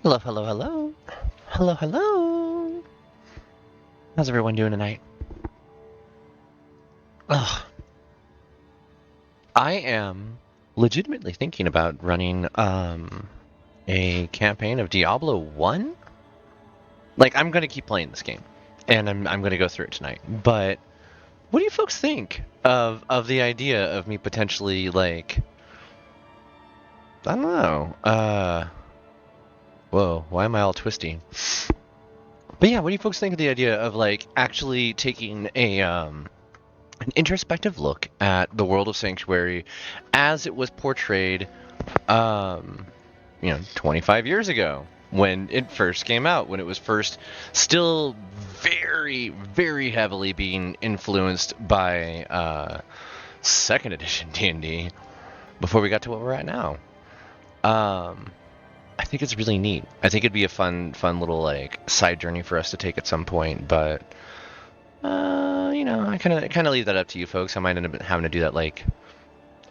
Hello, hello, hello. Hello, hello. How's everyone doing tonight? Ugh. I am legitimately thinking about running a campaign of Diablo 1. Like, I'm gonna keep playing this game. And I'm gonna go through it tonight. But what do you folks think of the idea of me potentially, like, I don't know. Whoa, why am I all twisty? But yeah, what do you folks think of the idea of, like, actually taking an introspective look at the world of Sanctuary as it was portrayed, 25 years ago when it first came out, when it was first still very, very heavily being influenced by second edition D&D before we got to what we're at now. I think it's really neat. I think it'd be a fun little like side journey for us to take at some point, but I kind of leave that up to you folks. I might end up having to do that like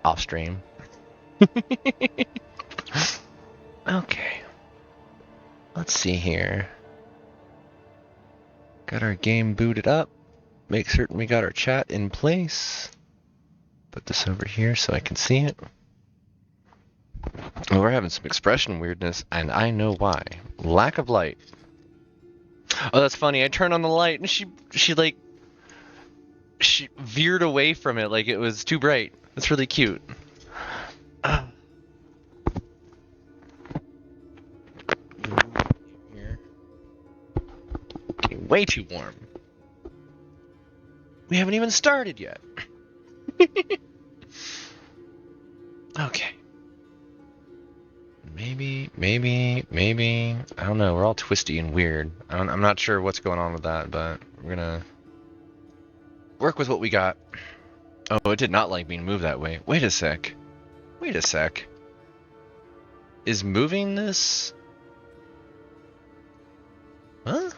off stream. Okay. Let's see here. Got our game booted up. Make certain we got our chat in place. Put this over here so I can see it. Oh, we're having some expression weirdness, and I know why. Lack of light. Oh, that's funny. I turned on the light, and she veered away from it like it was too bright. That's really cute. Here. Getting way too warm. We haven't even started yet. Okay. Maybe. I don't know. We're all twisty and weird. I'm not sure what's going on with that, but we're gonna work with what we got. Oh, it did not like being moved that way. Wait a sec. Is moving this? Huh?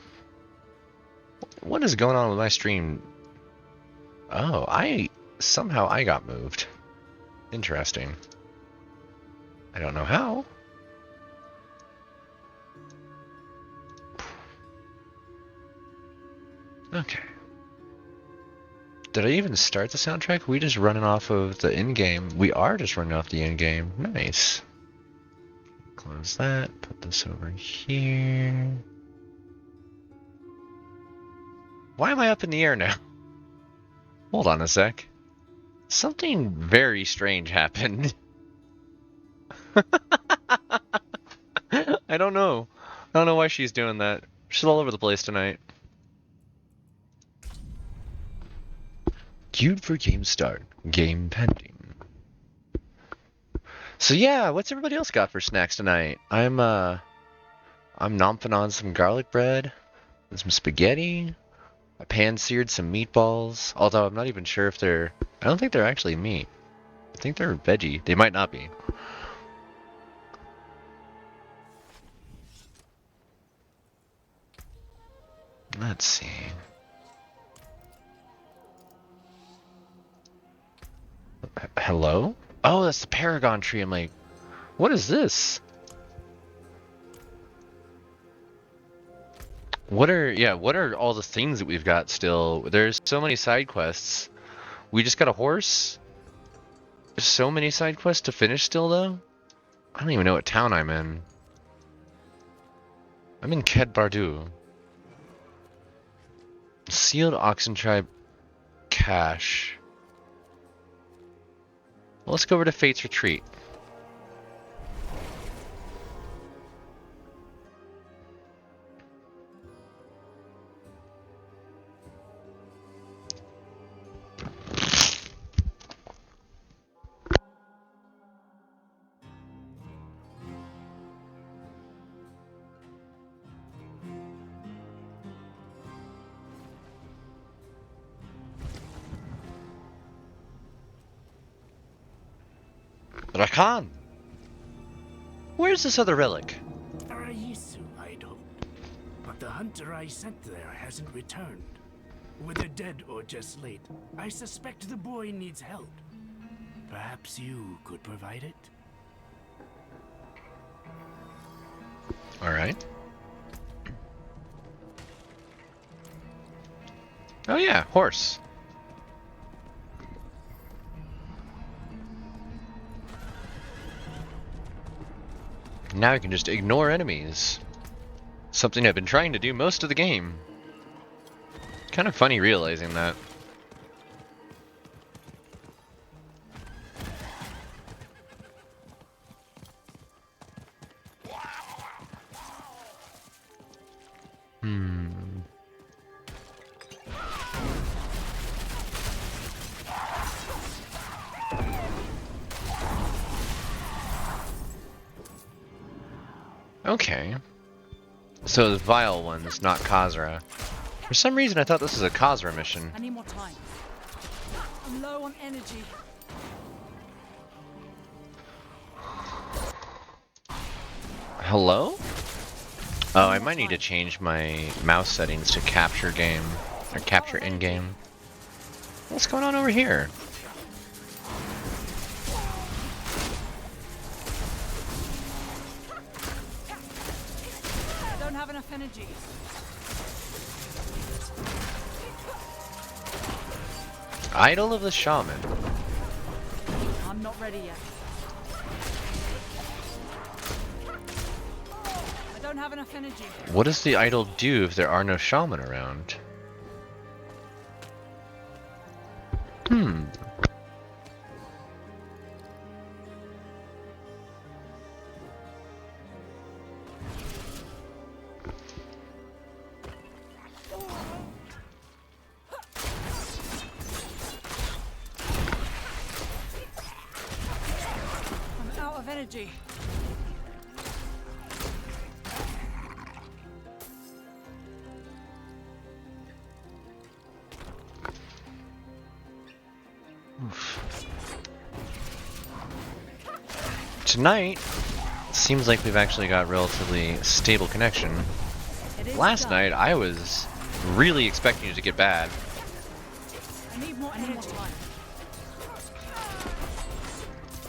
What is going on with my stream? Oh, somehow I got moved. Interesting. I don't know how. Okay. Did I even start the soundtrack? We just running off of the in-game. We are just running off the in-game. Nice. Close that. Put this over here. Why am I up in the air now? Hold on a sec. Something very strange happened. I don't know. I don't know why she's doing that. She's all over the place tonight. Queued for game start. Game pending. So yeah, what's everybody else got for snacks tonight? I'm nomping on some garlic bread and some spaghetti. I pan-seared some meatballs, although I'm not even sure if they're... I don't think they're actually meat. I think they're veggie. They might not be. Let's see. Hello? Oh, that's the Paragon tree. I'm like, what is this? What are all the things that we've got still? There's so many side quests. We just got a horse? There's so many side quests to finish still, though? I don't even know what town I'm in. I'm in Ked Bardu. Sealed Oxen Tribe cache. Well, let's go over to Fate's Retreat. Rakan! Where's this other relic? Arayisu, I don't. But the hunter I sent there hasn't returned. Whether dead or just late, I suspect the boy needs help. Perhaps you could provide it? Alright. Oh yeah, horse. Now I can just ignore enemies. Something I've been trying to do most of the game. Kind of funny realizing that. Okay. So the Vile one's not Khazra. For some reason I thought this was a Khazra mission. I need more time. I'm low on energy. Hello? Oh, I might need to change my mouse settings to capture game. Or capture in-game. What's going on over here? I don't have enough energy. Idol of the Shaman. I'm not ready yet. I don't have enough energy. What does the idol do if there are no shaman around? I'm out of energy. Tonight, seems like we've actually got relatively stable connection. It is Last done. night, I was really expecting it to get bad. I need more energy.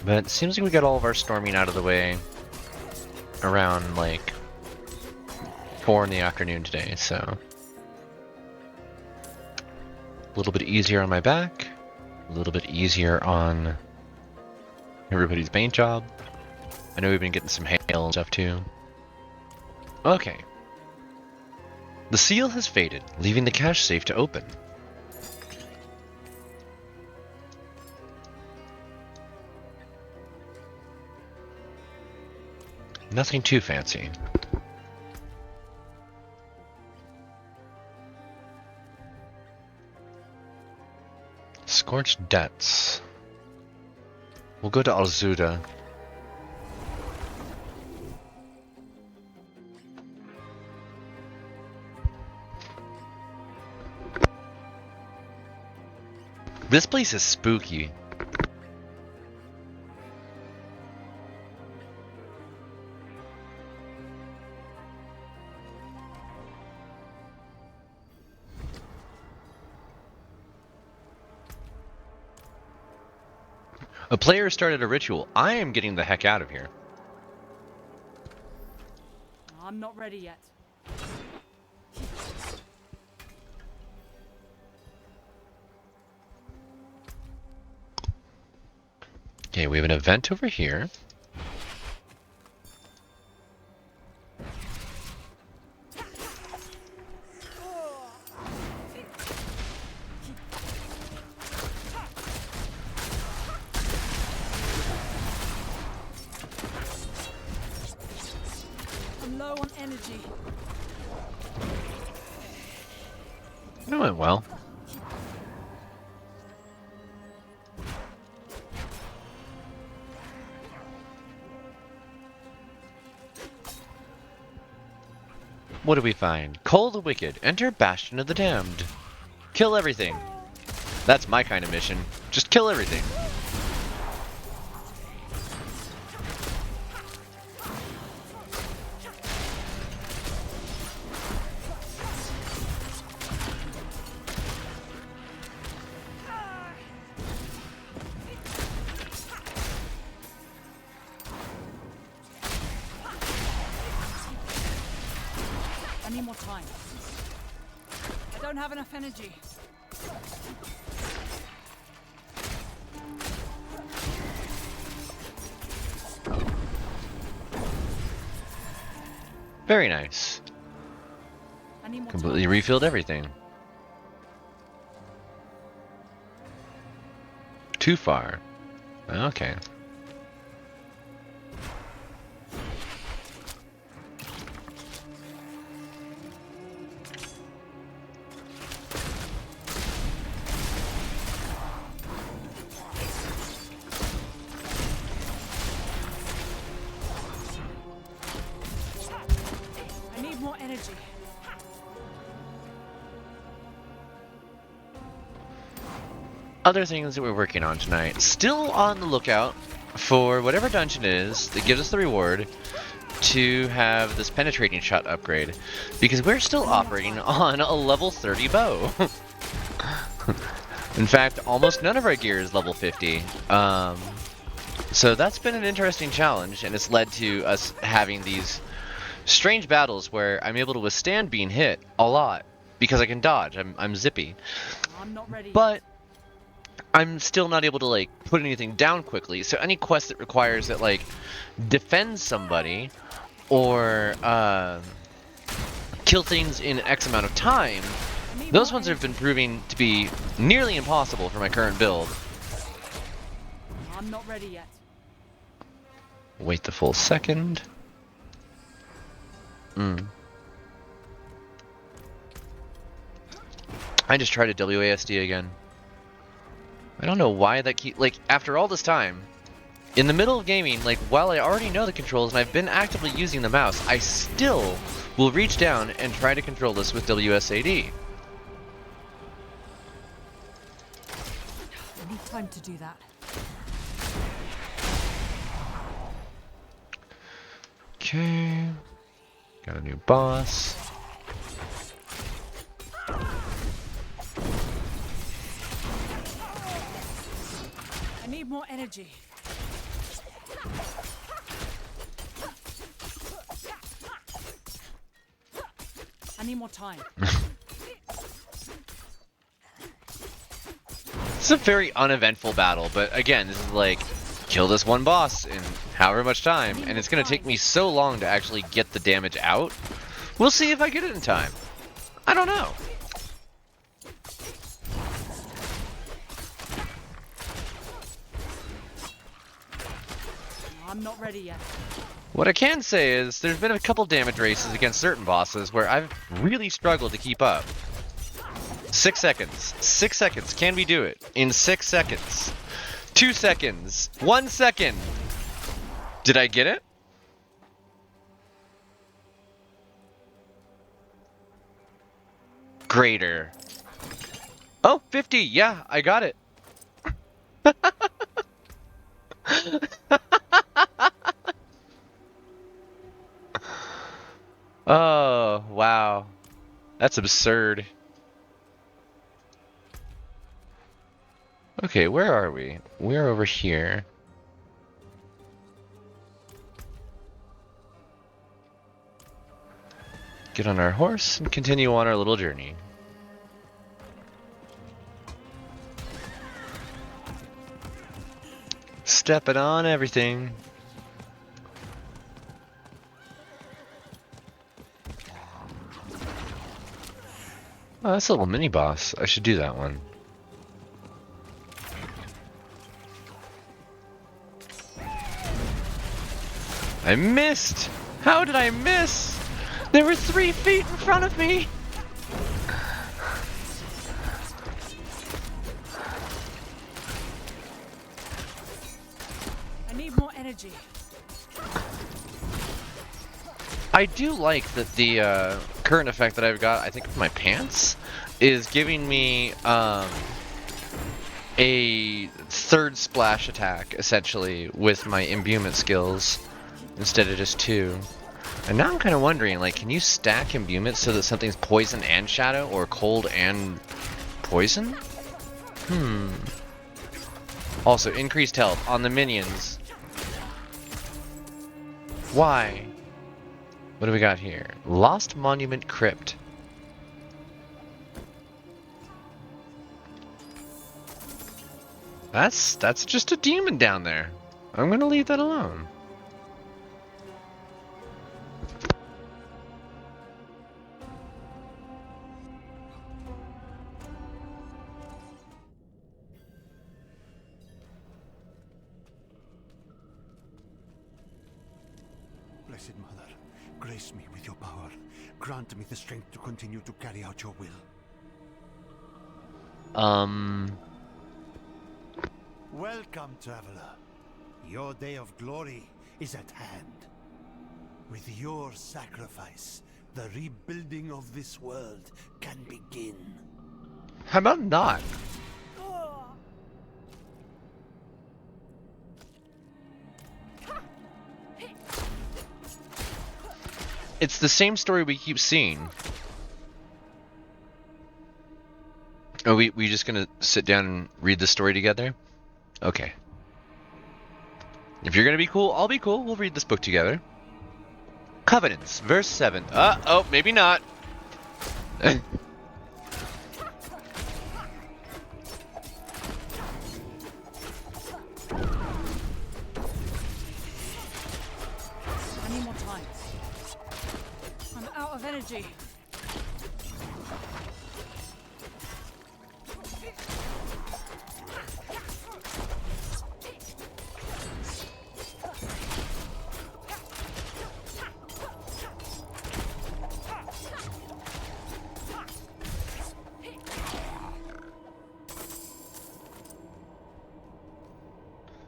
But it seems like we got all of our storming out of the way around, like, 4 in the afternoon today, so... A little bit easier on my back, a little bit easier on everybody's paint job. I know we've been getting some hail and stuff too. Okay. The seal has faded, leaving the cache safe to open. Nothing too fancy. Scorched debts. We'll go to Alzuda. This place is spooky. A player started a ritual. I am getting the heck out of here. I'm not ready yet. Okay, we have an event over here. I'm low on energy. That went well. What do we find? Cull the Wicked. Enter Bastion of the Damned. Kill everything. That's my kind of mission. Just kill everything. I need more time. I don't have enough energy. Very nice. I need more Completely time. refilled everything. Too far. Okay. I need more energy. Other things that we're working on tonight. Still on the lookout for whatever dungeon it is that gives us the reward to have this penetrating shot upgrade. Because we're still operating on a level 30 bow. In fact, almost none of our gear is level 50. So that's been an interesting challenge, and it's led to us having these strange battles where I'm able to withstand being hit a lot because I can dodge. I'm zippy. I'm not ready yet. But I'm still not able to like put anything down quickly. So any quest that requires that like defend somebody or kill things in X amount of time, I need those more ones have energy. been proving to be nearly impossible for my current build. I'm not ready yet. Wait the full second. I just tried a WASD again. I don't know why that like after all this time, in the middle of gaming, like while I already know the controls and I've been actively using the mouse, I still will reach down and try to control this with WSAD. I need time to do that. Okay. Got a new boss. I need more energy. I need more time. It's a very uneventful battle, but again, this is like, kill this one boss in however much time, and it's going to take me so long to actually get the damage out. We'll see if I get it in time. I don't know. I'm not ready yet. What I can say is, there's been a couple damage races against certain bosses where I've really struggled to keep up. 6 seconds. 6 seconds. Can we do it? In 6 seconds. 2 seconds. 1 second. Did I get it? Greater. Oh, 50. Yeah, I got it. Oh, wow. That's absurd. Okay, where are we? We're over here. Get on our horse and continue on our little journey. Stepping on everything. Oh, that's a little mini boss. I should do that one. I missed! How did I miss? There were 3 feet in front of me! I need more energy. I do like that the current effect that I've got, I think with my pants, is giving me a third splash attack, essentially, with my imbuement skills, instead of just 2. And now I'm kind of wondering, like, can you stack imbuments so that something's poison and shadow, or cold and poison? Also, increased health on the minions. Why? What do we got here? Lost Monument Crypt. That's just a demon down there. I'm gonna leave that alone. Blessed Mother, grace me with your power. Grant me the strength to continue to carry out your will. Welcome, traveler. Your day of glory is at hand. With your sacrifice, the rebuilding of this world can begin. How about not? It's the same story we keep seeing. Are we just gonna sit down and read the story together? Okay. If you're gonna be cool, I'll be cool. We'll read this book together. Covenants, verse 7. Oh, maybe not. I need more time. I'm out of energy.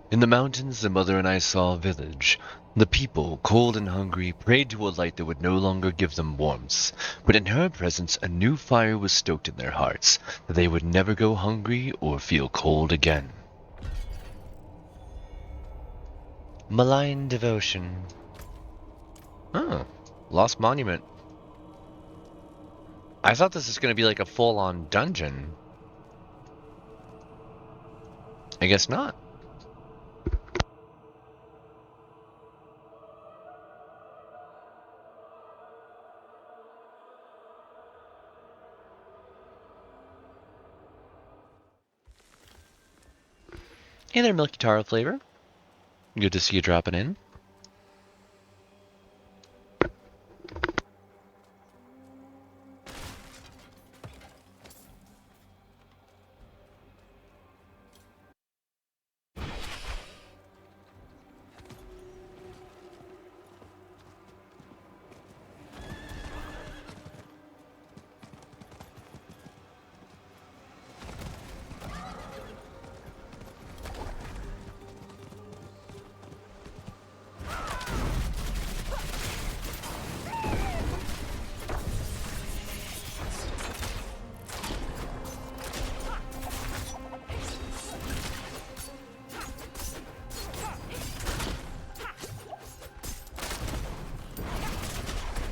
In the mountains, the mother and I saw a village. The people, cold and hungry, prayed to a light that would no longer give them warmth. But in her presence, a new fire was stoked in their hearts, that they would never go hungry or feel cold again. Malign devotion. Oh, Lost Monument. I thought this was going to be like a full-on dungeon. I guess not. Hey there, Milky Taro flavor. Good to see you dropping in.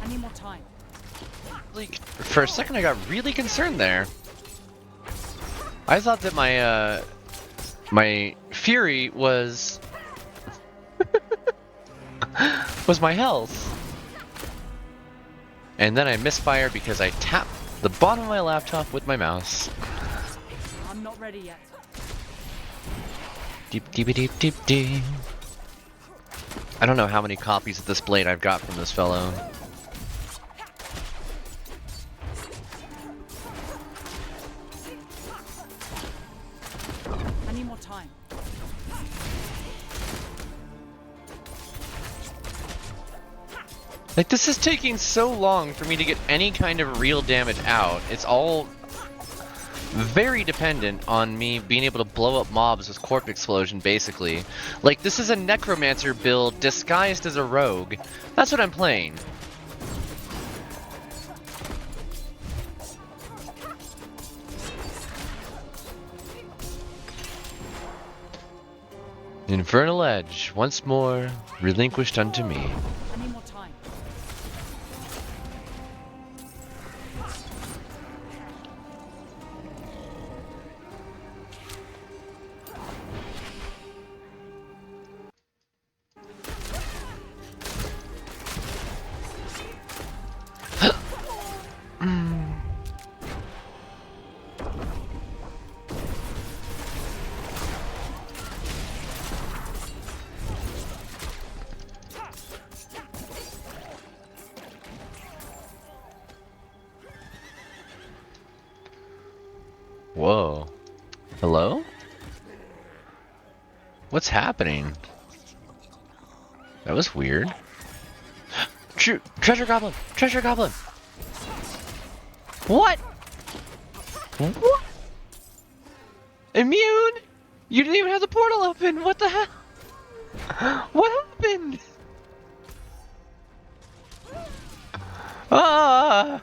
I need more time. Like, for a second I got really concerned there. I thought that my fury was was my health. And then I misfired because I tapped the bottom of my laptop with my mouse. I'm not ready yet. Deep deep deep deep deep. I don't know how many copies of this blade I've got from this fellow. I need more time. Like, this is taking so long for me to get any kind of real damage out. It's all very dependent on me being able to blow up mobs with Corp Explosion, basically. Like, this is a Necromancer build disguised as a rogue. That's what I'm playing. Infernal Edge, once more, relinquished unto me. I need more time. Whoa. Hello? What's happening? That was weird. Treasure goblin! Treasure goblin! What? What? Immune? You didn't even have the portal open! What the hell? What happened? Ah!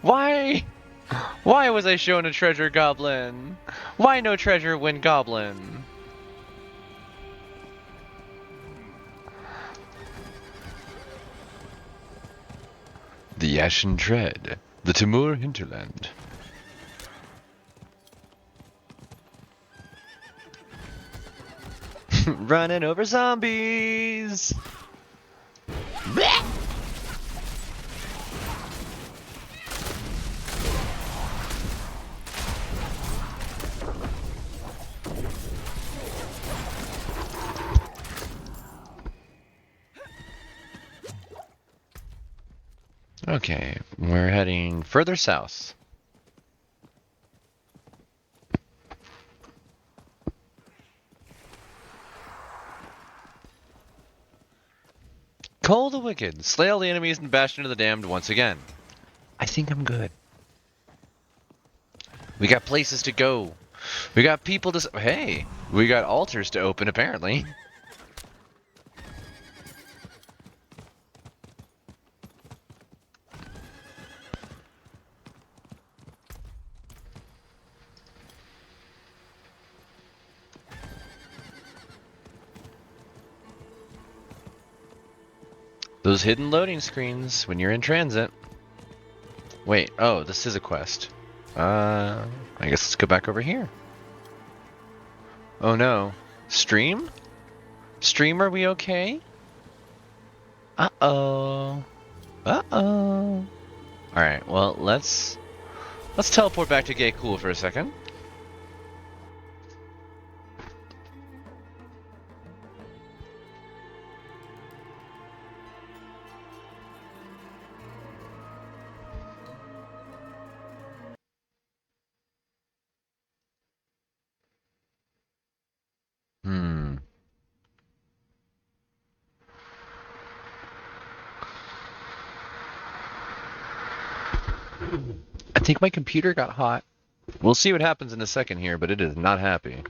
Why? Why was I shown a treasure goblin? Why no treasure when goblin? The Ashen Tread, the Timur hinterland. Running over zombies! Okay, we're heading further south. Cull the Wicked. Slay all the enemies and Bastion of the Damned once again. I think I'm good. We got places to go. We got people to... Hey! We got altars to open, apparently. Those hidden loading screens when you're in transit. Wait, oh, this is a quest. I guess let's go back over here. Oh no. Stream? Stream, are we okay? Uh-oh. Uh-oh. Alright, well, let's teleport back to Gay Cool for a second. I think my computer got hot. We'll see what happens in a second here, but it is not happy.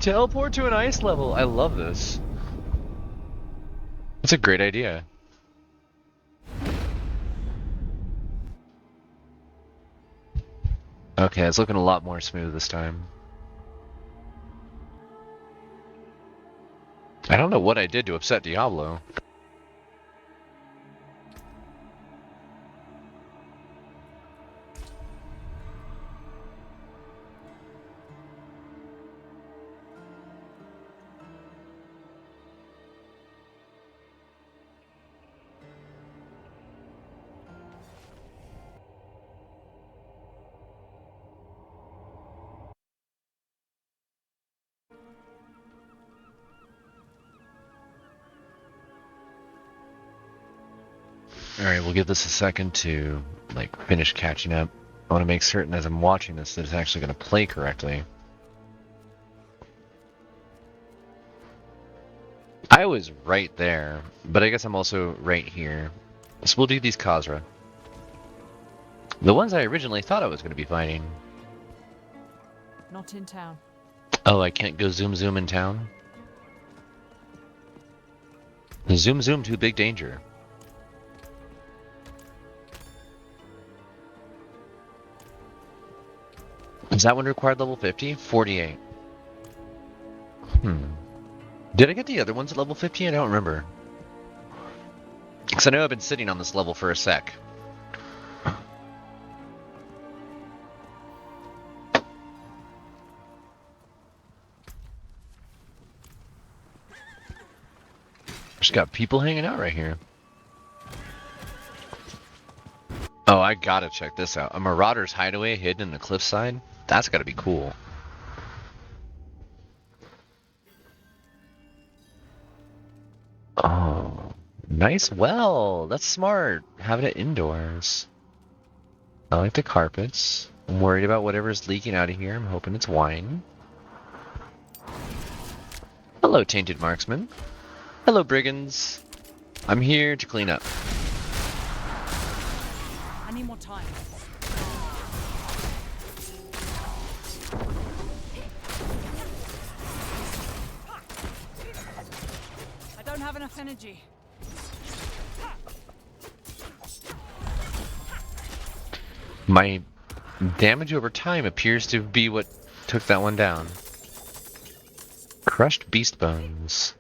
Teleport to an ice level. I love this. That's a great idea. Okay, it's looking a lot more smooth this time. I don't know what I did to upset Diablo. Alright, we'll give this a second to, like, finish catching up. I want to make certain as I'm watching this that it's actually going to play correctly. I was right there, but I guess I'm also right here. So we'll do these Khazra. The ones I originally thought I was going to be fighting. Not in town. Oh, I can't go zoom zoom in town? Zoom zoom to big danger. Is that one required level 50? 48. Did I get the other ones at level 50? I don't remember. Because I know I've been sitting on this level for a sec. Just got people hanging out right here. Oh, I gotta check this out. A Marauder's hideaway hidden in the cliffside? That's gotta be cool. Oh, nice well. That's smart. Having it indoors. I like the carpets. I'm worried about whatever's leaking out of here. I'm hoping it's wine. Hello, Tainted Marksman. Hello, Brigands. I'm here to clean up. I need more time. I don't have enough energy. My damage over time appears to be what took that one down. Crushed beast bones.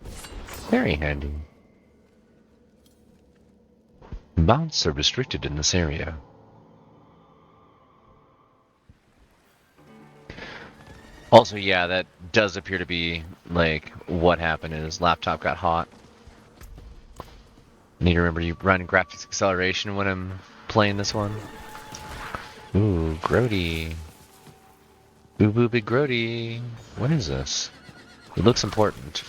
Very handy. Mounts are restricted in this area. Also, yeah, that does appear to be, like, what happened is laptop got hot. Need to remember to run graphics acceleration when I'm playing this one. Ooh, Grody. Boo boo big Grody. What is this? It looks important.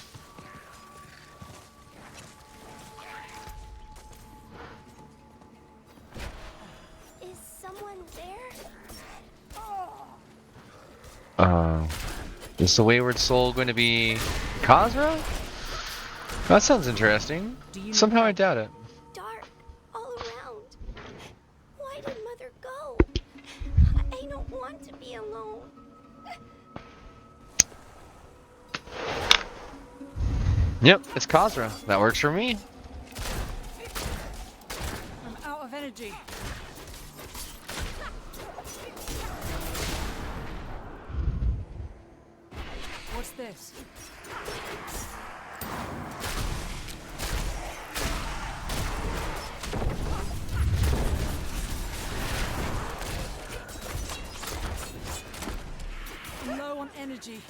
Is someone there? Is the Wayward Soul going to be Khazra? That sounds interesting. Somehow I doubt it. Dark all around. Why did Mother go? I don't want to be alone. Yep, it's Khazra. That works for me. I'm out of energy. What's this? I'm low on energy.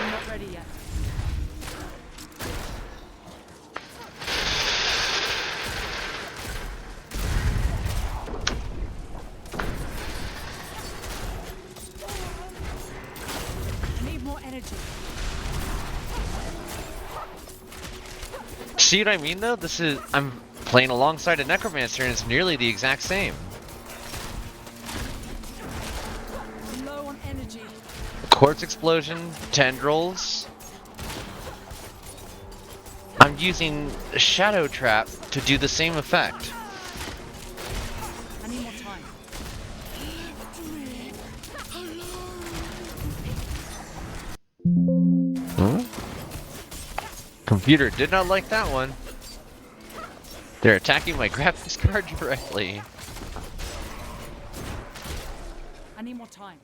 I'm not ready yet. I need more energy. See what I mean, though? I'm playing alongside a Necromancer, and it's nearly the exact same. I'm low on energy. Quartz explosion, tendrils. I'm using Shadow Trap to do the same effect. I need more time. Computer did not like that one. They're attacking my graphics card directly. I need more time.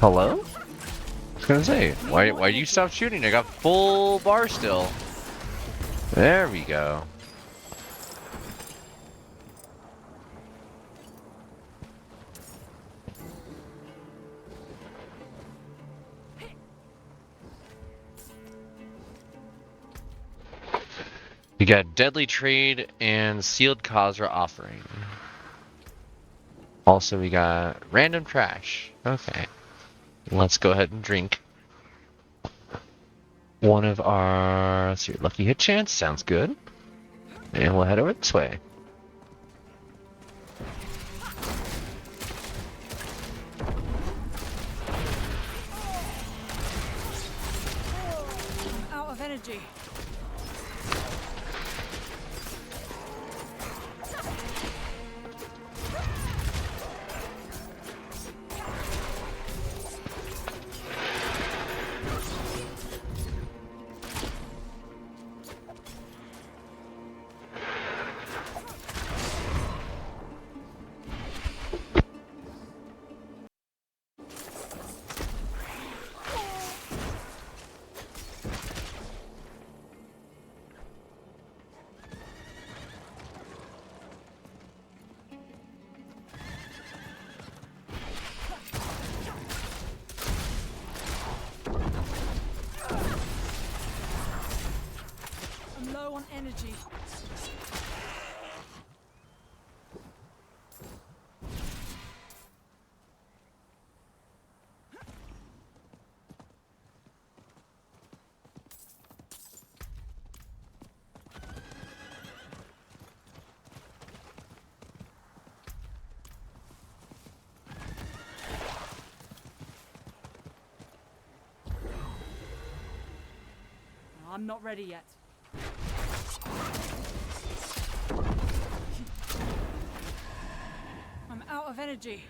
Hello? I was gonna say, why do you stop shooting? I got full bar still. There we go. We got Deadly Trade and Sealed Khazra Offering. Also, we got Random Trash. Okay. Let's go ahead and drink one of our, let's see, Lucky Hit Chance. Sounds good. And we'll head over this way. I'm out of energy. I'm low on energy. I'm not ready yet. I'm out of energy.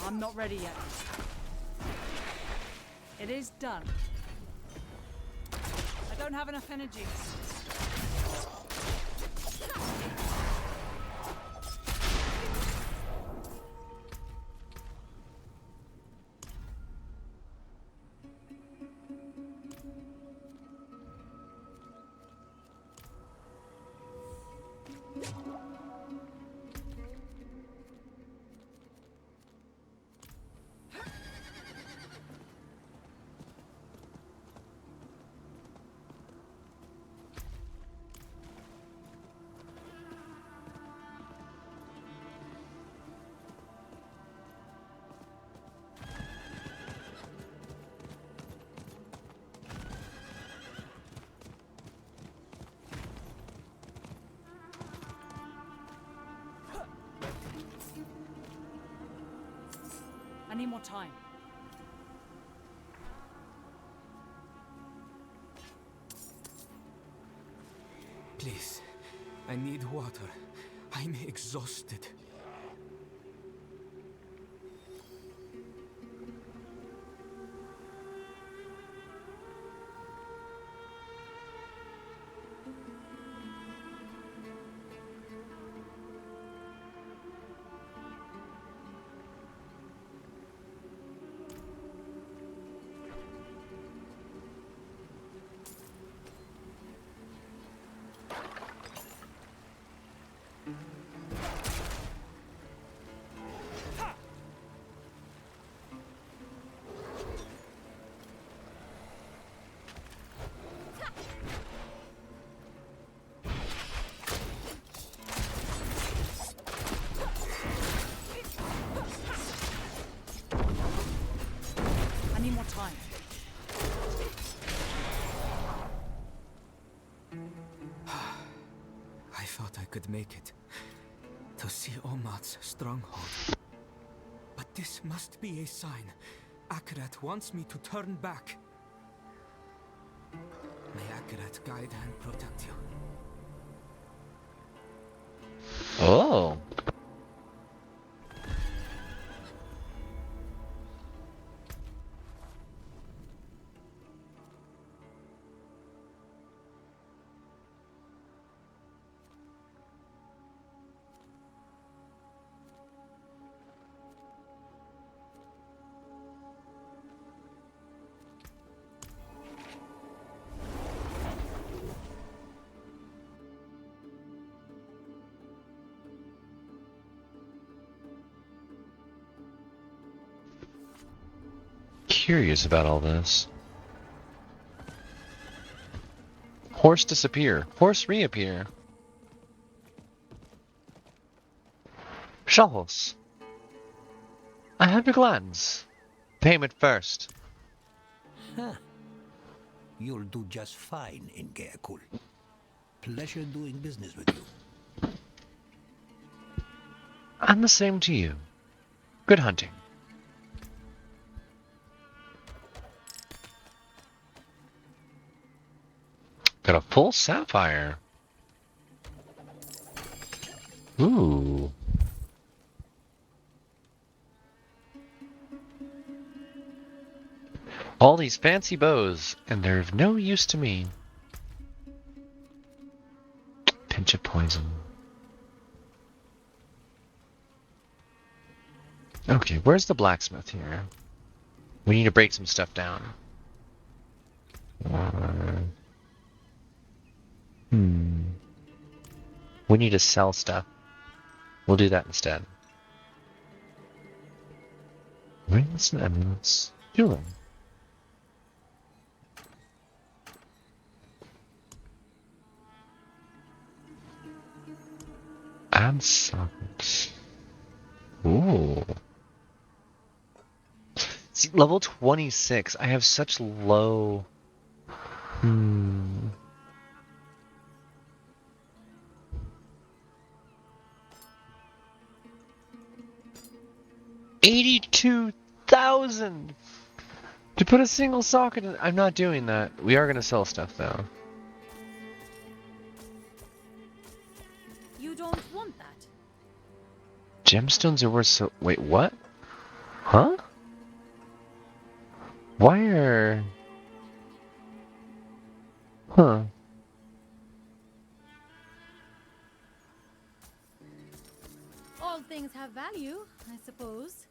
I'm not ready yet. It is done. I don't have enough energy. I need more time. Please, I need water. I'm exhausted. I need more time. I thought I could make it to see Omat's stronghold. But this must be a sign. Akarat wants me to turn back. May Akarat guide and protect you. Oh. curious about all this. Horse disappear. Horse reappear. Shovels. I have your glands. Payment first. Huh. You'll do just fine in Geakul. Pleasure doing business with you. And the same to you. Good hunting. Got a full sapphire. Ooh. All these fancy bows, and they're of no use to me. Pinch of poison. Okay, where's the blacksmith here? We need to break some stuff down. We need to sell stuff. We'll do that instead. Rings and amulets. Jewelry. Add sockets. Ooh. See, level 26. I have such low... 82,000 to put a single socket in. I'm not doing that. We are going to sell stuff though. You don't want that. Gemstones are worth so... Wait, what? Huh? Why are... Huh. All things have value, I suppose.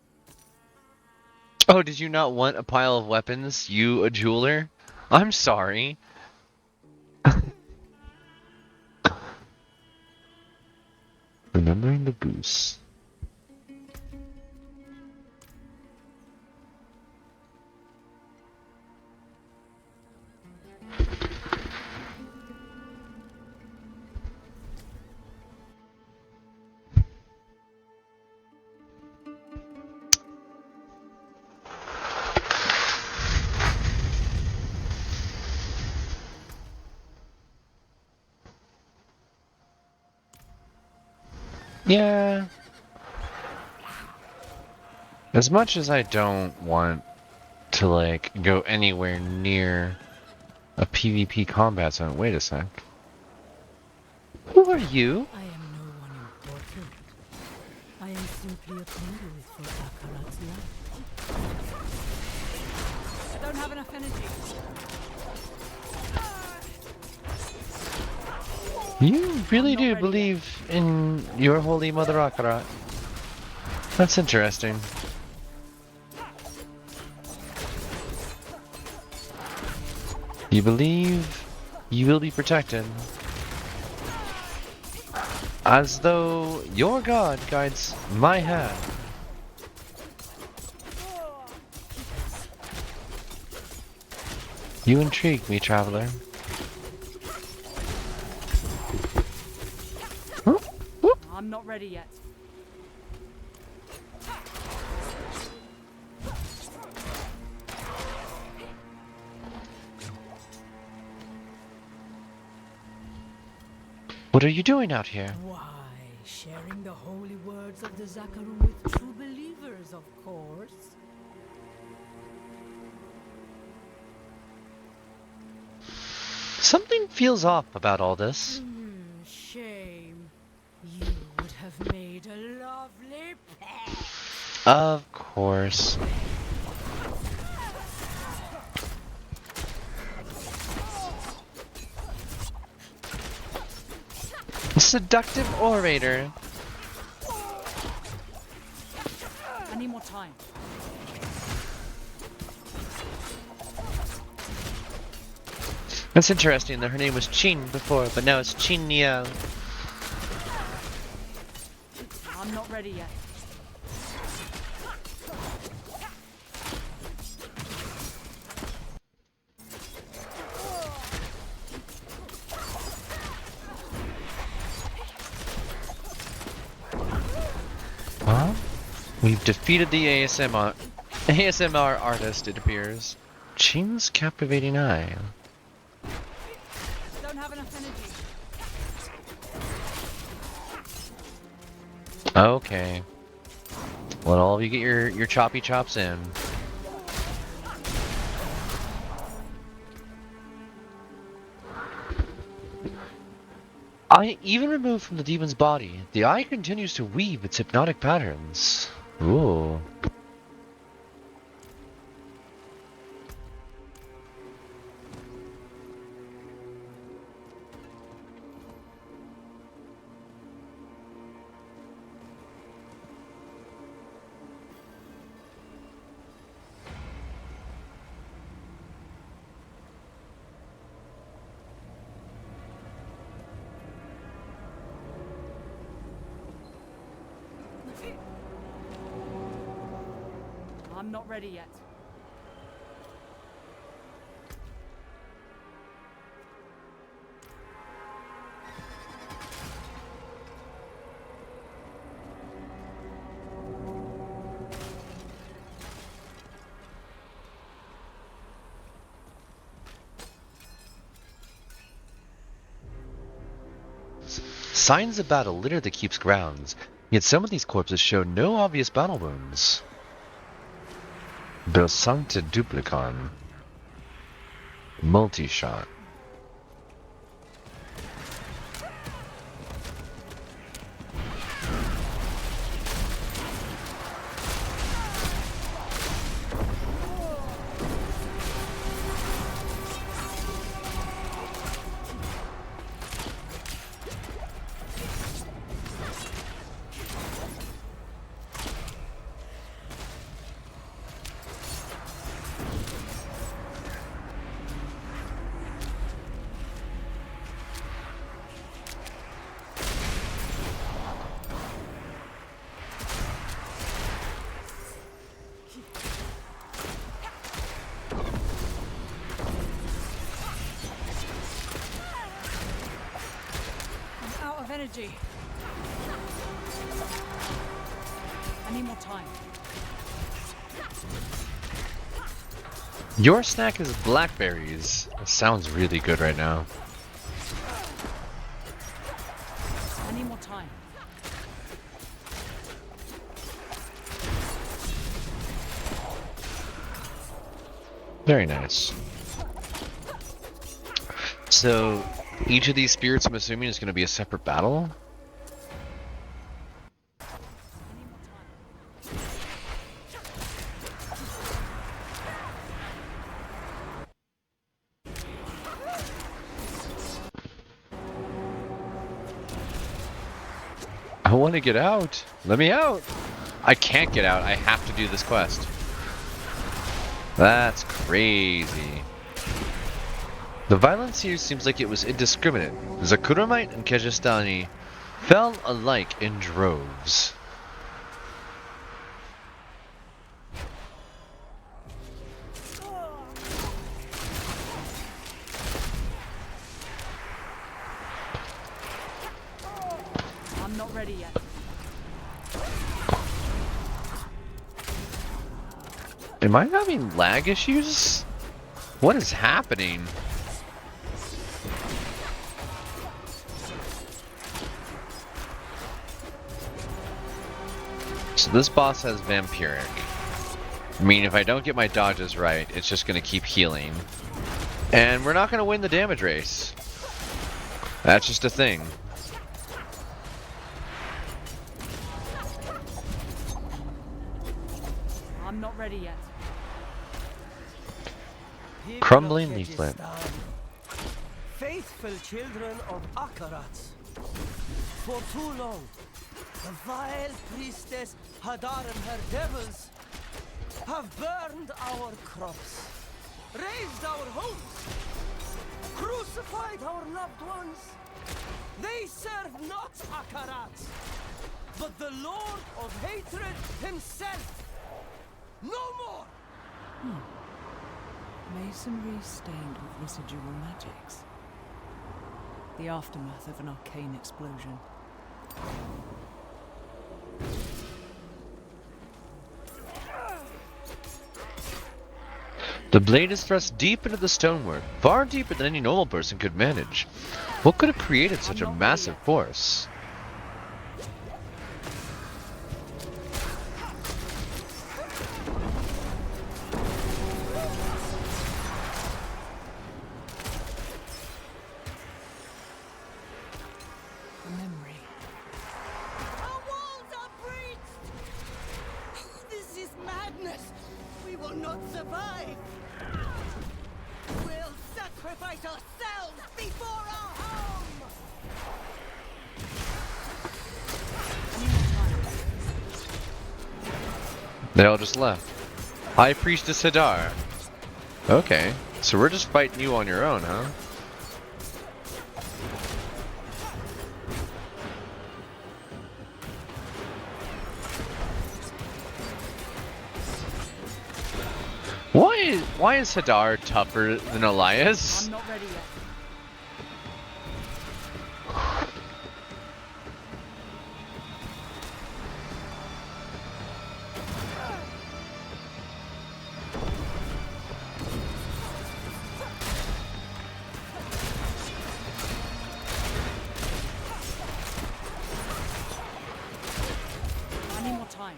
Oh, did you not want a pile of weapons, you a jeweler? I'm sorry. Remembering the goose. Yeah. As much as I don't want to, like, go anywhere near a PvP combat zone. Wait a sec. Who are you? I am no one important. I am simply a conduit for Akarat's life. I don't have enough energy. You really do believe in your holy mother Akarat. That's interesting. You believe you will be protected. As though your god guides my hand. You intrigue me, traveler. I'm not ready yet. What are you doing out here? Why, sharing the holy words of the Zakarum with true believers, of course. Something feels off about all this. Shame. You would have made a lovely pet. Of course. Seductive orator. I need more time. That's interesting that her name was Chin before, but now it's Chinya. I'm not ready yet. We've defeated the ASMR artist, it appears. Chin's captivating eye. Don't have enough energy. Okay. Let all of you get your choppy chops in. Even removed from the demon's body, the eye continues to weave its hypnotic patterns. Ooh. I'm not ready yet. Signs of battle litter the keep's grounds, yet some of these corpses show no obvious battle wounds. Bersante Duplicon. Multi-shot. I'm out of energy. I need more time. Your snack is blackberries. It sounds really good right now. I need more time. Very nice. So, each of these spirits, I'm assuming, is going to be a separate battle? I want to get out. Let me out. I can't get out. I have to do this quest. That's crazy. The violence here seems like it was indiscriminate. Zakuramite and Kejistani fell alike in droves. I'm not ready yet. Am I having lag issues? What is happening? So this boss has vampiric. I mean, if I don't get my dodges right, it's just going to keep healing. And we're not going to win the damage race. That's just a thing. I'm not ready yet. Crumbling leaflet. Faithful children of Akarats. For too long, the vile priestess Hadar and her devils have burned our crops, razed our homes, crucified our loved ones. They serve not Akarats, but the Lord of Hatred himself. No more! Masonry stained with residual magics. The aftermath of an arcane explosion. The blade is thrust deep into the stonework, far deeper than any normal person could manage. What could have created such a massive force? A memory. Our walls are breached! This is madness! We will not survive! We'll sacrifice ourselves before our home! They all just left. High Priestess Hadar. Okay, so we're just fighting you on your own, huh? Why is Hadar tougher than Elias? I'm not ready yet. I need more time.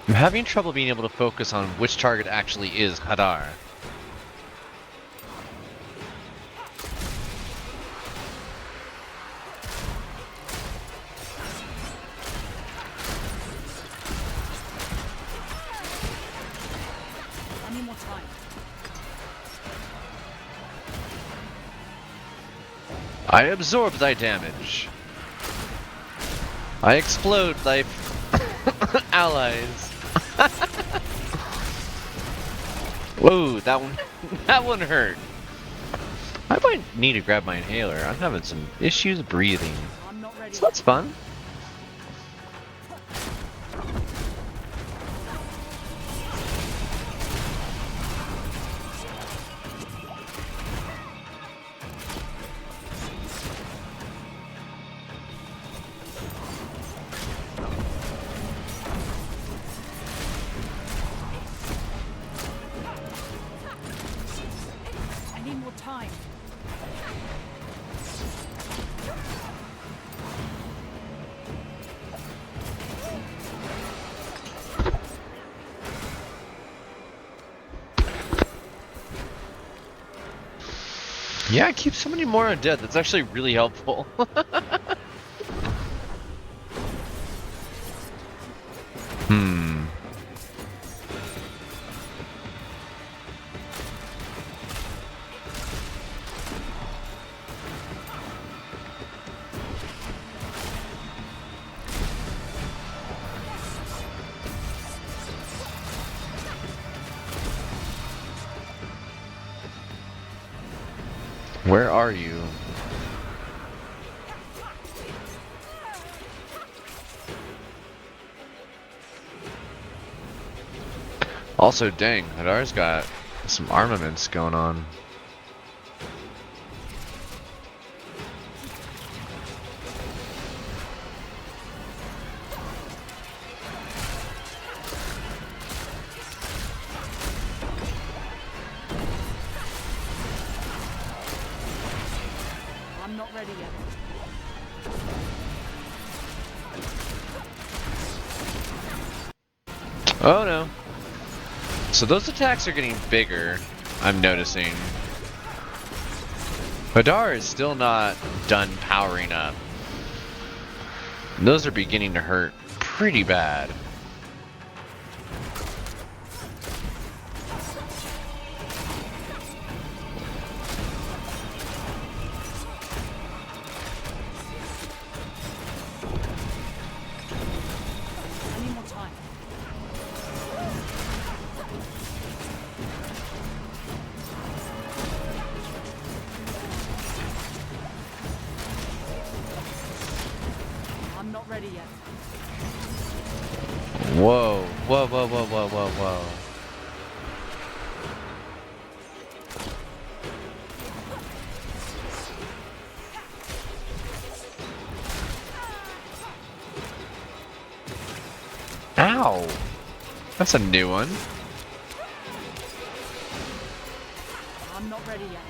I'm having trouble being able to focus on which target actually is Hadar. I need more time. I absorb thy damage. I explode thy allies. Whoa, that one hurt. I might need to grab my inhaler. I'm having some issues breathing. I'm not ready So that's fun. I need more time. Yeah, keep so many more undead. That's actually really helpful. Hmm. Where are you? Also, dang, Hadar's got some armaments going on. I'm not ready yet. Oh no. So those attacks are getting bigger, I'm noticing. Hadar is still not done powering up. And those are beginning to hurt pretty bad. I need more time. I'm not ready yet. Whoa, whoa, whoa, whoa, whoa, whoa, whoa. Ow! That's a new one. I'm not ready yet.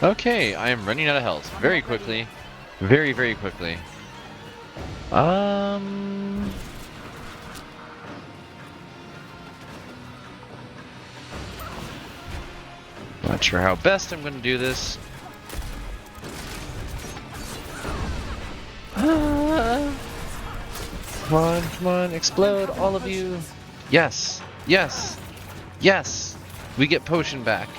Okay, I am running out of health very quickly. Very, very quickly. Not sure how best I'm going to do this. Come on, explode, all of you. Yes, yes, yes. We get potion back.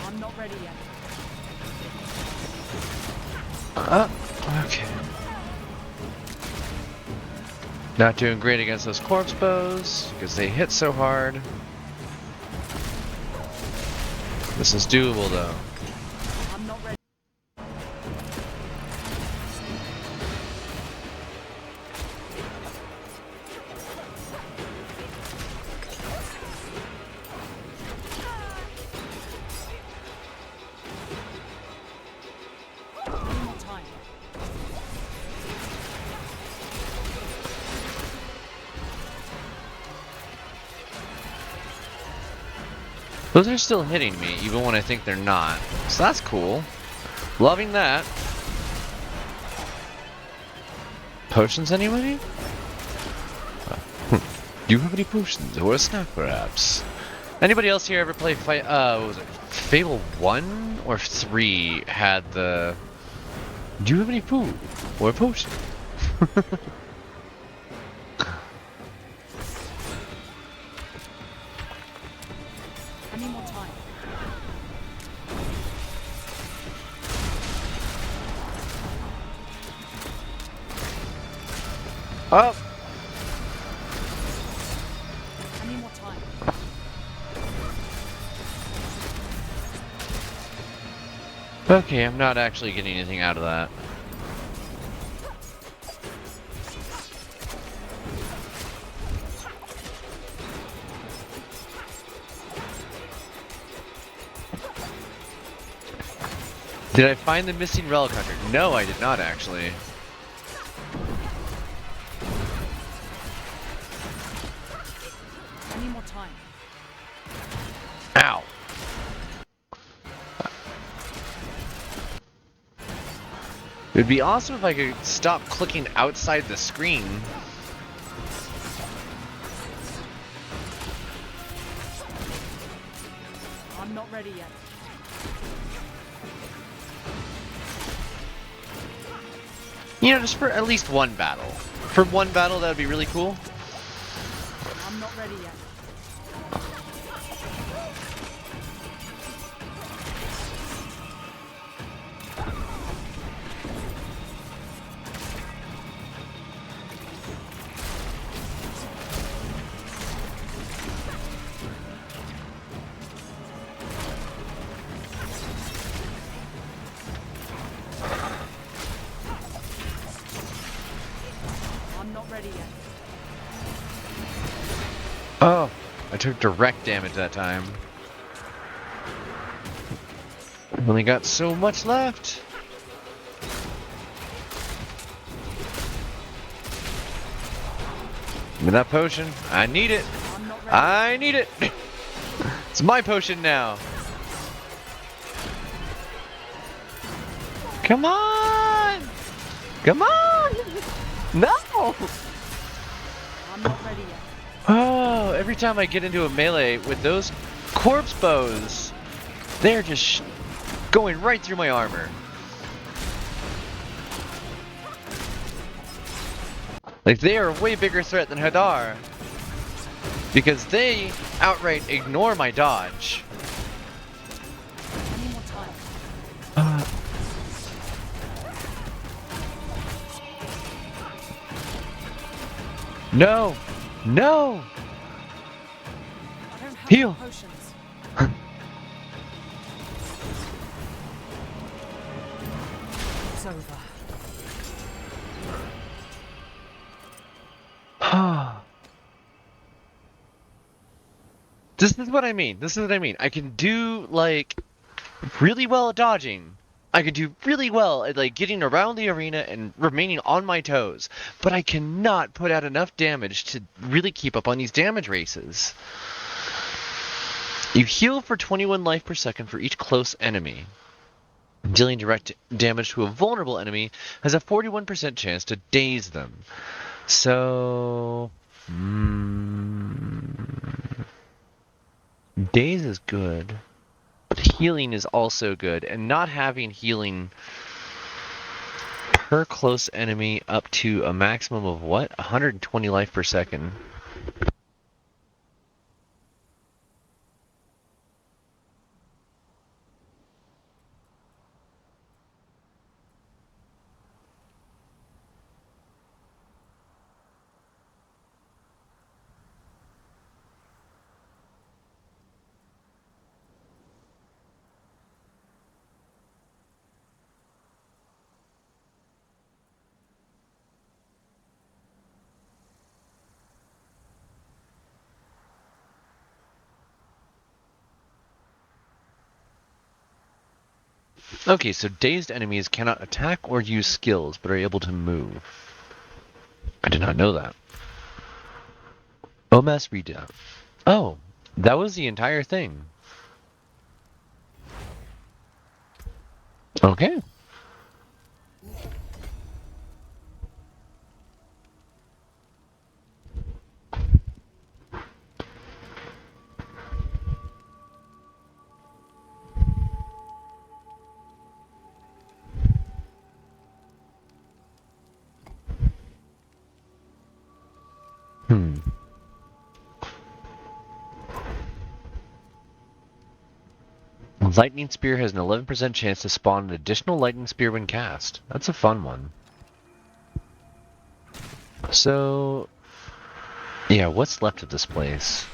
I'm not ready yet. Okay. Not doing great against those corpse bows because they hit so hard. This is doable though. I'm not ready. One more time. Those are still hitting me, even when I think they're not. So that's cool. Loving that. Potions, anybody? Do you have any potions or a snack, perhaps? Anybody else here ever play what was it? Fable 1 or 3 had the... Do you have any food or a potion? I need more time. Oh! I need more time. Okay, I'm not actually getting anything out of that. Did I find the missing relic hunter? No, I did not actually. I need more time. Ow. It'd be awesome if I could stop clicking outside the screen. I'm not ready yet. You know, just for at least one battle. For one battle, that would be really cool. I'm not ready yet. I'm not ready yet. Oh, I took direct damage that time. I've only got so much left. Give me that potion. I need it. I'm not ready. I need it. It's my potion now. Come on. Come on. No. I'm not ready yet. Oh, every time I get into a melee with those corpse bows, they're just going right through my armor. Like, they are a way bigger threat than Hadar, because they outright ignore my dodge. I need more time. No! No! I don't have Heal. potions. It's over. This is what I mean. This is what I mean. I can do, like, really well at dodging. I can do really well at, like, getting around the arena and remaining on my toes. But I cannot put out enough damage to really keep up on these damage races. You heal for 21 life per second for each close enemy. Dealing direct damage to a vulnerable enemy has a 41% chance to daze them. So... daze is good. But healing is also good. And not having healing per close enemy up to a maximum of what? 120 life per second. Okay, so dazed enemies cannot attack or use skills, but are able to move. I did not know that. OMAS readout. Oh, that was the entire thing. Okay. Lightning Spear has an 11% chance to spawn an additional Lightning Spear when cast. That's a fun one. So... yeah, what's left of this place?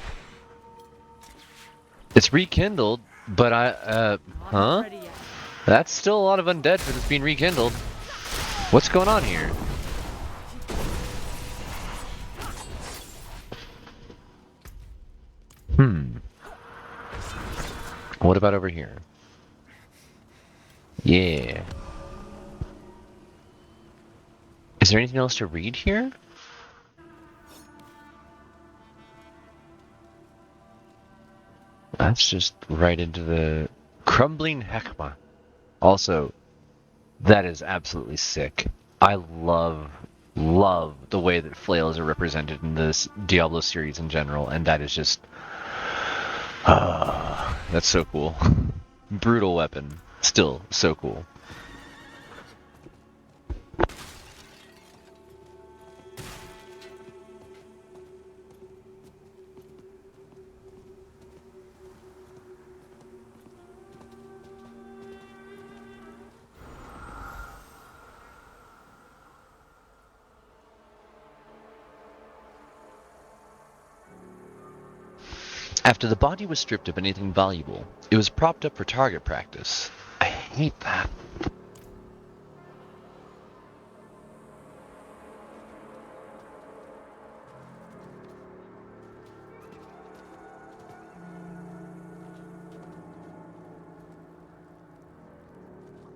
It's rekindled, but huh? That's still a lot of undead for this being rekindled. What's going on here? What about over here? Yeah. Is there anything else to read here? That's just right into the crumbling Hekma. Also, that is absolutely sick. I love the way that flails are represented in this Diablo series in general, and that is just... that's so cool. Brutal weapon. Still so cool. After the body was stripped of anything valuable, it was propped up for target practice. I hate that.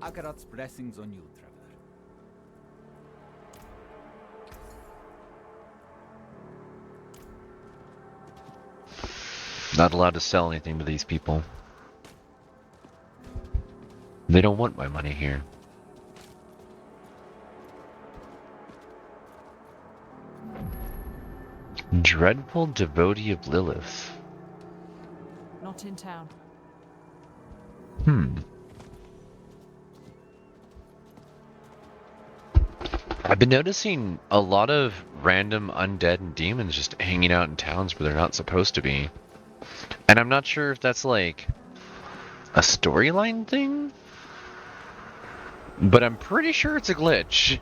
Akarat's blessings on you, traveler. Not allowed to sell anything to these people. They don't want my money here. Dreadful devotee of Lilith. Not in town. I've been noticing a lot of random undead and demons just hanging out in towns where they're not supposed to be. And I'm not sure if that's like a storyline thing, but I'm pretty sure it's a glitch.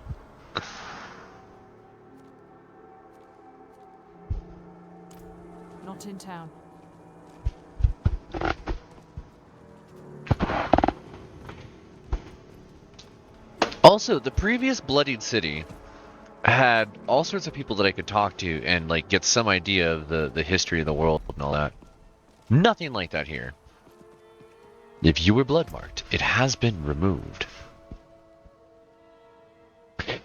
Not in town. Also, the previous Bloodied City had all sorts of people that I could talk to and like get some idea of the history of the world and all that. Nothing like that here. If you were blood marked, it has been removed.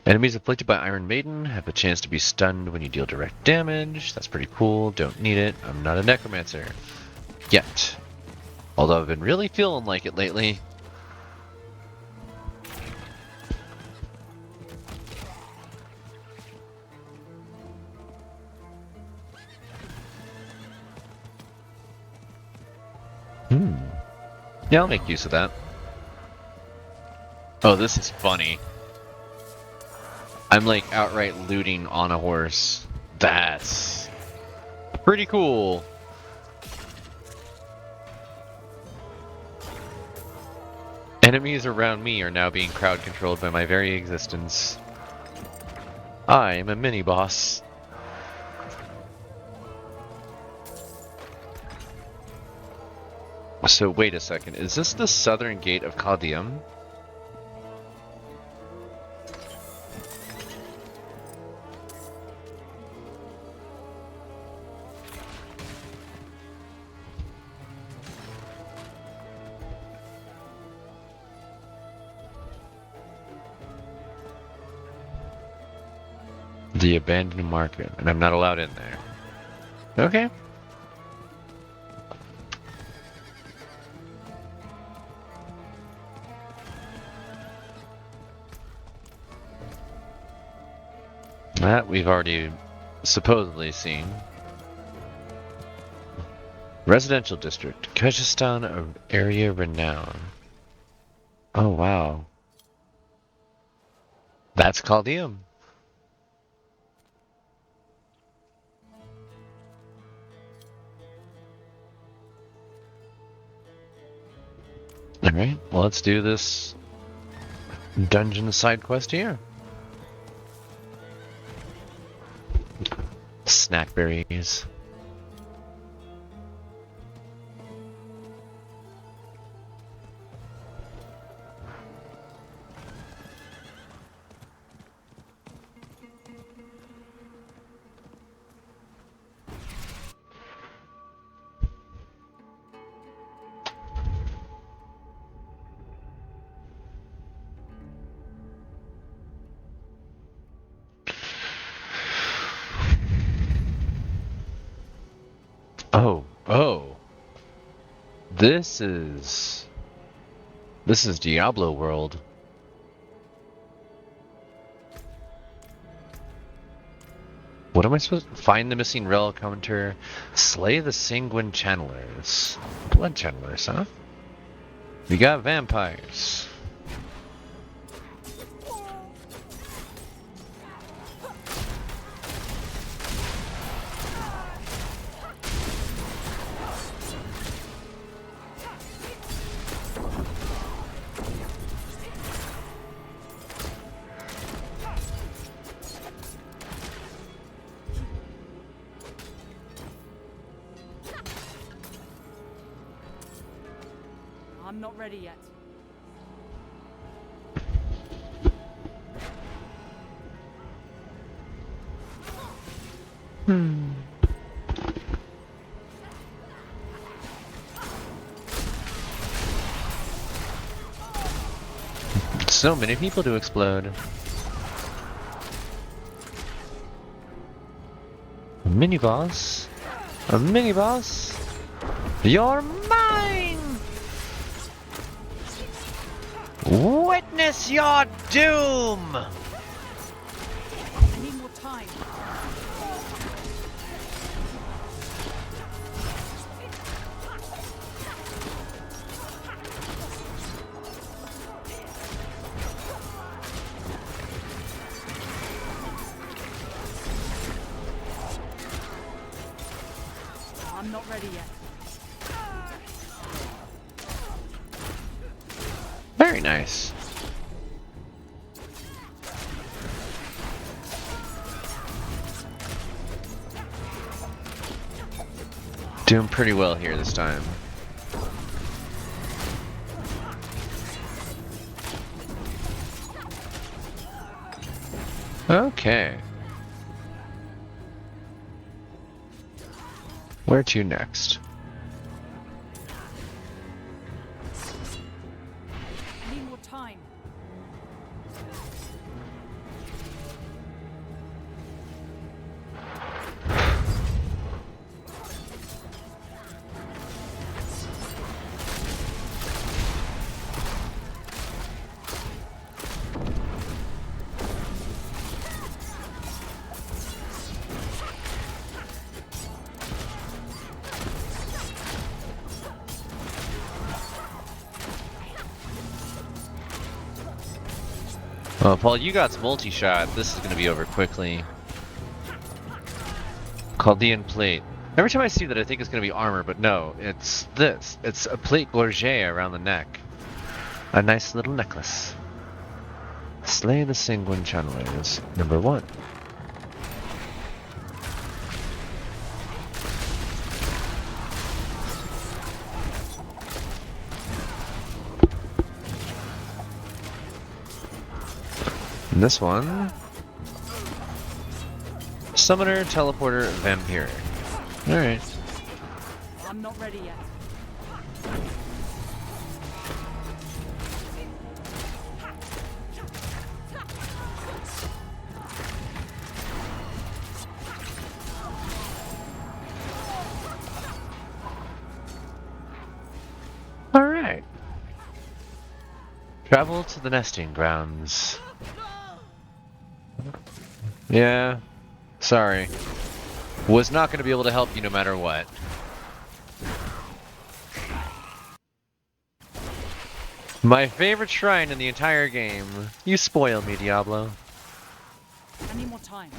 Enemies afflicted by Iron Maiden have a chance to be stunned when you deal direct damage. That's pretty cool. Don't need it. I'm not a necromancer. Yet. Although I've been really feeling like it lately. Yeah, I'll make use of that. Oh, this is funny. I'm like outright looting on a horse. That's pretty cool. Enemies around me are now being crowd controlled by my very existence. I am a mini-boss. So wait a second, is this the southern gate of Caldeum? The abandoned market, and I'm not allowed in there. Okay. That we've already supposedly seen. Residential district, Kyrgyzstan area renown. Oh wow. That's Caldeum. Alright, well let's do this dungeon side quest here. Snackberries. Oh. This is Diablo World. What am I supposed to find the missing relic hunter, slay the sanguine channelers. Blood channelers, huh? We got vampires. I'm not ready yet. So many people to explode. A mini boss? A mini boss? You're mine! Witness your doom! I need more time. I'm not ready yet. Very nice. Doing pretty well here this time. Okay. Where to next? Oh, Paul, you got multi-shot. This is going to be over quickly. Chaldean plate. Every time I see that, I think it's going to be armor, but no, it's this. It's a plate gorget around the neck. A nice little necklace. Slay the Sanguine Channelers, number 1. And this one, Summoner, Teleporter, Vampire. Alright. I'm not ready yet. Alright. Travel to the nesting grounds. Yeah. Sorry. Was not going to be able to help you no matter what. My favorite shrine in the entire game. You spoil me, Diablo. I need more time.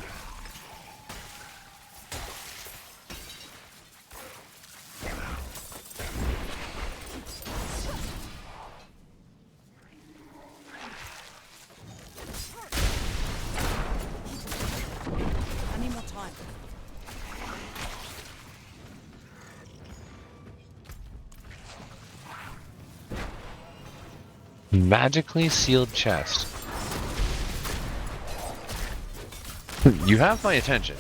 I need more time. Magically sealed chest. You have my attention.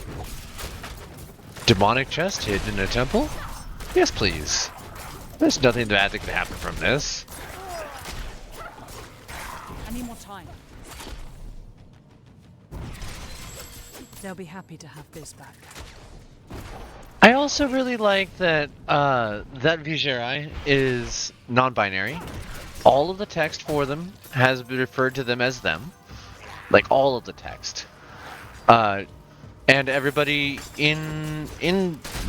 Demonic chest hidden in a temple? Yes, please. There's nothing bad that could happen from this. I need more time. They'll be happy to have this back. I also really like that that Vigerai is non-binary. All of the text for them has been referred to them as them. Like all of the text. And everybody in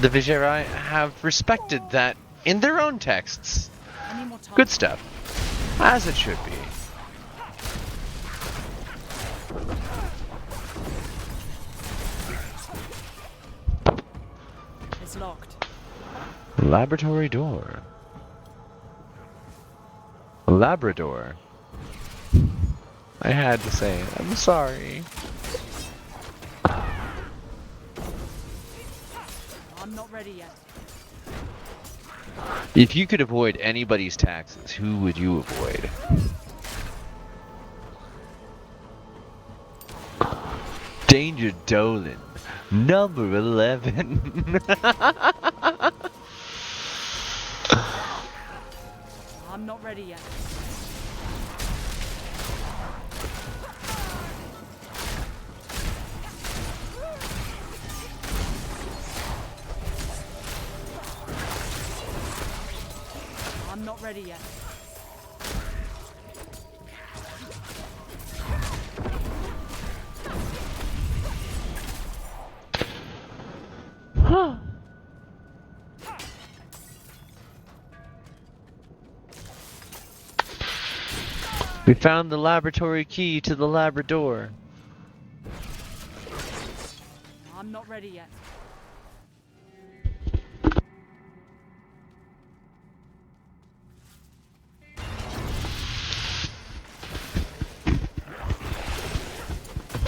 the Vigerai have respected that in their own texts. I need more time. Good stuff. As it should be. It's locked. Laboratory door. Labrador. I had to say it. I'm sorry. I'm not ready yet. If you could avoid anybody's taxes, who would you avoid? Danger Dolan, number 11. I'm not ready yet. I'm not ready yet. We found the laboratory key to the Labrador. I'm not ready yet.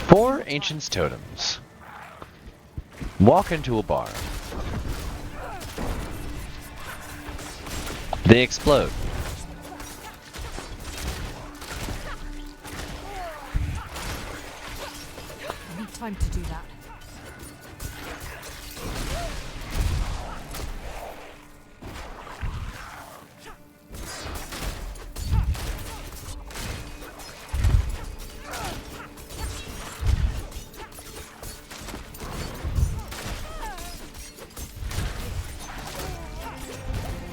Four Ancient's Totems. Walk into a bar. They explode. I need time to do that.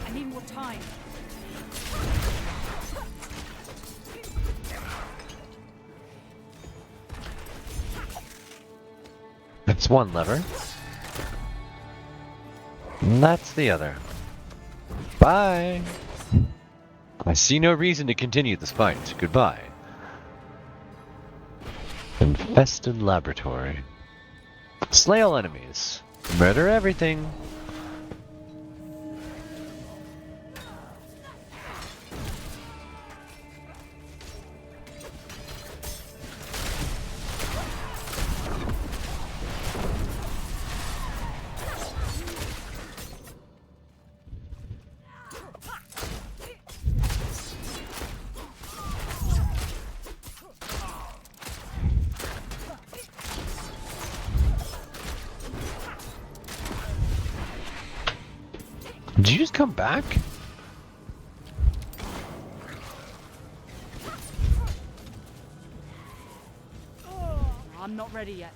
I need more time. That's one lever. And that's the other. Bye! I see no reason to continue this fight. Goodbye. Infested laboratory. Slay all enemies. Murder everything. Did you just come back? I'm not ready yet.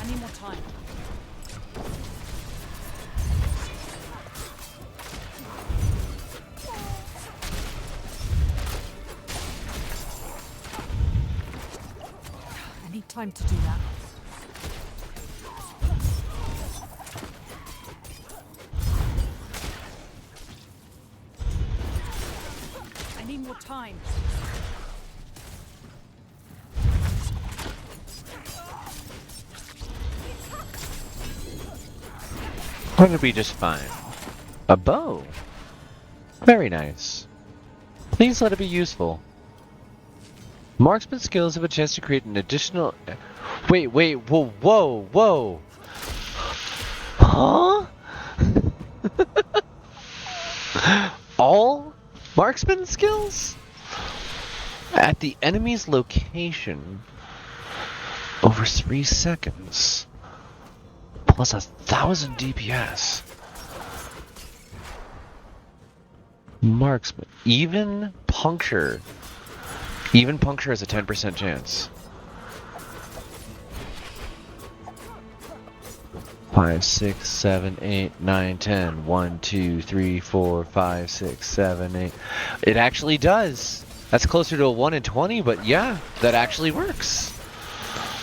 I need more time. I need time to do that. I need more time. Going to be just fine. A bow. Very nice. Please let it be useful. Marksman skills have a chance to create an additional... Wait, whoa, whoa, whoa! Huh? All marksman skills? At the enemy's location. Over 3 seconds. Plus 1,000 DPS. Marksman. Even puncture. Even puncture has a 10% chance. 5, 6, 7, 8, 9, 10. 1, 2, 3, 4, 5, 6, 7, 8. It actually does. That's closer to a 1 in 20, but yeah, that actually works.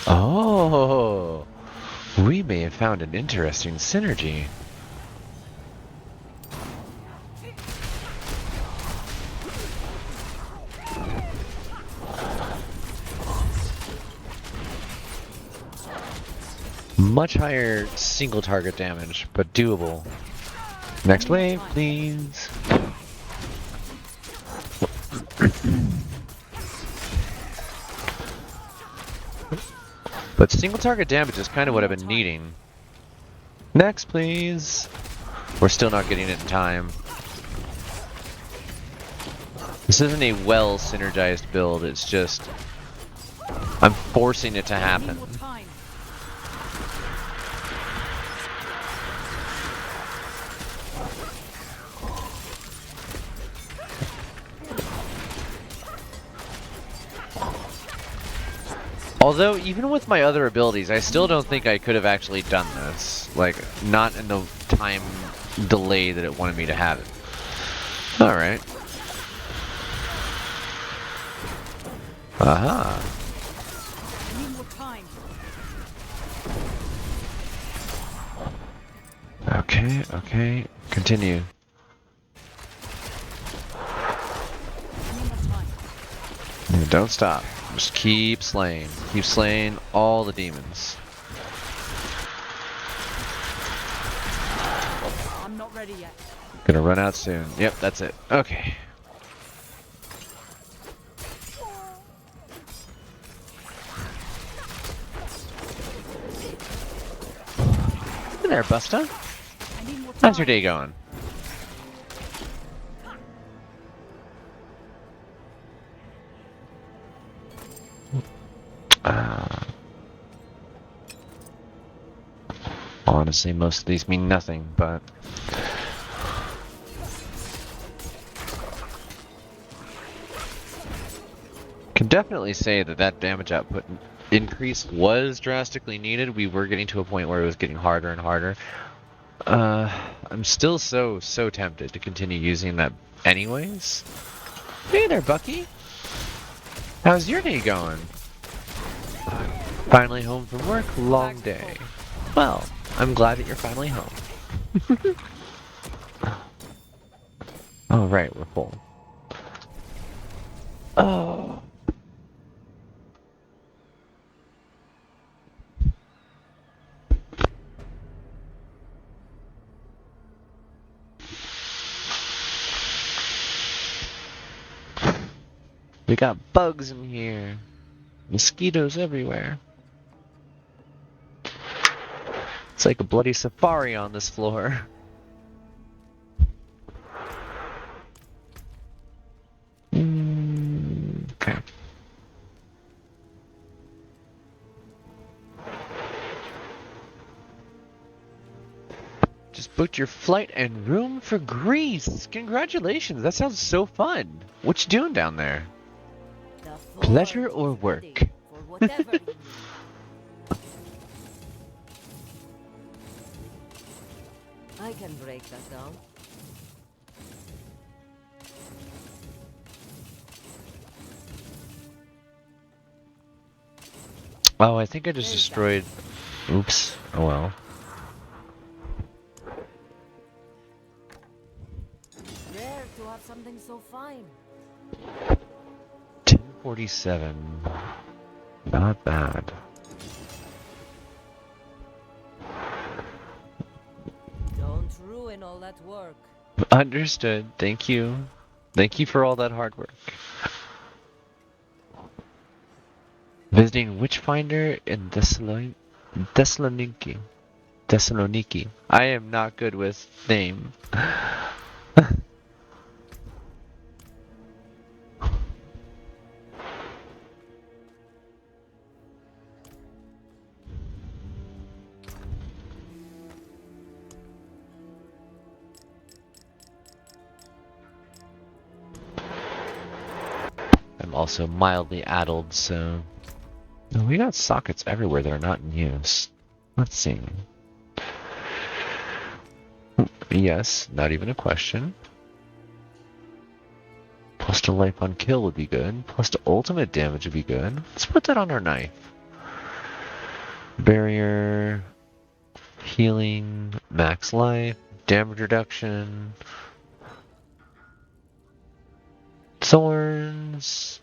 Oh, we may have found an interesting synergy. Much higher single target damage, but doable. Next wave, please. But single target damage is kind of what I've been needing. Next, please. We're still not getting it in time. This isn't a well synergized build, it's just... I'm forcing it to happen. Although, even with my other abilities, I still don't think I could have actually done this. Like, not in the time delay that it wanted me to have it. Alright. Aha. Okay, okay. Continue. Don't stop. Just keep slaying. Keep slaying all the demons. I'm not ready yet. Gonna run out soon. Yep, that's it. Okay. Hey there, Busta. How's your day going? Honestly, most of these mean nothing, but... Can definitely say that that damage output increase was drastically needed. We were getting to a point where it was getting harder and harder. I'm still so tempted to continue using that anyways. Hey there, Bucky. How's your day going? Finally home from work, long day. Well, I'm glad that you're finally home. Oh, right, we're full. Oh. We got bugs in here. Mosquitoes everywhere. It's like a bloody safari on this floor. Okay. Just booked your flight and room for Greece. Congratulations, that sounds so fun. What you doing down there? Pleasure or work? For whatever you need. I can break that down. Oh, I think I just destroyed... Oops. Oh well. Rare to have something so fine. 1047. Not bad. Don't ruin all that work. Understood. Thank you. Thank you for all that hard work. Visiting Witchfinder in Thessaloniki. Thessaloniki. I am not good with name. I'm also mildly addled, so... No, we got sockets everywhere that are not in use. Let's see. Yes, not even a question. Plus to life on kill would be good. Plus to ultimate damage would be good. Let's put that on our knife. Barrier... Healing... Max life... Damage reduction... Thorns...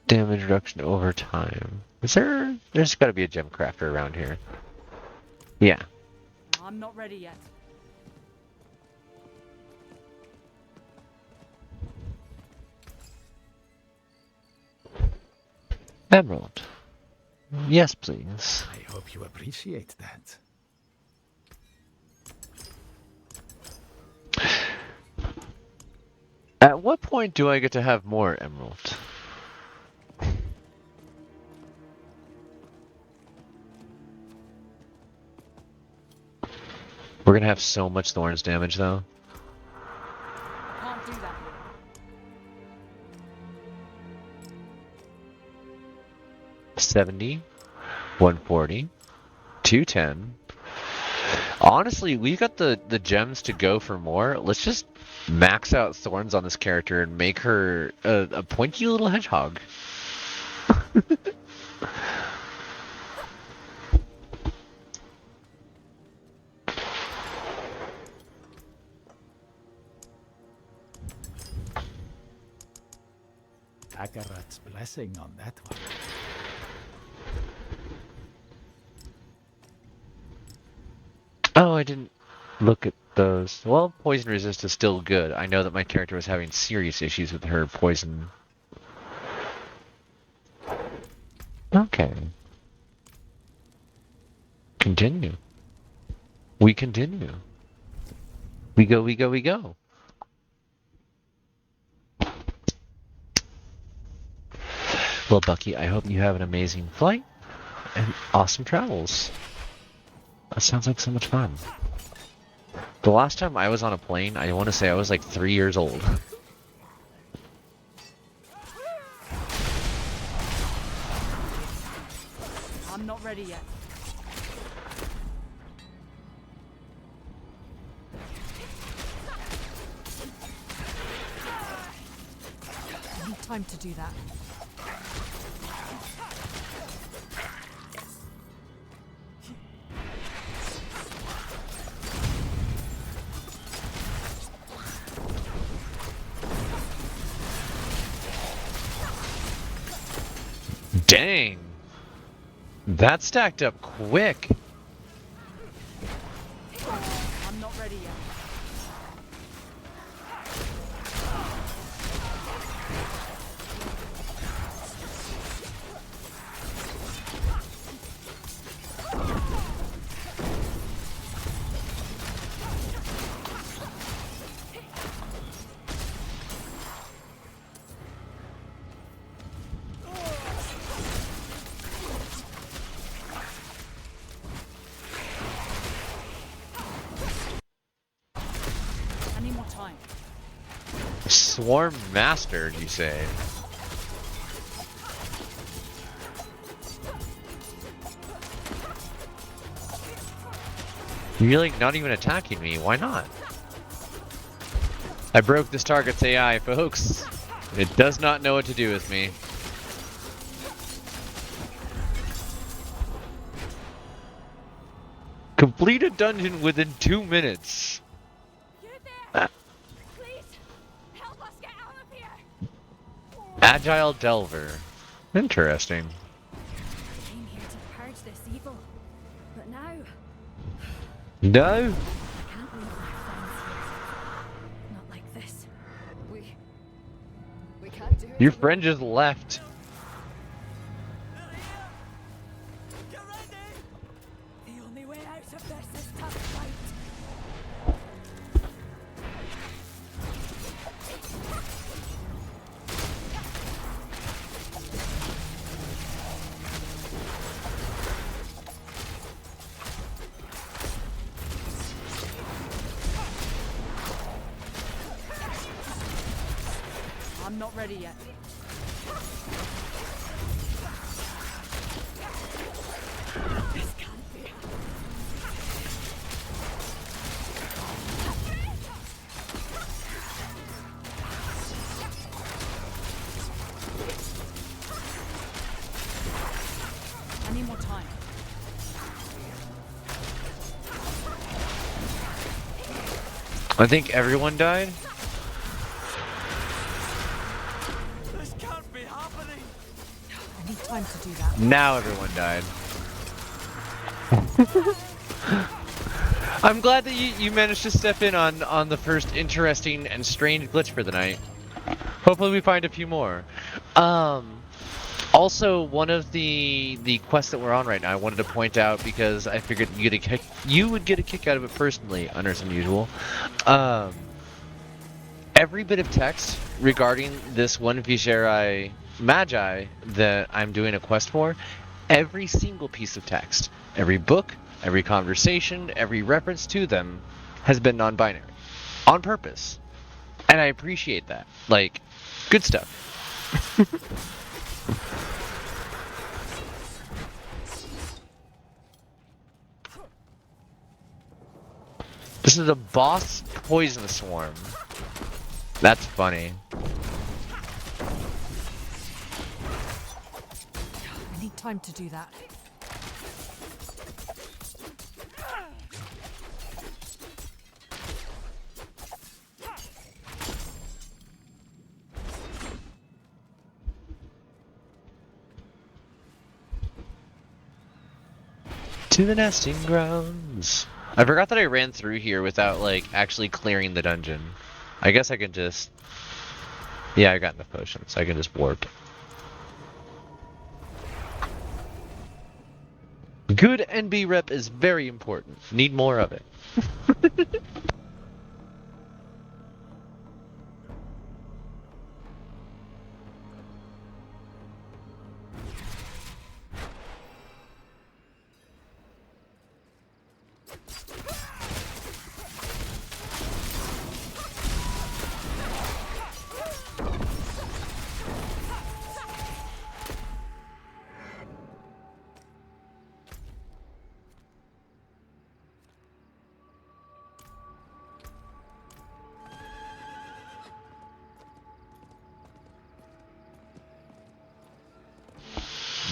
Damage reduction over time. There's gotta be a gem crafter around here. Yeah. I'm not ready yet. Emerald. Yes, please. I hope you appreciate that. At what point do I get to have more emerald? We're gonna have so much thorns damage though. Can't do that. 70, 140, 210. Honestly, we got the gems to go for more. Let's just max out thorns on this character and make her a pointy little hedgehog. Akarat's blessing on that one. Oh, I didn't look at those. Well, poison resist is still good. I know that my character was having serious issues with her poison. Okay. Continue. We continue. We go, we go, we go. Well, Bucky, I hope you have an amazing flight and awesome travels. That sounds like so much fun. The last time I was on a plane, I want to say I was like 3 years old. I'm not ready yet. I need time to do that. Dang. That stacked up quick. I'm not ready yet. I need more time. Swarm mastered, you say? You're like not even attacking me. Why not? I broke this target's AI, folks. It does not know what to do with me. Complete a dungeon within 2 minutes. You there? Please, help us get out of here. Agile Delver. Interesting. I came here to purge this evil. But now, No? I can't leave my friends here. Not like this. We can't do it. Your friend just left. Get ready! The only way out of this is to fight. I'm not ready yet. This can't be. I need more time. I think everyone died. This can't be happening! I need time to do that. Now everyone died. I'm glad that you managed to step in on the first interesting and strange glitch for the night. Hopefully we find a few more. Also, one of the quests that we're on right now, I wanted to point out because I figured you would get a kick out of it personally, Unners Unusual. Every bit of text regarding this one Viserai Magi that I'm doing a quest for, every single piece of text, every book, every conversation, every reference to them has been non-binary. On purpose. And I appreciate that. Like, good stuff. This is a boss poison swarm. That's funny. I need time to do that. To the nesting grounds. I forgot that I ran through here without, like, actually clearing the dungeon. I guess I can just... Yeah, I got enough potions. I can just warp. Good NB rep is very important. Need more of it.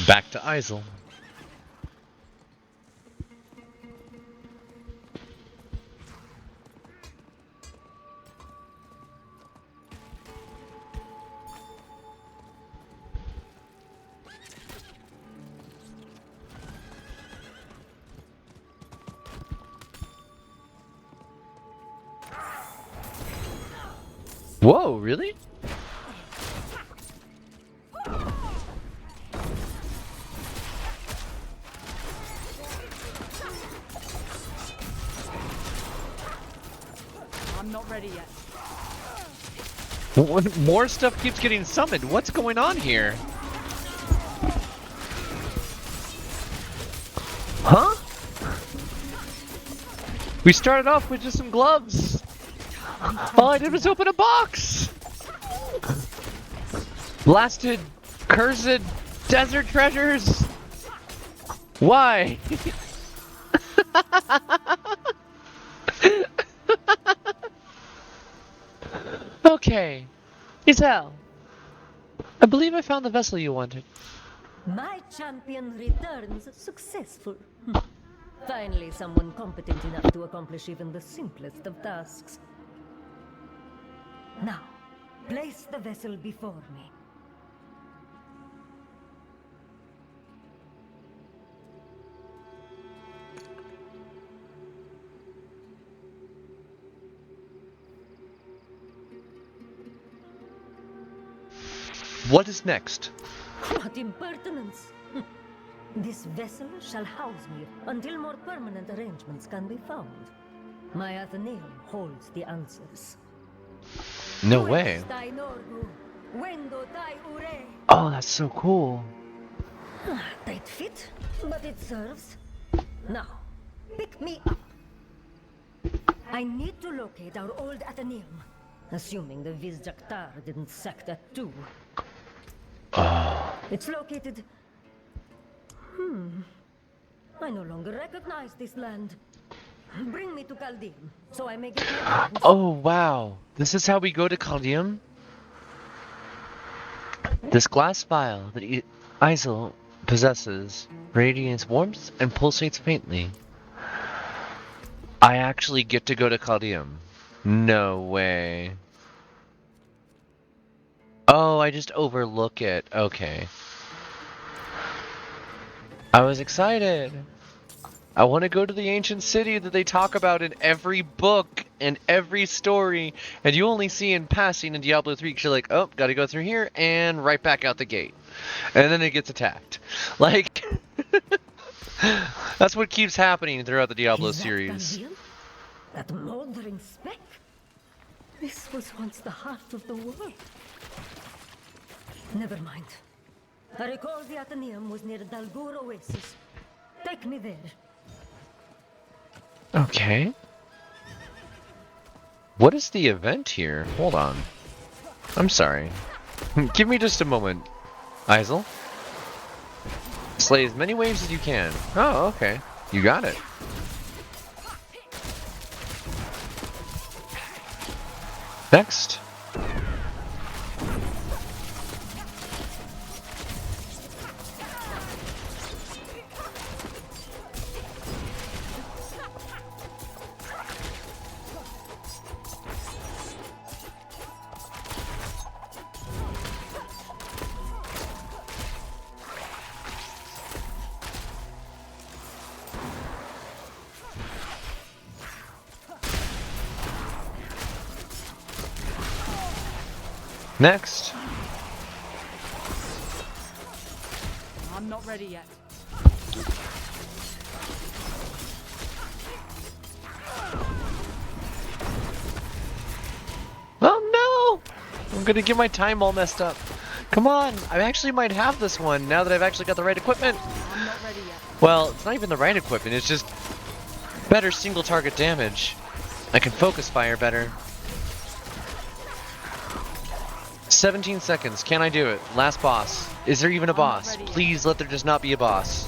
Back to Isel. Whoa, really? I'm not ready yet. More stuff keeps getting summoned. What's going on here? Huh? We started off with just some gloves. All I did was open a box. Blasted, cursed desert treasures. Why? Okay. Isel, I believe I found the vessel you wanted. My champion returns successful. Finally, someone competent enough to accomplish even the simplest of tasks. Now, place the vessel before me. What is next? What impertinence! This vessel shall house me until more permanent arrangements can be found. My Athenaeum holds the answers. No way. Oh, that's so cool. Tight fit, but it serves. Now, pick me up. I need to locate our old Athenaeum, assuming the Vizjaktar didn't sack that too. It's located... I no longer recognize this land. Bring me to Chaldean, so I may get my plans. Oh, wow. This is how we go to Chaldean? This glass vial that Isel possesses radiates warmth and pulsates faintly. I actually get to go to Chaldean. No way. Oh, I just overlook it. Okay. I was excited. I want to go to the ancient city that they talk about in every book and every story, and you only see in passing in Diablo 3 because you're like, oh, gotta go through here and right back out the gate. And then it gets attacked. Like, that's what keeps happening throughout the Diablo series. Chaldean? That moldering speck? This was once the heart of the world. Never mind. I recall the Athenaeum was near Dalgur Oasis. Take me there. Okay. What is the event here? Hold on. I'm sorry. Give me just a moment, Isel. Slay as many waves as you can. Oh, okay. You got it. Next. Next. I'm not ready yet. Oh no! I'm gonna get my time all messed up. Come on, I actually might have this one now that I've actually got the right equipment. I'm not ready yet. Well, it's not even the right equipment, it's just better single target damage. I can focus fire better. 17 seconds, can I do it? Last boss. Is there even a boss? Please let there just not be a boss.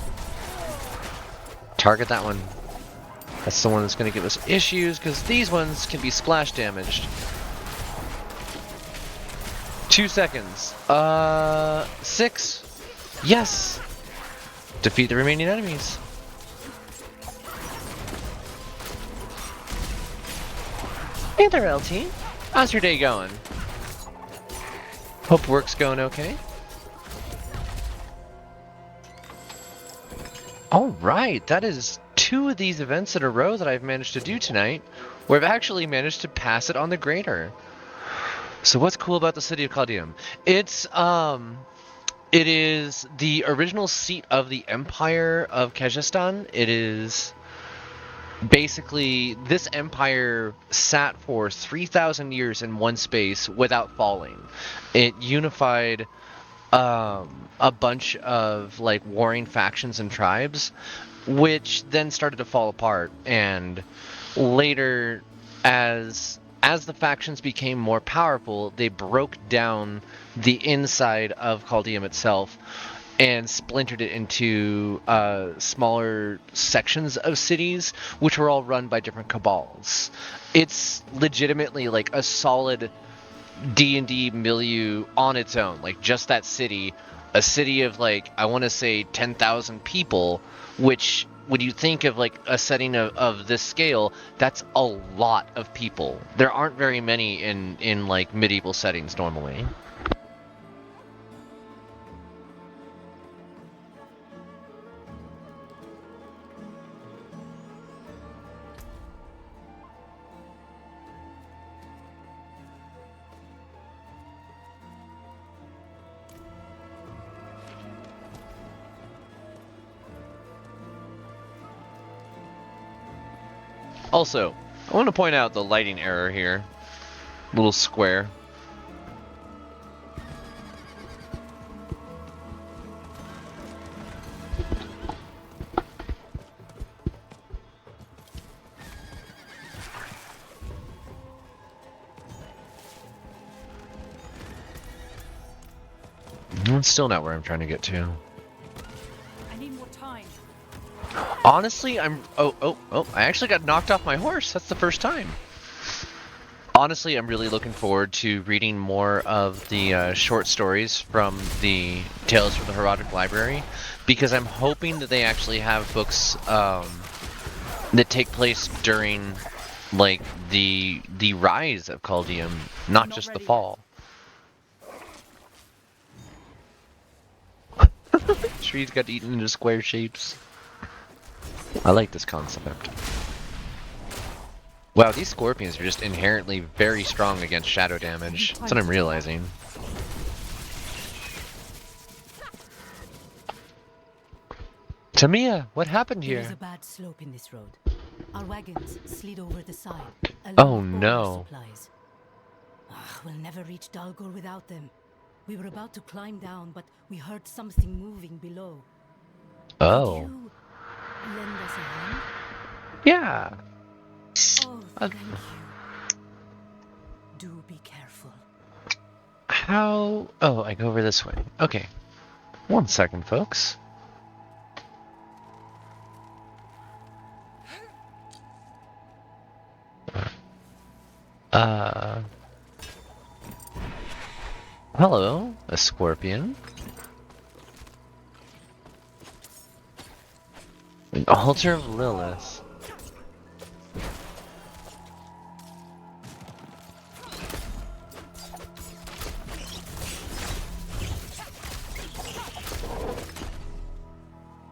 Target that one. That's the one that's going to give us issues, because these ones can be splash damaged. 2 seconds. 6. Yes! Defeat the remaining enemies. Hey there, LT. How's your day going? Hope work's going okay. Alright, that is 2 of these events in a row that I've managed to do tonight, where I've actually managed to pass it on the grader. So what's cool about the city of Caldeum? It is the original seat of the Empire of Kyrgyzstan. It is basically, this empire sat for 3,000 years in one space without falling. It unified a bunch of like warring factions and tribes, which then started to fall apart. And later, as the factions became more powerful, they broke down the inside of Caldeum itself and splintered it into smaller sections of cities, which were all run by different cabals. It's legitimately like a solid D&D milieu on its own. Like, just that city, a city of like, I want to say 10,000 people, which when you think of like a setting of this scale, that's a lot of people. There aren't very many in like medieval settings normally. Also, I want to point out the lighting error here. Little square. It's still not where I'm trying to get to. I need more time. Honestly, I actually got knocked off my horse. That's the first time. Honestly, I'm really looking forward to reading more of the short stories from the Tales from the Herodic Library, because I'm hoping that they actually have books that take place during like the rise of Caldeum, not just the fall. Trees got eaten into square shapes. I like this concept. Wow, these scorpions are just inherently very strong against shadow damage. That's what I'm realizing. Tamia, what happened There is here? a bad slope in this road. Our wagons slid over the side. Oh, along with all no. our supplies. We'll never reach Dalgor without them. We were about to climb down, but we heard something moving below. Oh. Could you lend us a hand? Yeah. Oh, thank you. Do be careful. How? Oh, I go over this way. Okay. 1 second, folks. Hello, a scorpion. An altar of Lilith.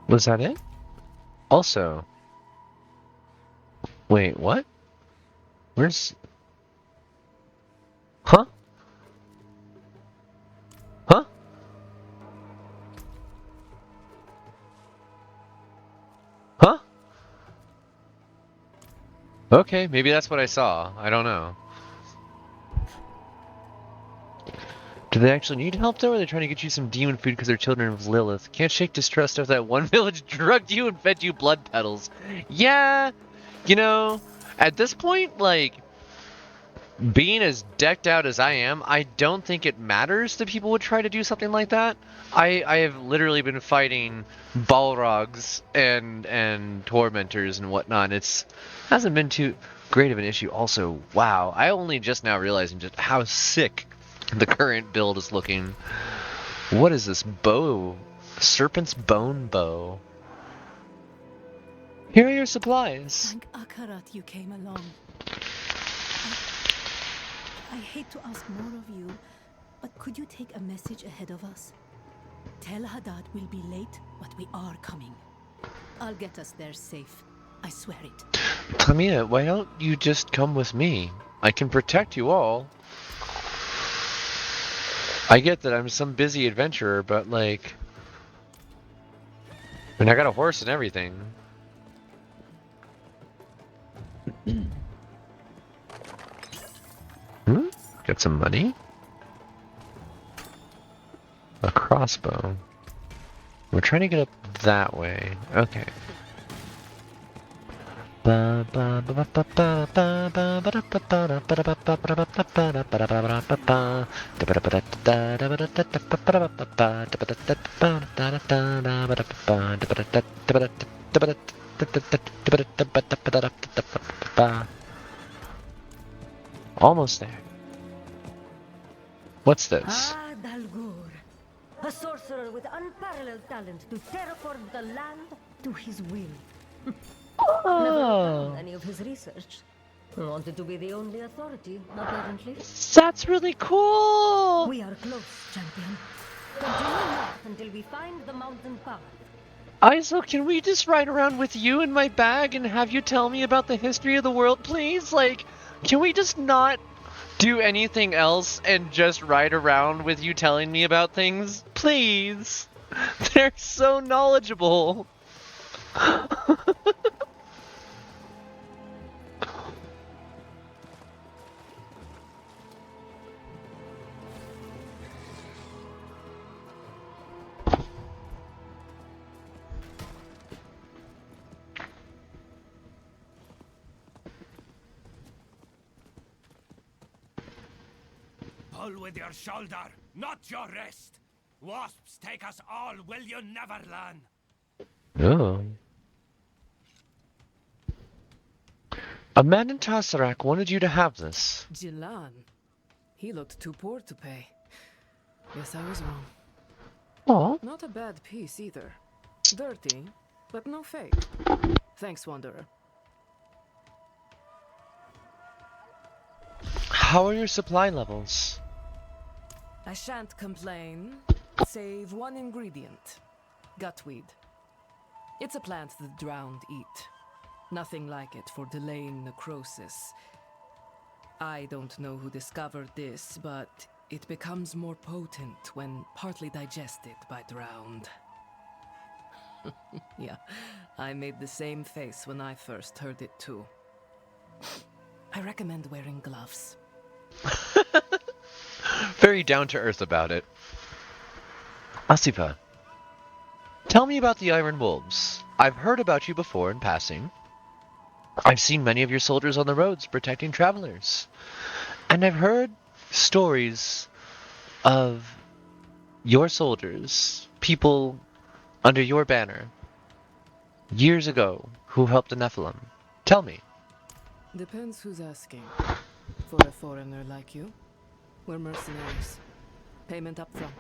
Was that it? Also. Wait, what? Where's... Huh? Huh? Huh? Okay, maybe that's what I saw. I don't know. Do they actually need help though, or are they trying to get you some demon food because they're children of Lilith? Can't shake distrust if that one village drugged you and fed you blood petals. Yeah, you know, at this point, like, being as decked out as I am, I don't think it matters that people would try to do something like that. I have literally been fighting Balrogs and tormentors and whatnot. It's hasn't been too great of an issue. Also, wow, I only just now realizing just how sick the current build is looking. What is this bow? Serpent's bone bow. Here are your supplies. Thank Akarat you came along. I hate to ask more of you, but could you take a message ahead of us? Tell Haddad we'll be late, but we are coming. I'll get us there safe. I swear it. Tamia, why don't you just come with me? I can protect you all. I get that I'm some busy adventurer, but like, I mean, I got a horse and everything. Got some money. A crossbow. We're trying to get up that way. Okay. Almost there. What's this? Ah, Dalgur. A sorcerer with unparalleled talent to terraform the land to his will. Never done any of his research. Wanted to be the only authority, apparently. That's really cool! We are close, champion. Continue north until we find the mountain path. Iso, can we just ride around with you in my bag and have you tell me about the history of the world, please? Like, can we just not do anything else and just ride around with you telling me about things? Please! They're so knowledgeable! Pull with your shoulder, not your wrist. Wasps take us all, will you never learn? Oh. A man in Tassarak wanted you to have this. Jilan. He looked too poor to pay. Guess I was wrong. Aw. Not a bad piece either. Dirty, but no fake. Thanks, Wanderer. How are your supply levels? I shan't complain, save one ingredient. Gutweed. It's a plant the drowned eat. Nothing like it for delaying necrosis. I don't know who discovered this, but it becomes more potent when partly digested by drowned. Yeah, I made the same face when I first heard it too. I recommend wearing gloves. Very down to earth about it. Asifa, tell me about the Iron Wolves. I've heard about you before in passing. I've seen many of your soldiers on the roads protecting travelers. And I've heard stories of your soldiers, people under your banner, years ago, who helped the Nephilim. Tell me. Depends who's asking. For a foreigner like you, we're mercenaries. Payment up front.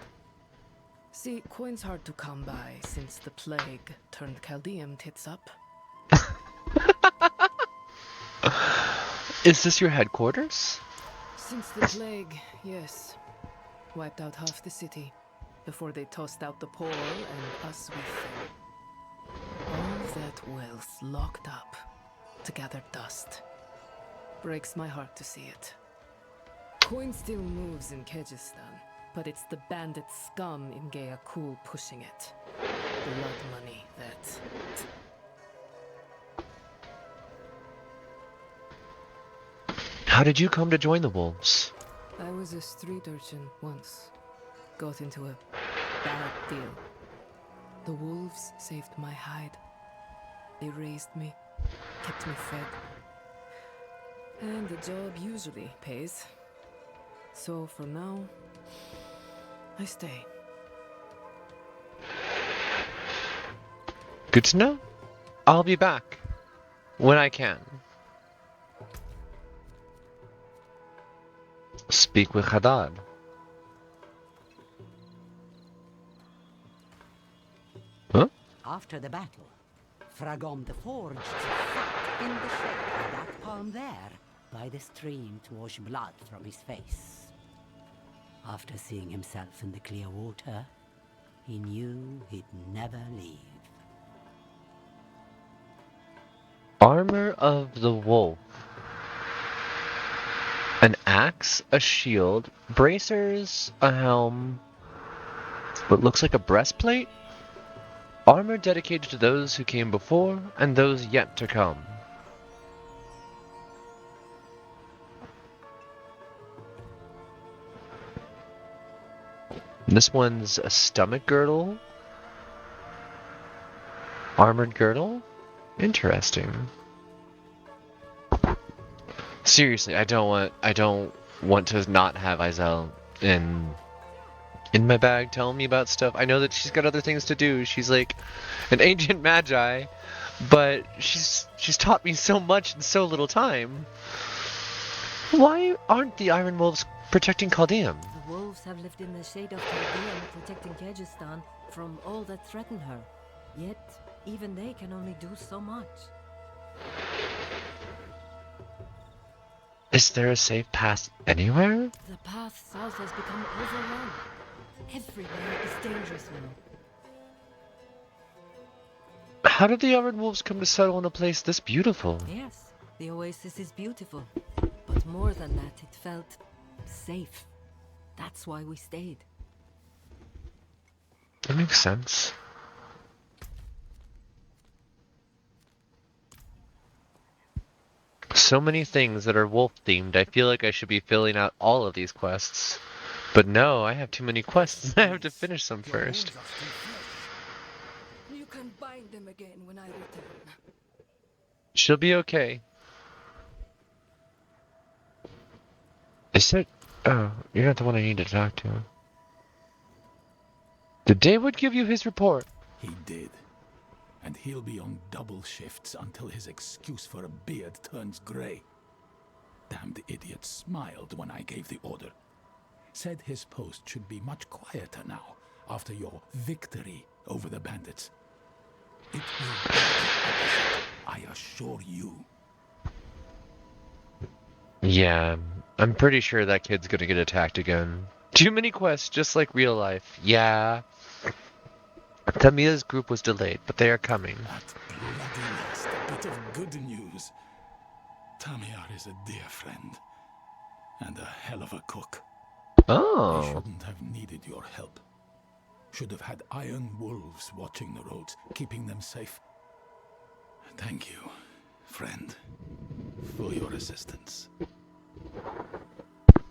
See, coin's hard to come by since the plague turned Chaldean tits up. Is this your headquarters? Since the plague, yes. Wiped out half the city before they tossed out the poor and us with them. All that wealth locked up to gather dust. Breaks my heart to see it. Coin still moves in Kyrgyzstan, but it's the bandit scum in Gayakul pushing it. Blood money, that... How did you come to join the Wolves? I was a street urchin once. Got into a bad deal. The wolves saved my hide. They raised me, kept me fed. And the job usually pays. So for now, I stay. Good to know. I'll be back. When I can. Speak with Haddad. Huh? After the battle, Fragom the Forged sat in the shade of that palm there by the stream to wash blood from his face. After seeing himself in the clear water, he knew he'd never leave. Armor of the Wolf. An axe, a shield, bracers, a helm, what looks like a breastplate? Armor dedicated to those who came before and those yet to come. This one's a stomach girdle. Armored girdle? Interesting. Seriously, I don't want to not have Izel in my bag telling me about stuff. I know that she's got other things to do. She's like an ancient magi, but she's taught me so much in so little time. Why aren't the Iron Wolves protecting Chaldeum? The wolves have lived in the shade of Chaldeum, protecting Kyrgyzstan from all that threaten her. Yet, even they can only do so much. Is there a safe path anywhere? The path south has become overrun. Everywhere is dangerous now. How did the Iron Wolves come to settle in a place this beautiful? Yes, the oasis is beautiful. But more than that, it felt safe. That's why we stayed. That makes sense. So many things that are wolf themed. I feel like I should be filling out all of these quests. But no, I have too many quests. I have to finish them first. You can bind them again when I return. She'll be okay. Is it? Oh, you're not the one I need to talk to. Did David give you his report? He did. And he'll be on double shifts until his excuse for a beard turns grey. Damned idiot smiled when I gave the order. Said his post should be much quieter now, after your victory over the bandits. It will be the opposite, I assure you. Yeah, I'm pretty sure that kid's gonna get attacked again. Too many quests, just like real life. Yeah. Tamiya's group was delayed, but they are coming. At bloody last, a bit of good news. Tamiya is a dear friend. And a hell of a cook. Oh. They shouldn't have needed your help. Should have had iron wolves watching the roads, keeping them safe. Thank you, friend, for your assistance.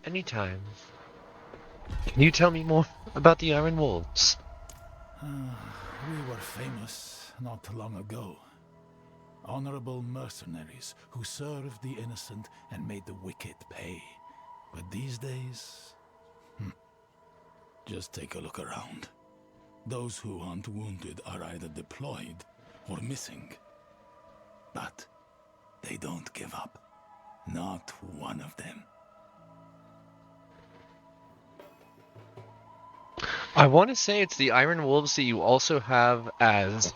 Anytime. Can you tell me more about the Iron Wolves? We were famous not long ago. Honorable mercenaries who served the innocent and made the wicked pay. But these days... just take a look around. Those who aren't wounded are either deployed or missing. But they don't give up. Not one of them. I want to say it's the Iron Wolves that you also have as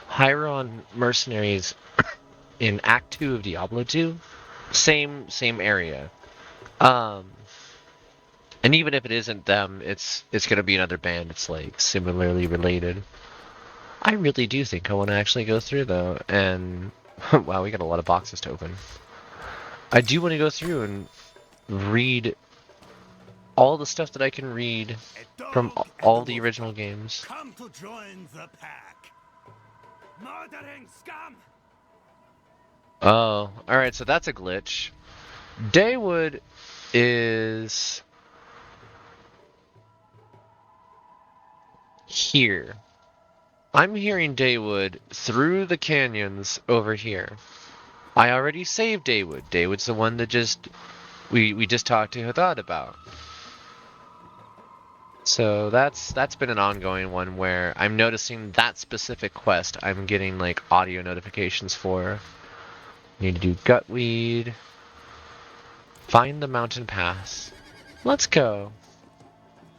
Hyron mercenaries in Act 2 of Diablo 2. Same area. And even if it isn't them, it's going to be another band. It's like similarly related. I really do think I want to actually go through though, and wow, we got a lot of boxes to open. I do want to go through and read all the stuff that I can read from all the original games. Come to join the pack. Murdering scum! Oh, alright, so that's a glitch. Daywood is here. I'm hearing Daywood through the canyons over here. I already saved Daywood. Daywood's the one that we just talked to Hadad about. So that's been an ongoing one where I'm noticing that specific quest I'm getting like audio notifications for. Need to do Gutweed. Find the mountain pass. Let's go.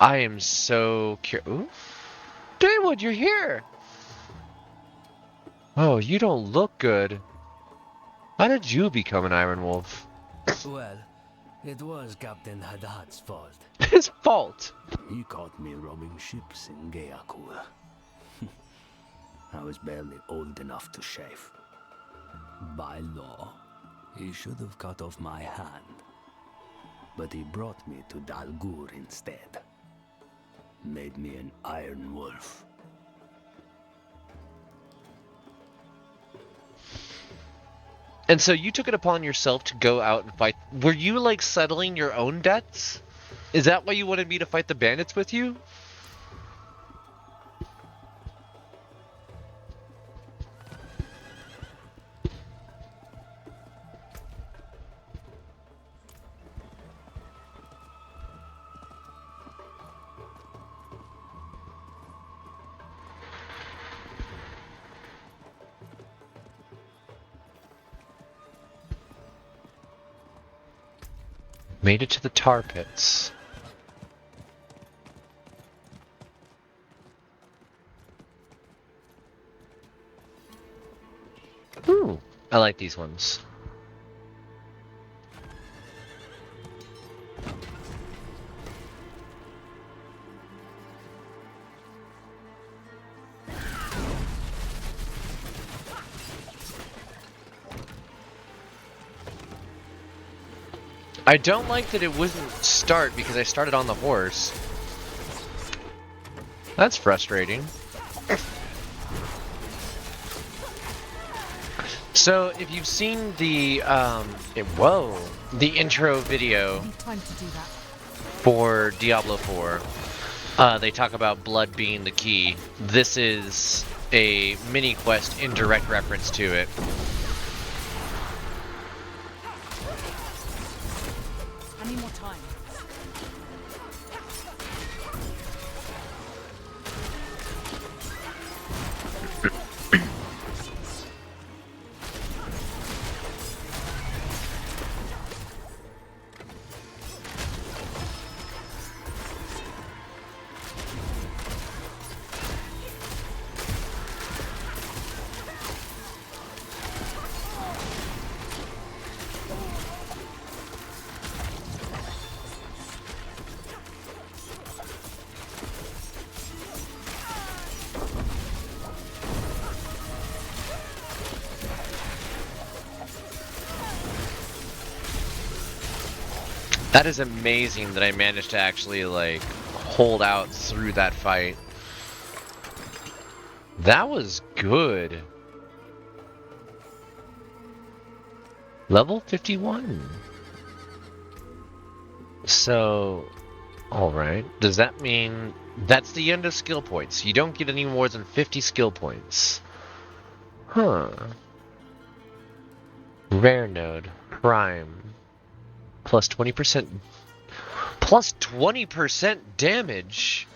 I am so curious. Daywood, you're here! Oh, you don't look good. How did you become an Iron Wolf? Well, it was Captain Hadad's fault. His fault? He caught me robbing ships in Geakul. I was barely old enough to shave. By law, he should have cut off my hand. But he brought me to Dalgur instead. Made me an Iron Wolf. And so you took it upon yourself to go out and fight. Were you, like, settling your own debts? Is that why you wanted me to fight the bandits with you? Made it to the tar pits. Ooh, I like these ones. I don't like that it wouldn't start because I started on the horse. That's frustrating. So, if you've seen the, the intro video for Diablo 4, they talk about blood being the key. This is a mini quest in direct reference to it. I need more time. That is amazing that I managed to actually, like, hold out through that fight. That was good. Level 51. So, alright. Does that mean that's the end of skill points? You don't get any more than 50 skill points. Huh. Rare node. Prime. Plus 20%. Plus 20% damage.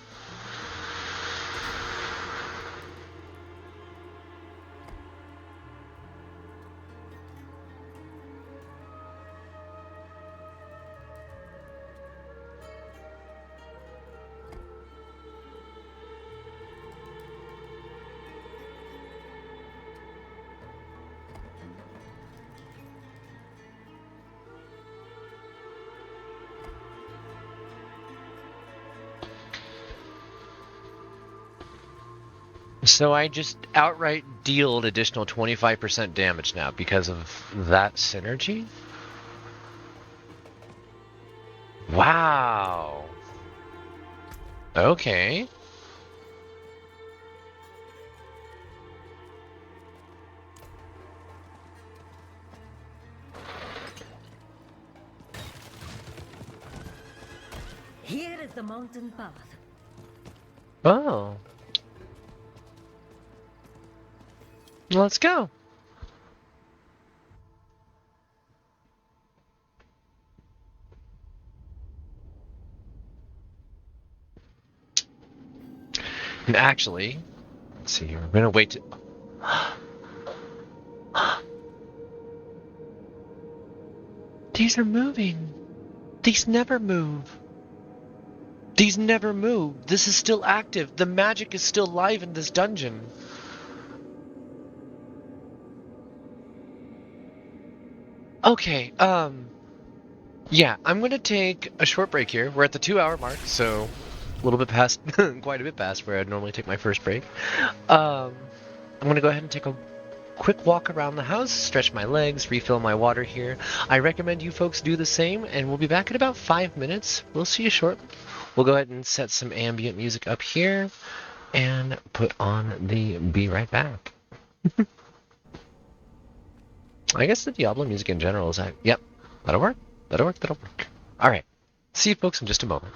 So I just outright deal additional 25% damage now because of that synergy? Wow. Okay. Here is the mountain path. Oh. Let's go. And actually, let's see here. We're gonna wait to... These are moving. These never move. These never move. This is still active. The magic is still live in this dungeon. Okay, yeah, I'm gonna take a short break here. We're at the 2-hour mark, so a little bit past, quite a bit past where I'd normally take my first break. I'm gonna go ahead and take a quick walk around the house, stretch my legs, refill my water here. I recommend you folks do the same, and we'll be back in about 5 minutes. We'll see you shortly. We'll go ahead and set some ambient music up here and put on the Be Right Back. I guess the Diablo music in general is... Yep, that'll work. That'll work. That'll work. All right. See you folks in just a moment.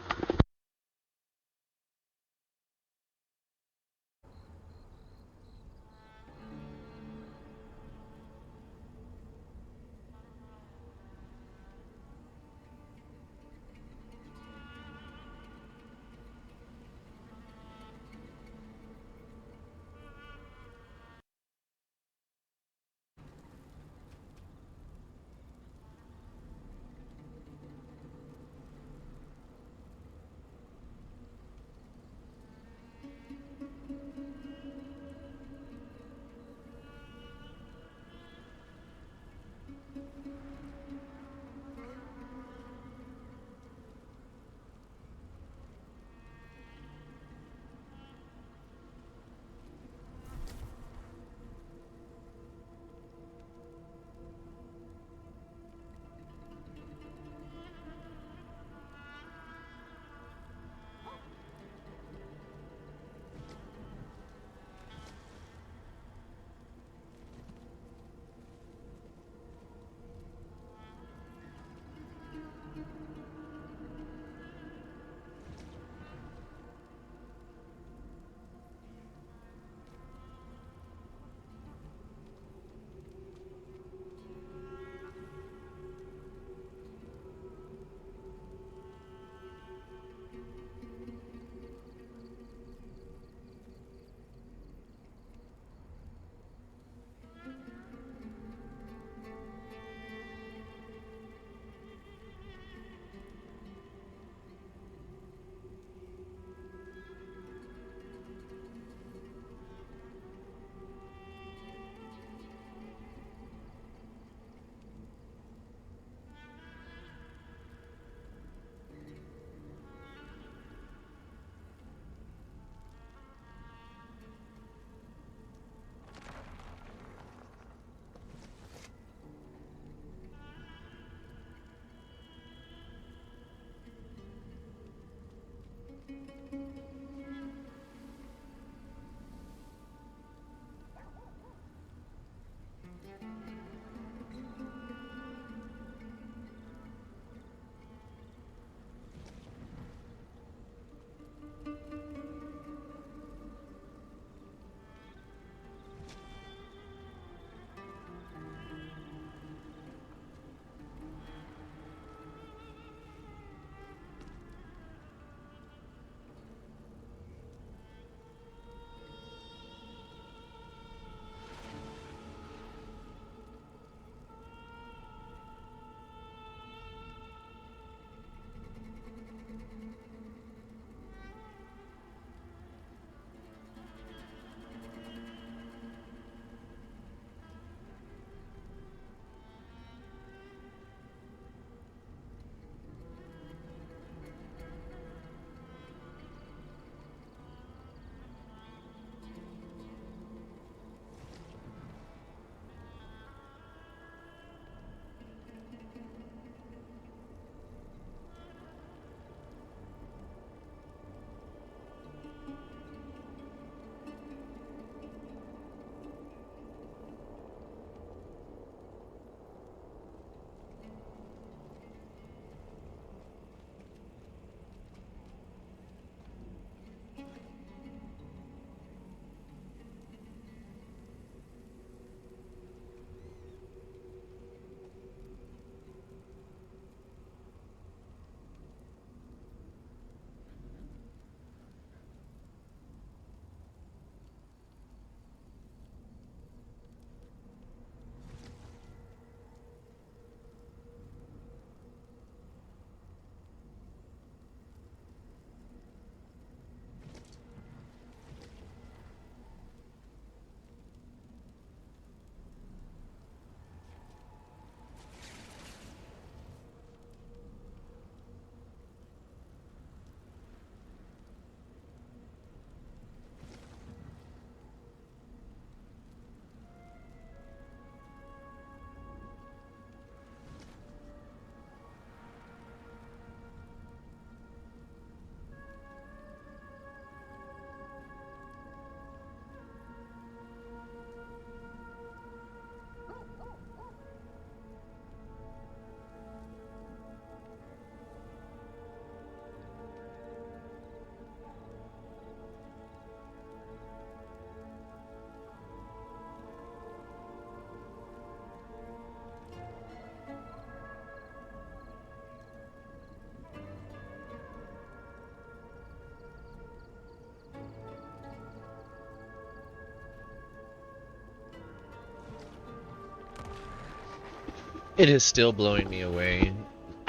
It is still blowing me away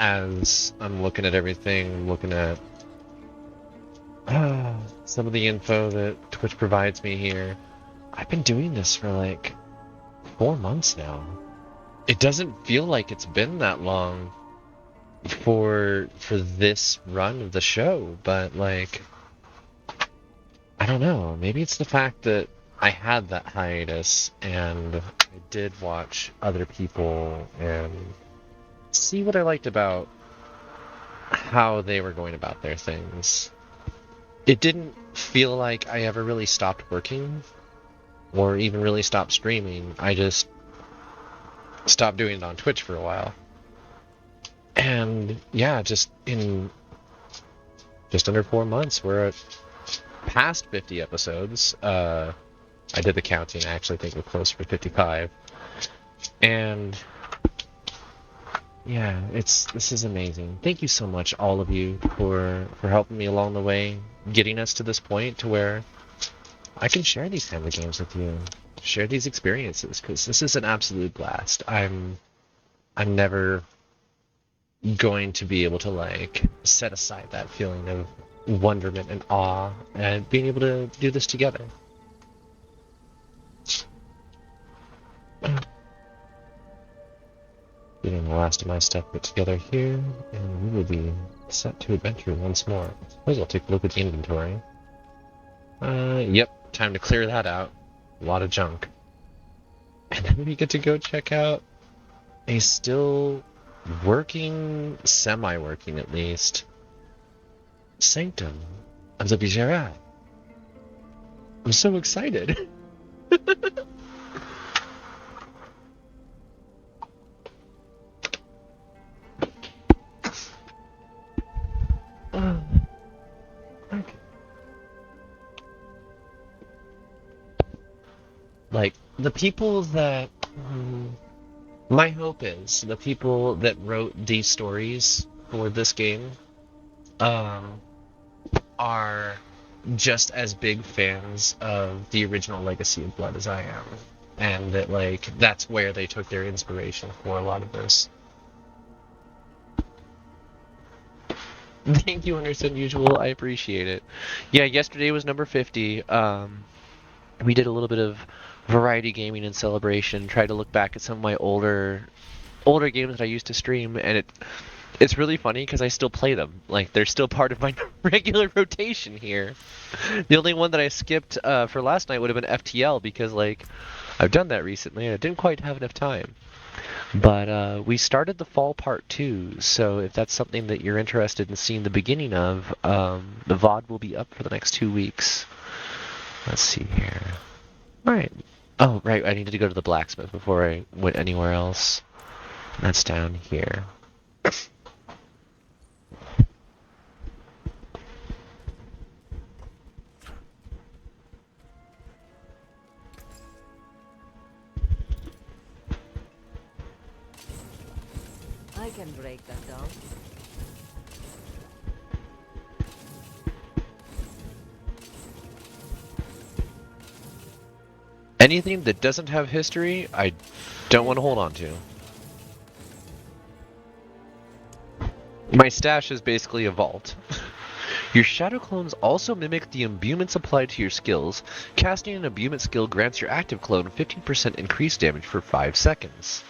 as I'm looking at everything, looking at some of the info that Twitch provides me here. I've been doing this for like 4 months now. It doesn't feel like it's been that long for this run of the show, but like, I don't know. Maybe it's the fact that I had that hiatus and I did watch other people and see what I liked about how they were going about their things. It didn't feel like I ever really stopped working or even really stopped streaming. I just stopped doing it on Twitch for a while. And yeah, just in just under 4 months, we're at past 50 episodes. I did the counting. I actually think we're close for 55. And yeah, this is amazing. Thank you so much, all of you, for helping me along the way, getting us to this point to where I can share these kinds of games with you, share these experiences, because this is an absolute blast. I'm never going to be able to like set aside that feeling of wonderment and awe and being able to do this together. Getting the last of my stuff put together here, and we will be set to adventure once more. Suppose I'll take a look at the inventory. Yep, time to clear that out. A lot of junk. And then we get to go check out a still working, semi-working at least, Sanctum of the Vigerat. I'm so excited. Okay. Like, the people that... my hope is the people that wrote these stories for this game are just as big fans of the original Legacy of Blood as I am. And that, like, that's where they took their inspiration for a lot of this. Thank you, Understood Usual. I appreciate it. Yeah, yesterday was number 50. We did a little bit of variety gaming and celebration, tried to look back at some of my older games that I used to stream, and it's really funny because I still play them. Like, they're still part of my regular rotation here. The only one that I skipped for last night would have been FTL because, like, I've done that recently and I didn't quite have enough time. But we started the Fall Part 2, so if that's something that you're interested in seeing the beginning of, the VOD will be up for the next 2 weeks. Let's see here. Alright. Oh, right, I needed to go to the blacksmith before I went anywhere else. That's down here. I can break that down. Anything that doesn't have history, I don't want to hold on to. My stash is basically a vault. Your shadow clones also mimic the imbuements applied to your skills. Casting an imbuement skill grants your active clone 15% increased damage for 5 seconds.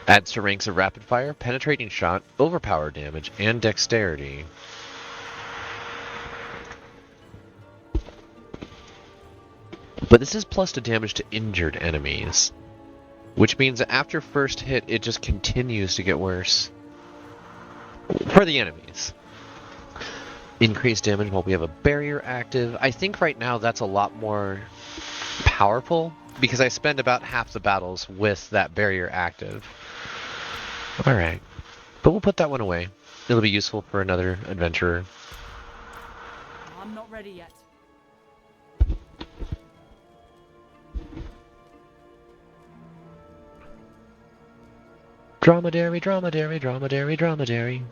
Adds to ranks of rapid fire, penetrating shot, overpower damage, and dexterity. But this is plus to damage to injured enemies, which means that after first hit, it just continues to get worse. For the enemies. Increased damage while we have a barrier active. I think right now that's a lot more powerful, because I spend about half the battles with that barrier active. Alright. But we'll put that one away. It'll be useful for another adventurer. I'm not ready yet. Dromedary, dromedary, dromedary, dromedary.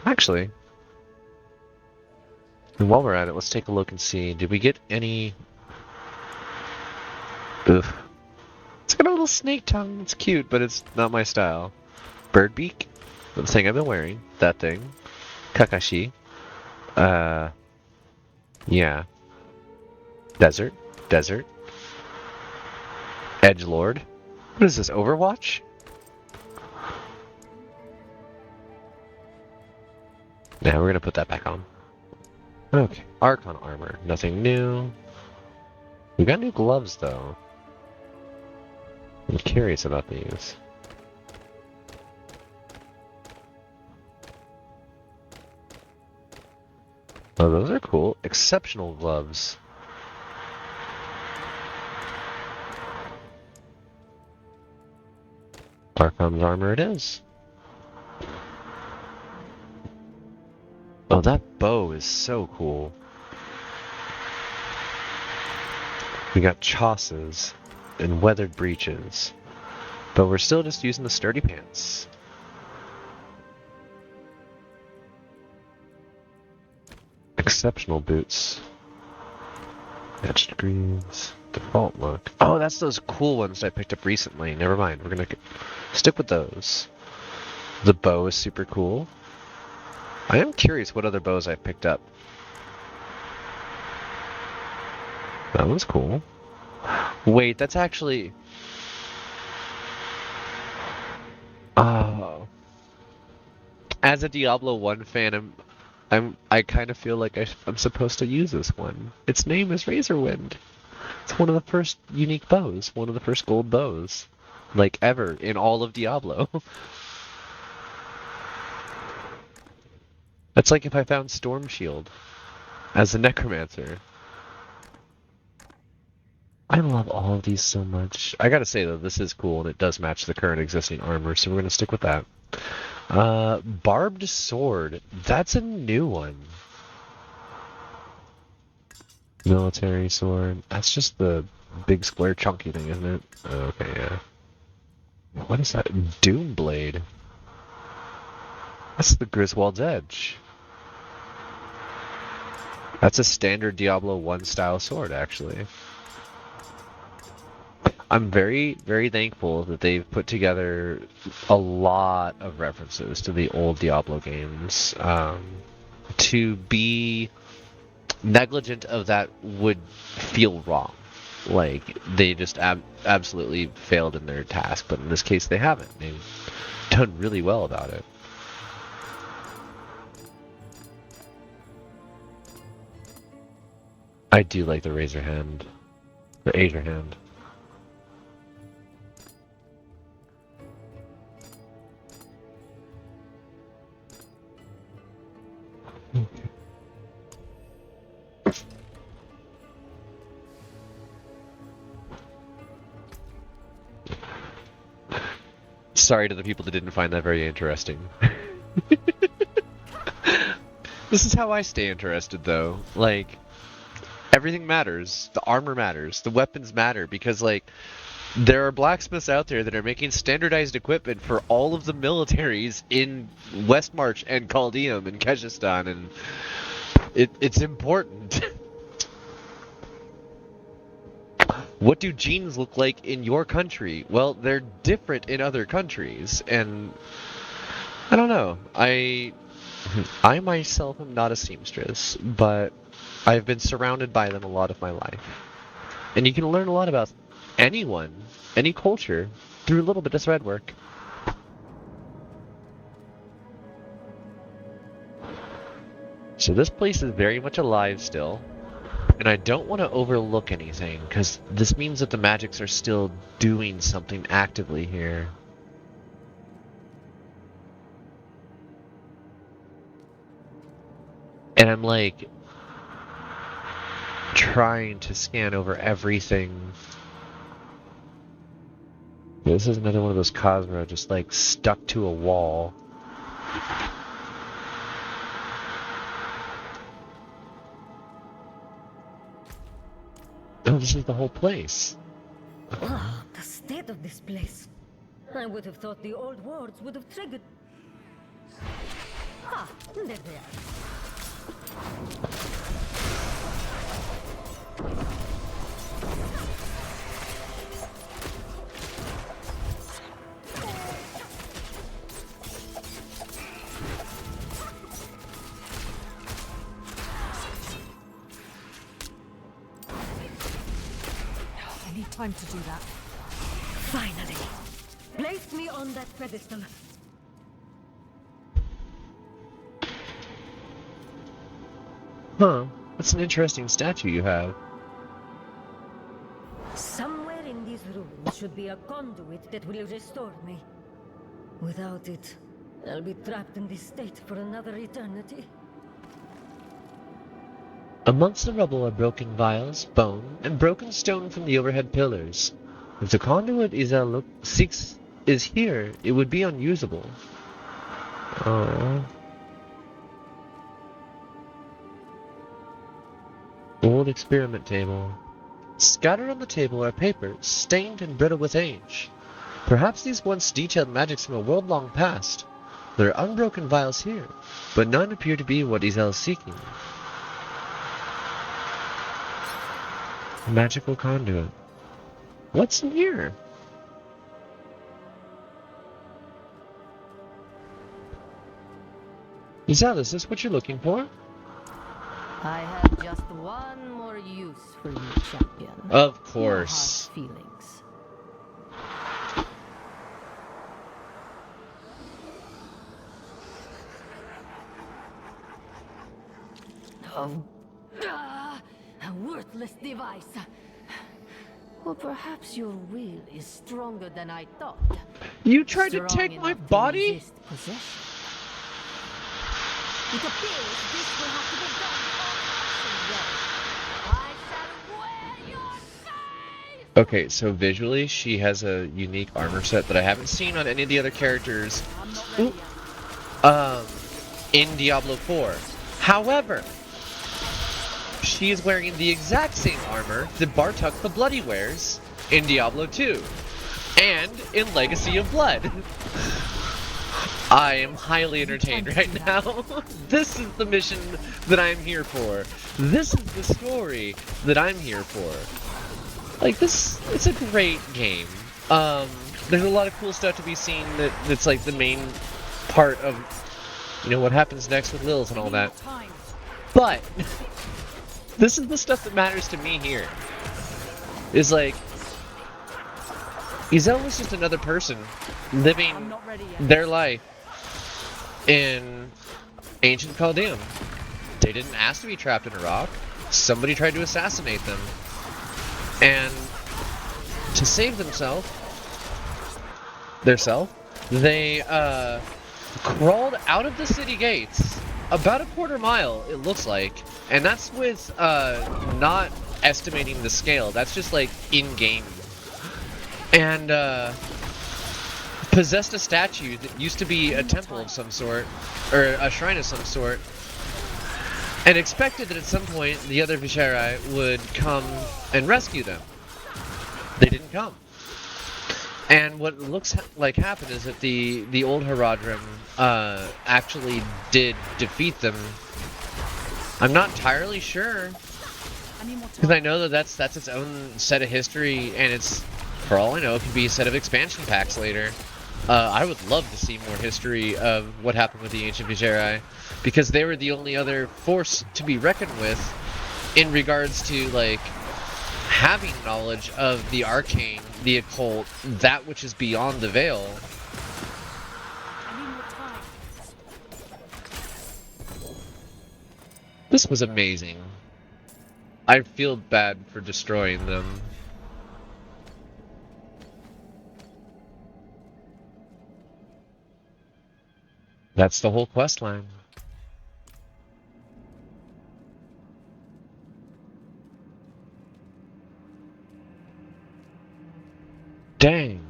Actually, and while we're at it, let's take a look and see. Did we get any... Oof. It's got a little snake tongue. It's cute, but it's not my style. Bird beak. The thing I've been wearing. That thing. Kakashi. Yeah. Desert. Desert. Edgelord. What is this, Overwatch? Now we're gonna put that back on. Okay. Archon armor. Nothing new. We got new gloves, though. I'm curious about these. Oh, those are cool. Exceptional gloves. Archon's armor it is. Oh, that bow is so cool. We got chosses and weathered breeches. But we're still just using the sturdy pants. Exceptional boots. Etched greaves. Default look. Oh, that's those cool ones that I picked up recently. Never mind. We're gonna stick with those. The bow is super cool. I am curious what other bows I picked up. That one's cool. Wait, that's actually... Oh. As a Diablo 1 fan, I kind of feel like I'm supposed to use this one. Its name is Razorwind. It's one of the first unique bows. One of the first gold bows. Like, ever in all of Diablo. That's like if I found Storm Shield as a Necromancer. I love all of these so much. I gotta say though, this is cool and it does match the current existing armor, so we're gonna stick with that. Barbed sword. That's a new one. Military sword. That's just the big square chunky thing, isn't it? Okay, yeah. What is that? Doom blade. That's the Griswold's Edge. That's a standard Diablo 1 style sword, actually. I'm very, very thankful that they've put together a lot of references to the old Diablo games. To be negligent of that would feel wrong. Like, they just absolutely failed in their task, but in this case they haven't. They've done really well about it. I do like the Razor Hand. The Azure Hand. Sorry to the people that didn't find that very interesting. This is how I stay interested, though. Like, everything matters. The armor matters. The weapons matter, because, like, there are blacksmiths out there that are making standardized equipment for all of the militaries in Westmarch and Chaldeum and Keshistan, and it's important. What do jeans look like in your country? Well, they're different in other countries, and I don't know. I myself am not a seamstress, but I've been surrounded by them a lot of my life. And you can learn a lot about anyone, any culture, through a little bit of thread work. So this place is very much alive still. And I don't want to overlook anything, because this means that the magics are still doing something actively here. And I'm like trying to scan over everything. This is another one of those Cosmo just like stuck to a wall. Oh, this is the whole place. Oh, the state of this place. I would have thought the old wards would have triggered... Ah, There they are. I need time to do that. Finally! Place me on that pedestal. Huh. That's an interesting statue you have. Somewhere in these ruins should be a conduit that will restore me. Without it, I'll be trapped in this state for another eternity. Amongst the rubble are broken vials, bone, and broken stone from the overhead pillars. If the conduit seeks is here, it would be unusable. Oh. Old experiment table. Scattered on the table are papers, stained and brittle with age. Perhaps these once detailed magics from a world long past. There are unbroken vials here, but none appear to be what Izel is seeking. Magical conduit. What's in here? Izel, is this what you're looking for? I have just one more use for you, champion. Of course. No hard feelings. Oh, a worthless device. Well, perhaps your will is stronger than I thought. You tried to Strong take my enough to body? resist possession. It appears this will have to be done the old-fashioned way. I shall wear your face! Okay, so visually, she has a unique armor set that I haven't seen on any of the other characters in Diablo 4. However, she is wearing the exact same armor that Bartok the Bloody wears in Diablo 2 and in Legacy of Blood. I am highly entertained right now. This is the mission that I'm here for. This is the story that I'm here for. Like, this, it's a great game. There's a lot of cool stuff to be seen that's like the main part of, you know, what happens next with Lilith and all that. But this is the stuff that matters to me here. Is like, Izel was just another person living their life in ancient Chaldeum. They didn't ask to be trapped in a rock. Somebody tried to assassinate them. And to save themselves, they crawled out of the city gates about a quarter mile, it looks like. And that's with not estimating the scale. That's just like in-game. And possessed a statue that used to be a temple of some sort, or a shrine of some sort, and expected that at some point the other Visharai would come and rescue them. They didn't come. And what looks like happened is that the old Haradrim actually did defeat them. I'm not entirely sure, because I know that that's its own set of history, and it's, for all I know, it could be a set of expansion packs later. I would love to see more history of what happened with the Ancient Visharai, because they were the only other force to be reckoned with in regards to, like, having knowledge of the arcane, the occult, that which is beyond the veil. This was amazing. I feel bad for destroying them. That's the whole quest line. Dang.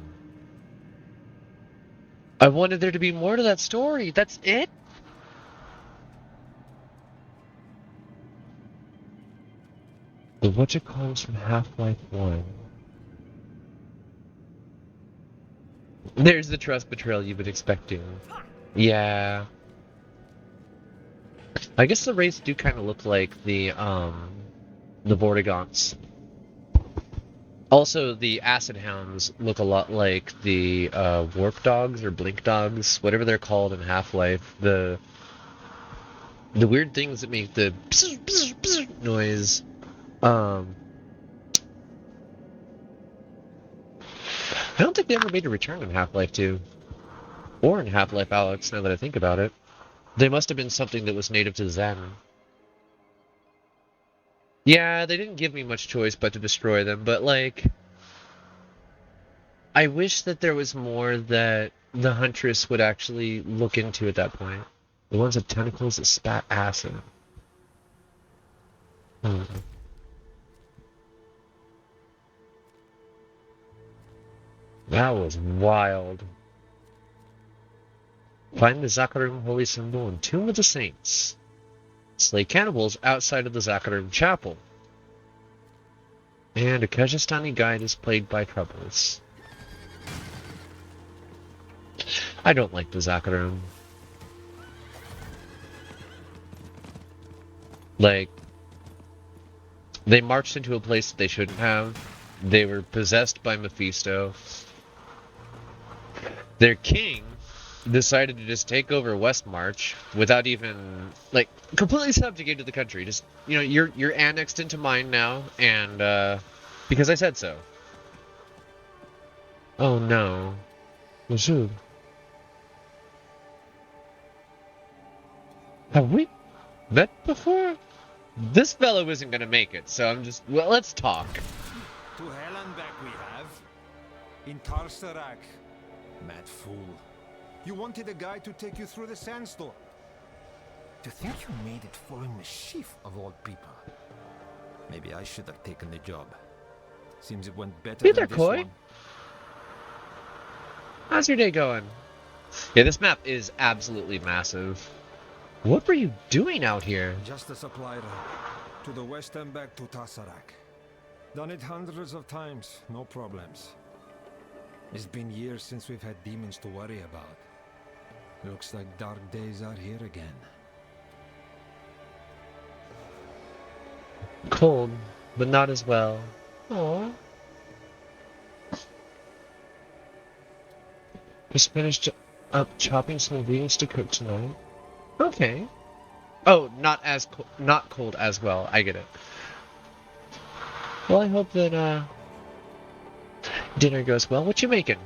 I wanted there to be more to that story. That's it? The whatcha-calls from Half-Life 1. There's the trust betrayal you've been expecting. Yeah. I guess the wraiths do kind of look like the Vortigaunts. Also, the acid hounds look a lot like the warp dogs or blink dogs, whatever they're called in Half-Life. The weird things that make the noise. I don't think they ever made a return in Half-Life 2. Or in Half-Life Alyx, now that I think about it. They must have been something that was native to Zen. Yeah, they didn't give me much choice but to destroy them, but like... I wish that there was more that the Huntress would actually look into at that point. The ones with tentacles that spat acid. That was wild. Find the Zakarum Holy Symbol and Tomb of the Saints. Slay cannibals outside of the Zakarum Chapel. And a Kajistani guide is plagued by troubles. I don't like the Zakarum. Like, they marched into a place that they shouldn't have. They were possessed by Mephisto. Their king decided to just take over Westmarch without even, like, completely subjugated the country. Just, you know, you're annexed into mine now, and, because I said so. Oh no. Monsieur. Have we met before? This fellow isn't gonna make it, so I'm just, well, let's talk. To hell and back we have. In Tarsarak. Mad fool. You wanted a guy to take you through the sandstorm. To think you made it following the chief of all people. Maybe I should have taken the job. Seems it went better Hey than there, this Koi. one. How's your day going? Yeah, this map is absolutely massive. What were you doing out here? Just a supply run. To the west and back to Tarsarak. Done it hundreds of times, no problems. It's been years since we've had demons to worry about. Looks like dark days are here again. Cold, but not as well. Aww. Just finished up chopping some ingredients to cook tonight. Okay. Oh, not cold as well. I get it. Well, I hope that dinner goes well. What you making?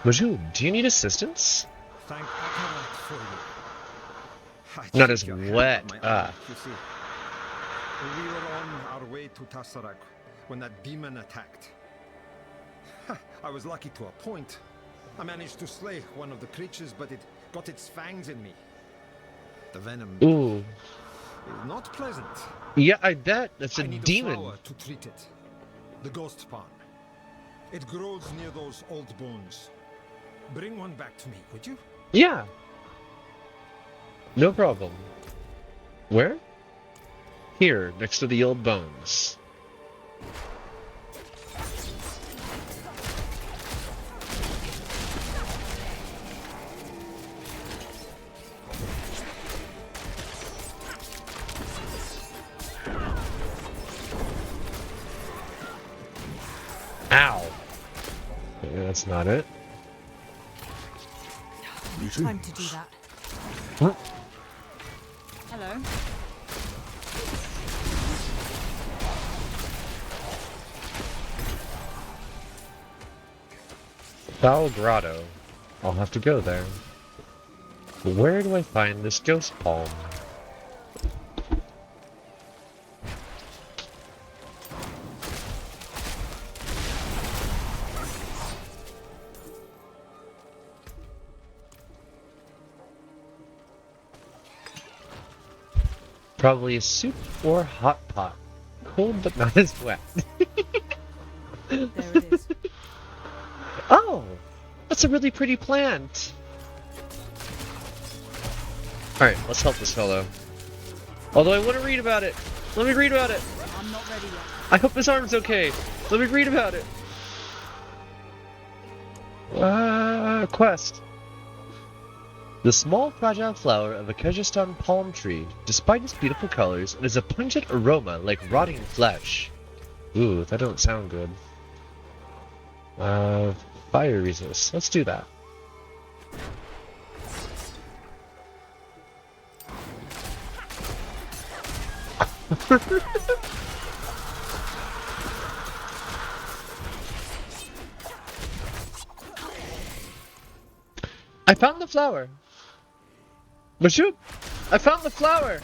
Majid, do you need assistance? Thank Akarat for you. Not as wet. You see, we were on our way to Tarsarak when that demon attacked. I was lucky to a point. I managed to slay one of the creatures, but it got its fangs in me. The venom Ooh. is not pleasant. Yeah, I bet. That's a I need demon. a flower to treat it. The ghost palm. It grows near those old bones. Bring one back to me, would you? Yeah. No problem. Where? Here, next to the old bones. Ow. Okay, that's not it. Time to do that. Huh? Hello. Foul Grotto. I'll have to go there. But where do I find this ghost palm? Probably a soup or hot pot. Cold but not as wet. There it is. Oh! That's a really pretty plant! Alright, let's help this fellow. Although I want to read about it! Let me read about it! I'm not ready yet. I hope his arm's okay! Let me read about it! Quest. The small, fragile flower of a Kyrgyzstan palm tree, despite its beautiful colors, it has a pungent aroma like rotting flesh. Ooh, that don't sound good. Fire resist. Let's do that. I found the flower. Mashoop, I found the flower.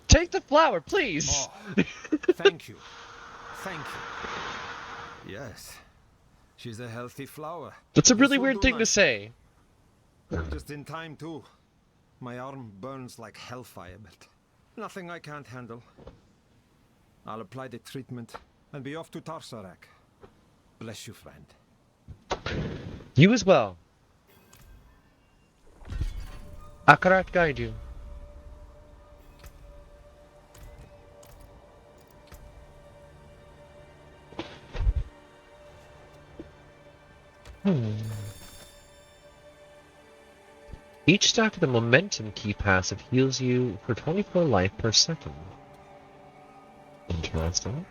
Take the flower, please. Oh, thank you. Thank you. Yes. She's a healthy flower. That's a This really will weird do thing to nice. say. Just in time, too. My arm burns like hellfire, but nothing I can't handle. I'll apply the treatment and be off to Tarsarak. Bless you, friend. You as well. Akarat guide you. Each stack of the momentum key passive heals you for 24 life per second. Interesting.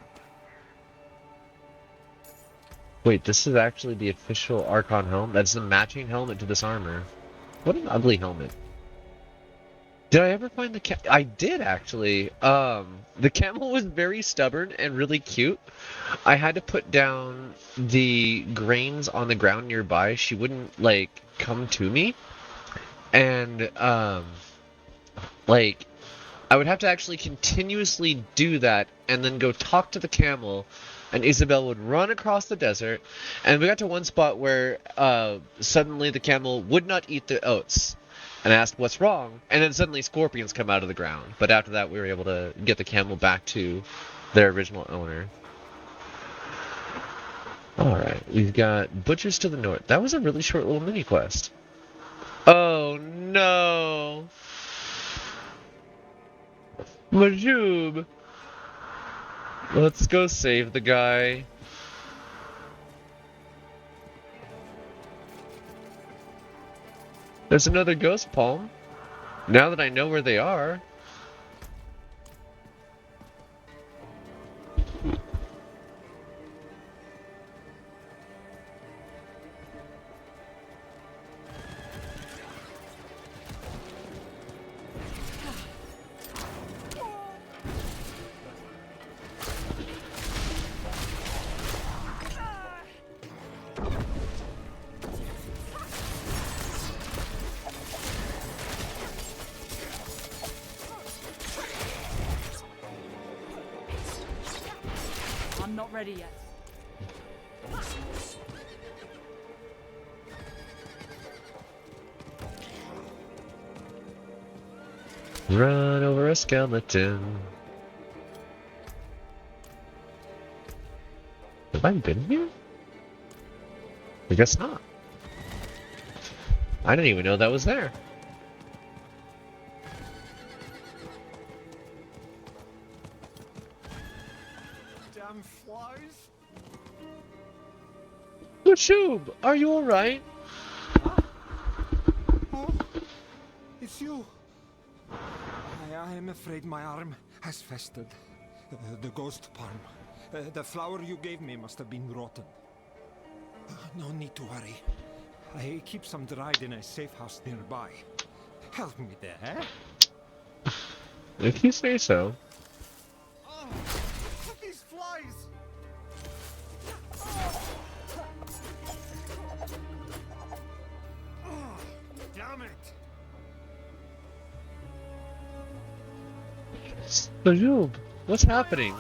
Wait, this is actually the official Archon helmet? That's the matching helmet to this armor. What an ugly helmet. Did I ever find the I did, actually. The camel was very stubborn and really cute. I had to put down the grains on the ground nearby. She wouldn't, like, come to me. And, like, I would have to actually continuously do that and then go talk to the camel, and Isabel would run across the desert, and we got to one spot where, suddenly the camel would not eat the oats. And I asked, what's wrong? And then suddenly scorpions come out of the ground. But after that, we were able to get the camel back to their original owner. Alright, we've got Butchers to the north. That was a really short little mini-quest. Oh, no! Majub! Let's go save the guy. There's another ghost palm. Now that I know where they are. I'm not ready yet. Run over a skeleton. Have I been here? I guess not. I didn't even know that was there. Damn flies! Lashub, are you alright? Oh, it's you. I am afraid my arm has festered. The ghost palm. The flower you gave me must have been rotten. No need to worry. I keep some dried in a safe house nearby. Help me there, eh? If you say so. Oh, these flies! Oh, damn it! Lashub, what's happening?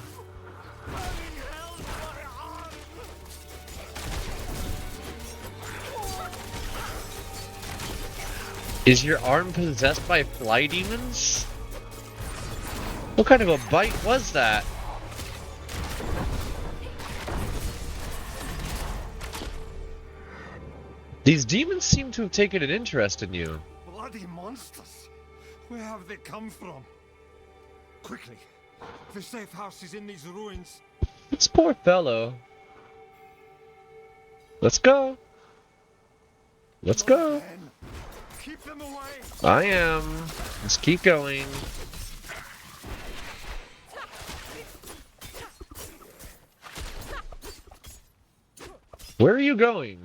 Is your arm possessed by fly demons? What kind of a bite was that? These demons seem to have taken an interest in you. Bloody monsters! Where have they come from? Quickly! The safe house is in these ruins. This poor fellow. Let's go. Let's go. Keep them away. I am. Let's keep going. Where are you going?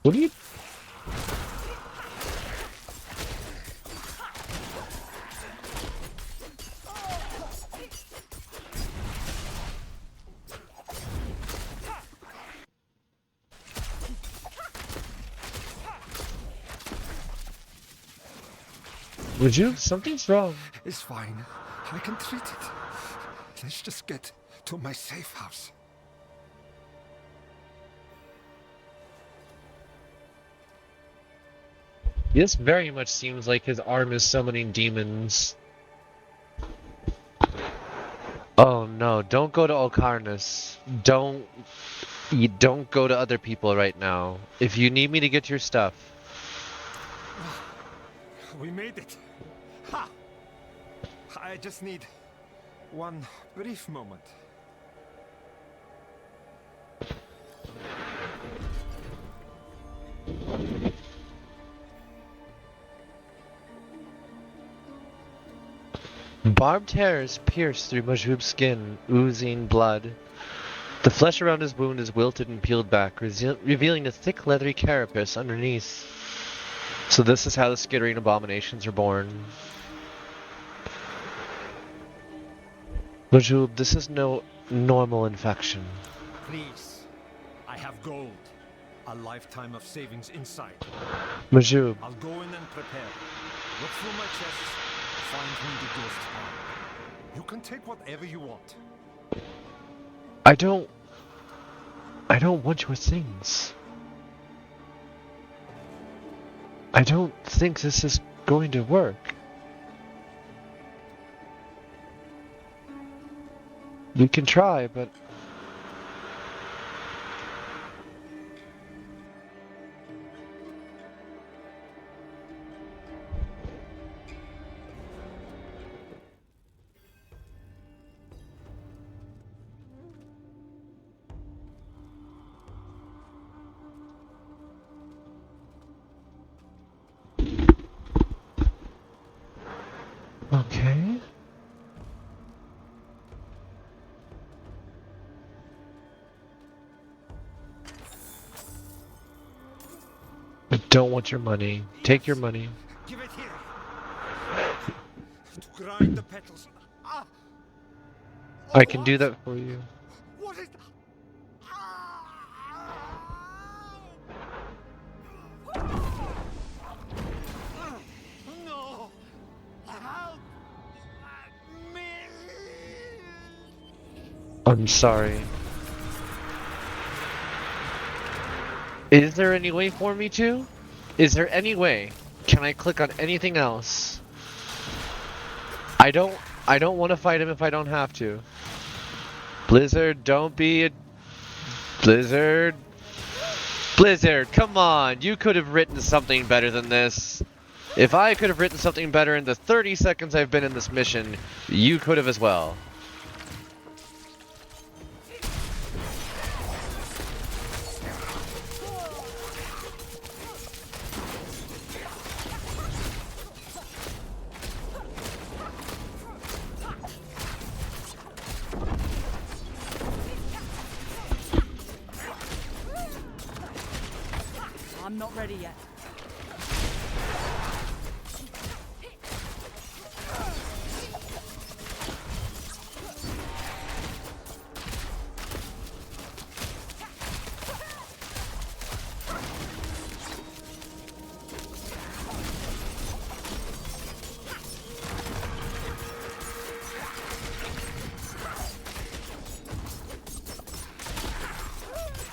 What are you... Would you? Something's wrong. It's fine. I can treat it. Let's just get to my safe house. This very much seems like his arm is summoning demons. Oh no, don't go to Okarnus. You don't go to other people right now. If you need me to get your stuff. We made it. Ha! I just need one brief moment. Barbed hairs pierce through Majub's skin, oozing blood. The flesh around his wound is wilted and peeled back, revealing a thick leathery carapace underneath. So this is how the skittering abominations are born. Majub, this is no normal infection. Please, I have gold. A lifetime of savings inside. Majub. I'll go in and prepare. Look through my chests. Find me the ghost arm. You can take whatever you want. I don't want your things. I don't think this is going to work. We can try, but... Okay. I don't want your money. Take your money. Give it here. To grind the petals. Ah! I can do that for you. What is... No! Help me! I'm sorry. Is there any way for me to? Is there any way? Can I click on anything else? I don't want to fight him if I don't have to. Blizzard, don't be a... Blizzard. Blizzard, come on. You could have written something better than this. If I could have written something better in the 30 seconds I've been in this mission, you could have as well. I'm not ready yet.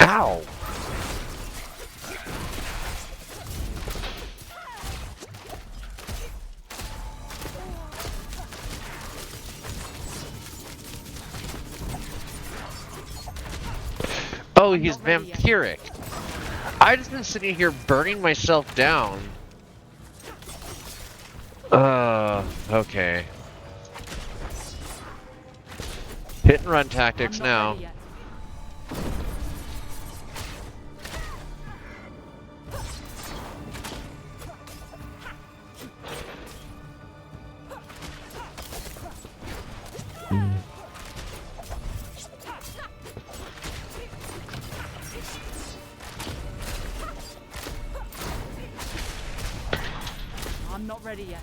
Ow! Oh, he's vampiric. I just been sitting here burning myself down. Okay. Hit and run tactics now. I'm not ready yet.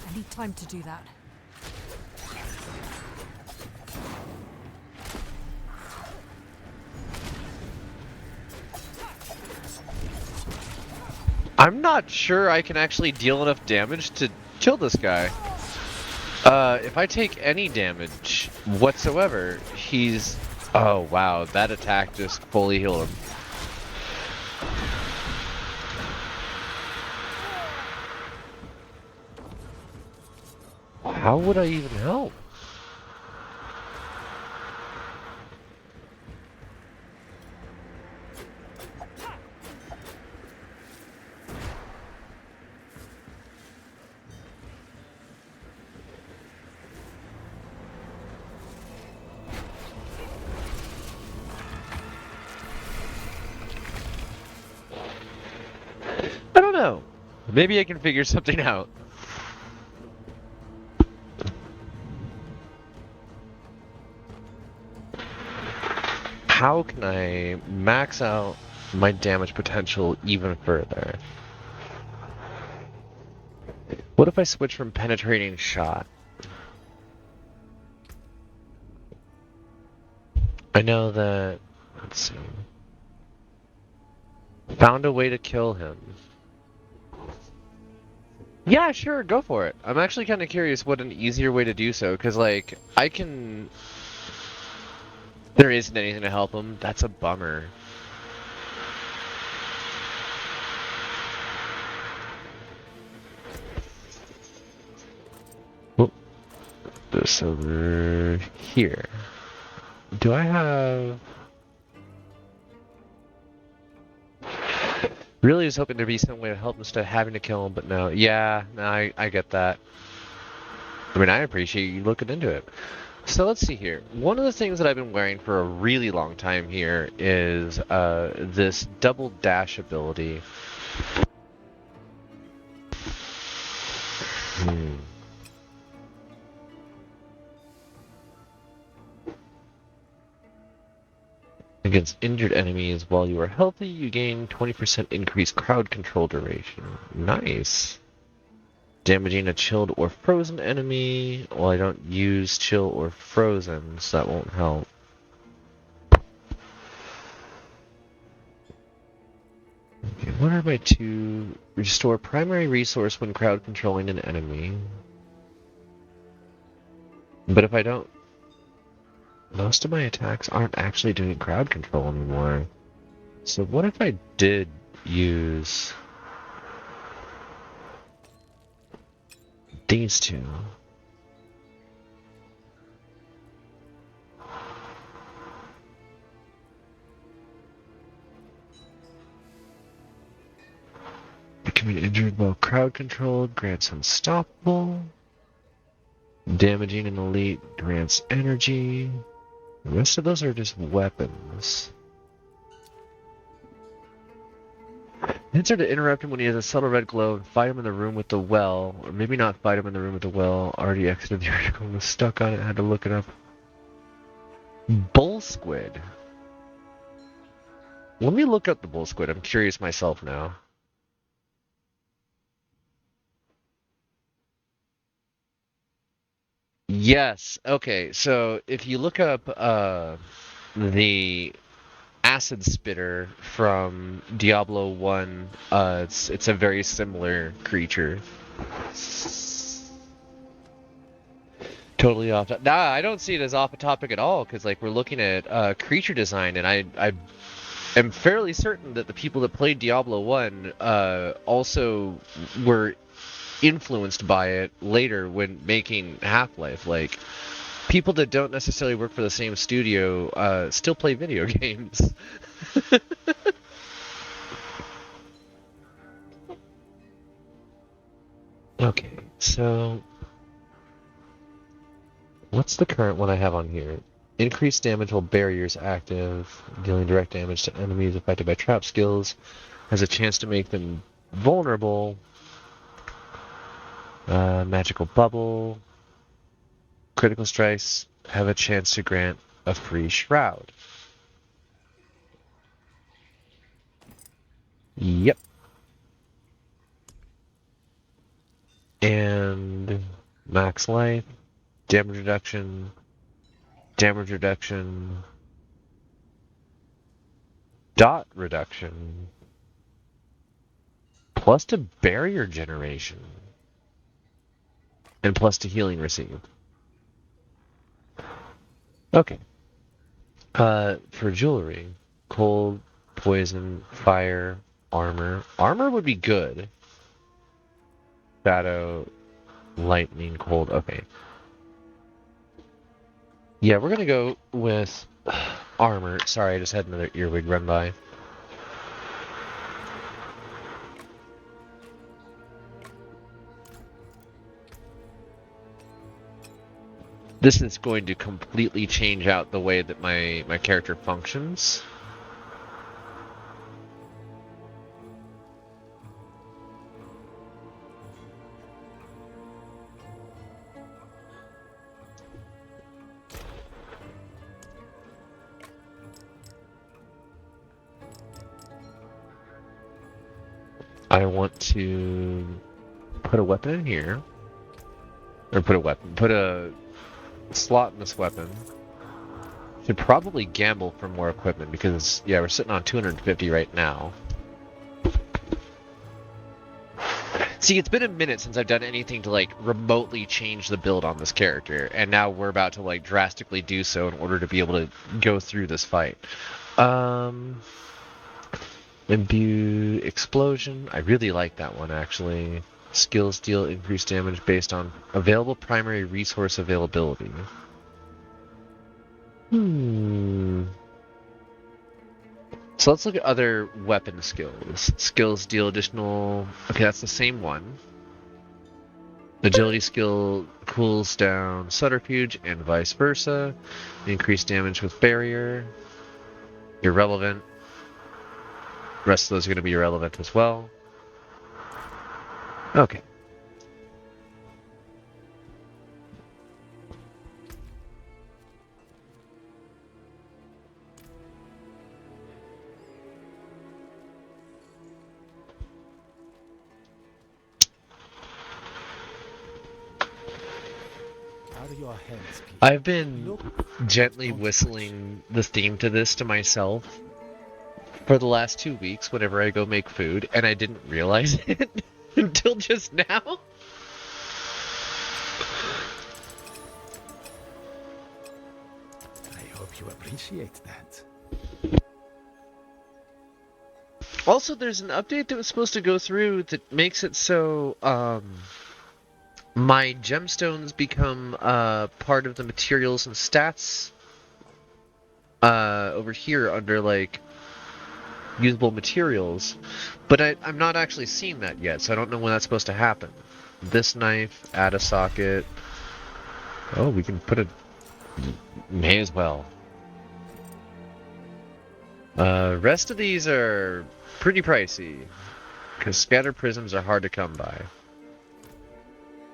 I need time to do that. I'm not sure I can actually deal enough damage to kill this guy. If I take any damage whatsoever, he's... Oh wow, that attack just fully healed him. How would I even help? I don't know. Maybe I can figure something out. How can I max out my damage potential even further? What if I switch from penetrating shot? I know that... Let's see. Found a way to kill him. Yeah, sure, go for it. I'm actually kind of curious what an easier way to do so, because, like, I can... There isn't anything to help him. That's a bummer. Whoop. This over here. Do I have... Really was hoping there'd be some way to help instead of having to kill him, but no. Yeah, no, I get that. I mean, I appreciate you looking into it. So let's see here. One of the things that I've been wearing for a really long time here is this double dash ability. Against injured enemies, while you are healthy, you gain 20% increased crowd control duration. Nice. Damaging a chilled or frozen enemy. Well, I don't use chill or frozen, so that won't help. Okay, what are my two? Restore primary resource when crowd controlling an enemy. But if I don't... Most of my attacks aren't actually doing crowd control anymore. So what if I did use... these two? Becoming injured while crowd controlled grants unstoppable. Damaging an elite grants energy. The rest of those are just weapons. Answer to interrupt him when he has a subtle red glow and fight him in the room with the well. Or maybe not fight him in the room with the well. Already exited the article and was stuck on it. Had to look it up. Bull squid. Let me look up the bull squid. I'm curious myself now. Yes. Okay. So if you look up the acid spitter from Diablo 1, it's a very similar creature. Totally off. Nah, I don't see it as off a topic at all, because like we're looking at creature design, and I am fairly certain that the people that played Diablo 1 also were influenced by it later when making Half-Life. Like, people that don't necessarily work for the same studio still play video games. Okay, so what's the current one I have on here? Increased damage while barrier is active, dealing direct damage to enemies affected by trap skills. Has a chance to make them vulnerable. Magical bubble. Critical strikes have a chance to grant a free shroud. Yep. And max life, damage reduction, dot reduction, plus to barrier generation, and plus to healing received. Okay. For jewelry, cold, poison, fire, armor. Armor would be good. Shadow, lightning, cold. Okay. Yeah, we're gonna go with armor. Sorry, I just had another earwig run by. This is going to completely change out the way that my character functions. I want to put a weapon in here. Or put a slot in this weapon. Should probably gamble for more equipment because, yeah, we're sitting on 250 right now. See, it's been a minute since I've done anything to, like, remotely change the build on this character, and now we're about to, like, drastically do so in order to be able to go through this fight. Imbue explosion. I really like that one, actually. Skills deal increased damage based on available primary resource availability. So let's look at other weapon skills. Skills deal additional... Okay, that's the same one. Agility skill cools down subterfuge and vice versa. Increased damage with barrier. Irrelevant. The rest of those are going to be irrelevant as well. Okay. I've been gently whistling the theme to this to myself for the last 2 weeks whenever I go make food, and I didn't realize it until just now. I hope you appreciate that. Also, there's an update that was supposed to go through that makes it so, my gemstones become part of the materials and stats over here under, like, usable materials. But I'm not actually seeing that yet, so I don't know when that's supposed to happen. This knife, add a socket. Oh, we can put it... May as well. Rest of these are pretty pricey, because scatter prisms are hard to come by.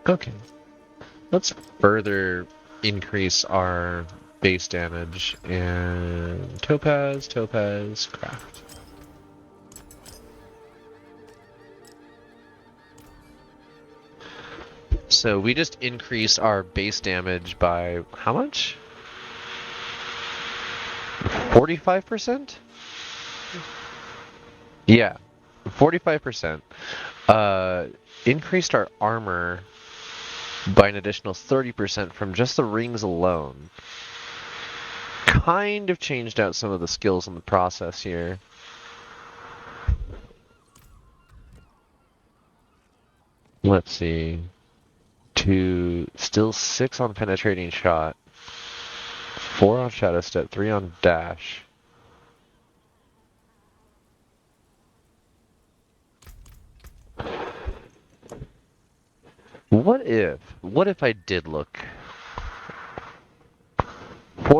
Okay. Let's further increase our base damage and topaz, craft. So we just increased our base damage by how much? 45%? Yeah, 45%. Increased our armor by an additional 30% from just the rings alone. Kind of changed out some of the skills in the process here. Let's see. Still 6 on penetrating shot, 4 on shadow step, 3 on dash. What if I did look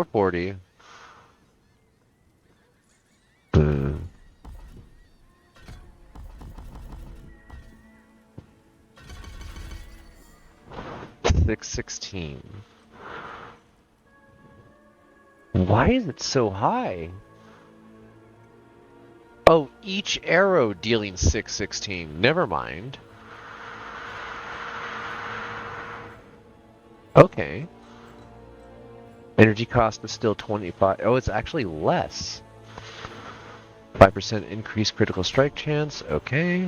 440. Hmm. 616. Why is it so high? Oh, each arrow dealing 616. Never mind. Okay. Energy cost is still 25. Oh, it's actually less. 5% increased critical strike chance. Okay.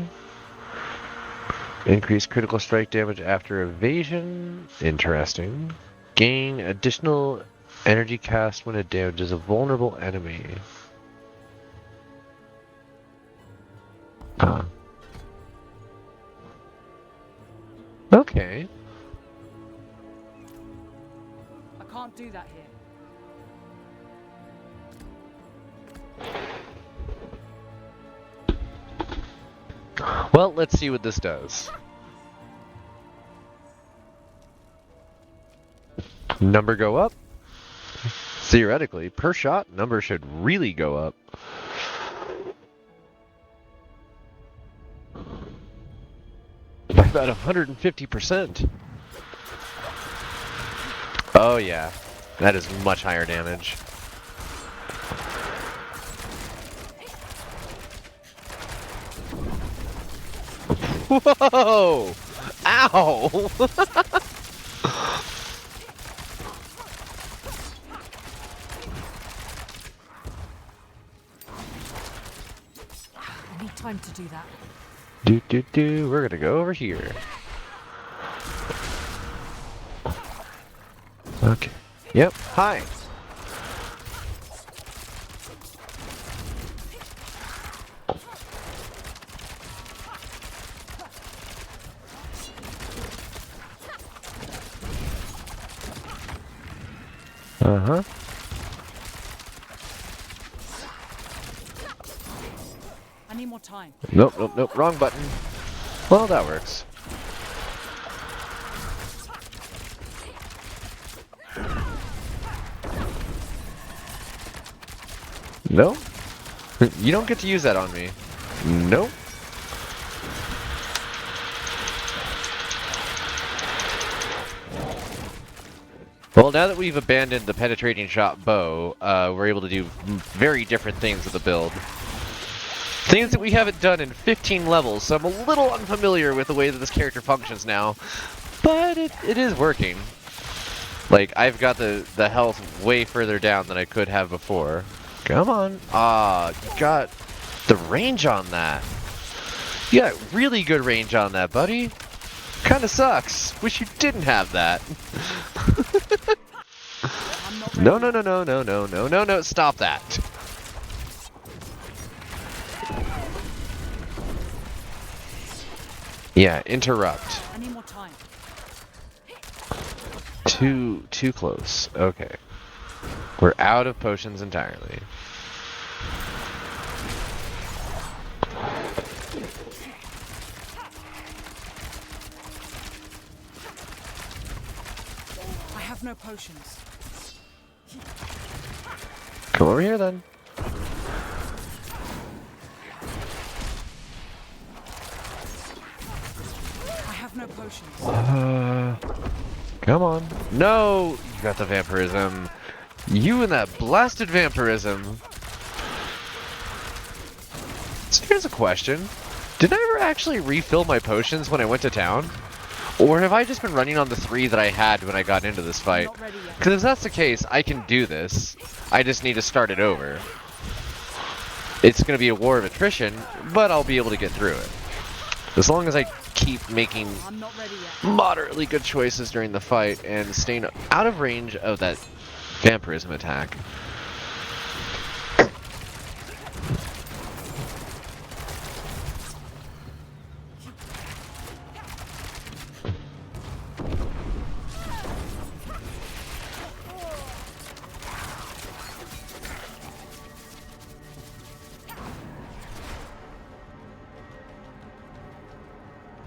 Increased critical strike damage after evasion. Interesting. Gain additional energy cast when it damages a vulnerable enemy. Huh. Okay. I can't do that here. Well, let's see what this does. Number go up. Theoretically, per shot, number should really go up. By about 150%. Oh yeah, that is much higher damage. Whoa! Ow! I need time to do that. We're gonna go over here. Okay. Yep. Hi. Uh-huh. I need more time. Nope. Wrong button. Well, that works. No? You don't get to use that on me. Nope. Well, now that we've abandoned the penetrating shot bow, we're able to do very different things with the build. Things that we haven't done in 15 levels, so I'm a little unfamiliar with the way that this character functions now. But it is working. Like, I've got the health way further down than I could have before. Come on. Ah, you got the range on that. You got really good range on that, buddy. Kinda sucks. Wish you didn't have that. No, stop that. Yeah, interrupt. I need more time. Too close. Okay. We're out of potions entirely. I have no potions. Come over here then. I have no potions. Come on. No! You got the vampirism. You and that blasted vampirism. So here's a question. Did I ever actually refill my potions when I went to town? Or have I just been running on the 3 that I had when I got into this fight? Because if that's the case, I can do this. I just need to start it over. It's going to be a war of attrition, but I'll be able to get through it. As long as I keep making moderately good choices during the fight and staying out of range of that vampirism attack.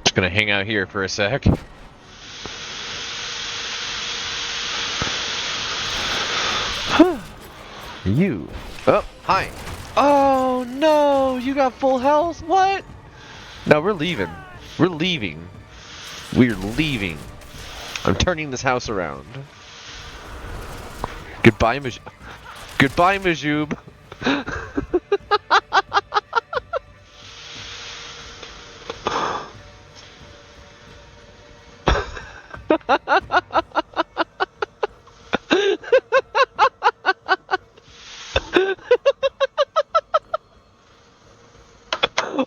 Just gonna hang out here for a sec. You. Oh, hi. Oh no, you got full health? What? No, we're leaving. We're leaving. We're leaving. I'm turning this house around. Goodbye, Goodbye, Majub.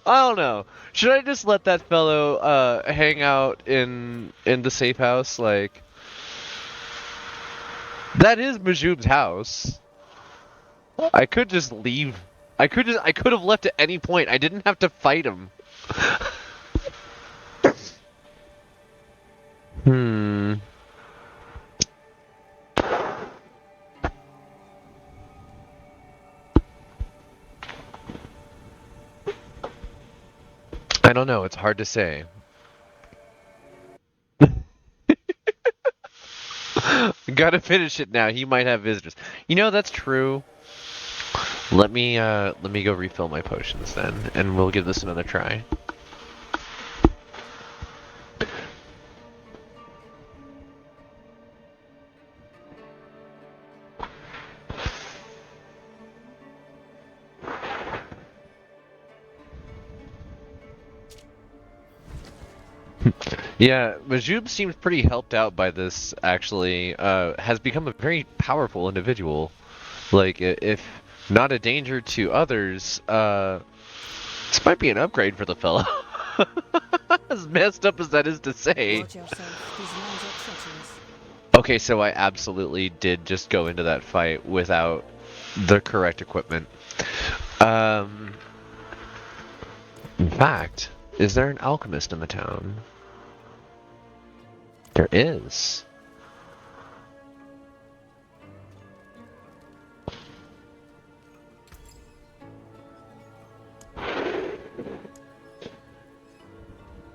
I don't know. Should I just let that fellow hang out in the safe house? Like, that is Majub's house. I could just leave. I could have left at any point. I didn't have to fight him. I don't know. It's hard to say. Gotta finish it now. He might have visitors. You know, that's true. Let me go refill my potions then, and we'll give this another try. Yeah, Majub seems pretty helped out by this, actually. Has become a very powerful individual. Like, if not a danger to others, this might be an upgrade for the fellow. As messed up as that is to say. Watch yourself. These lands are treacherous. Okay, so I absolutely did just go into that fight without the correct equipment. In fact, is there an alchemist in the town? There is.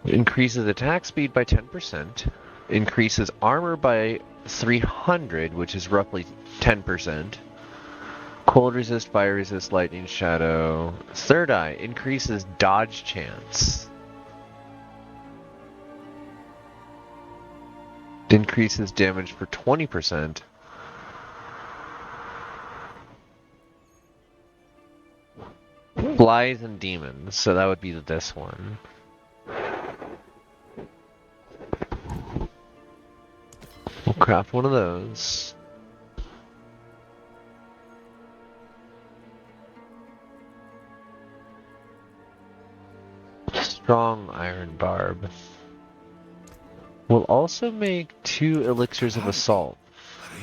Increases attack speed by 10%. Increases armor by 300, which is roughly 10%. Cold resist, fire resist, lightning shadow. Third eye increases dodge chance. Increases damage for 20%. Flies and demons, so that would be this one. We'll craft one of those. Strong iron barb. We'll also make 2 elixirs of assault.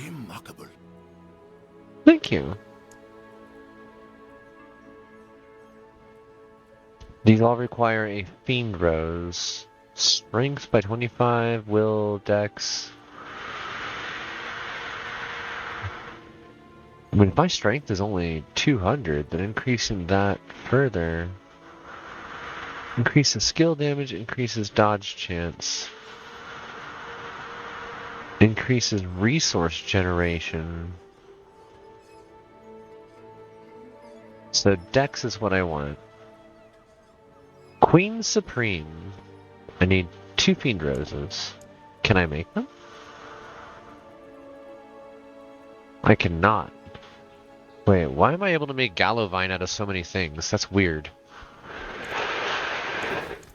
Remarkable. Thank you. These all require a fiend rose. Strength by 25, will, dex. I mean, if my strength is only 200, then increasing that further increases skill damage, increases dodge chance, increases resource generation. So dex is what I want. Queen Supreme. I need 2 fiend roses. Can I make them? I cannot. Wait, why am I able to make Gallovine out of so many things? That's weird.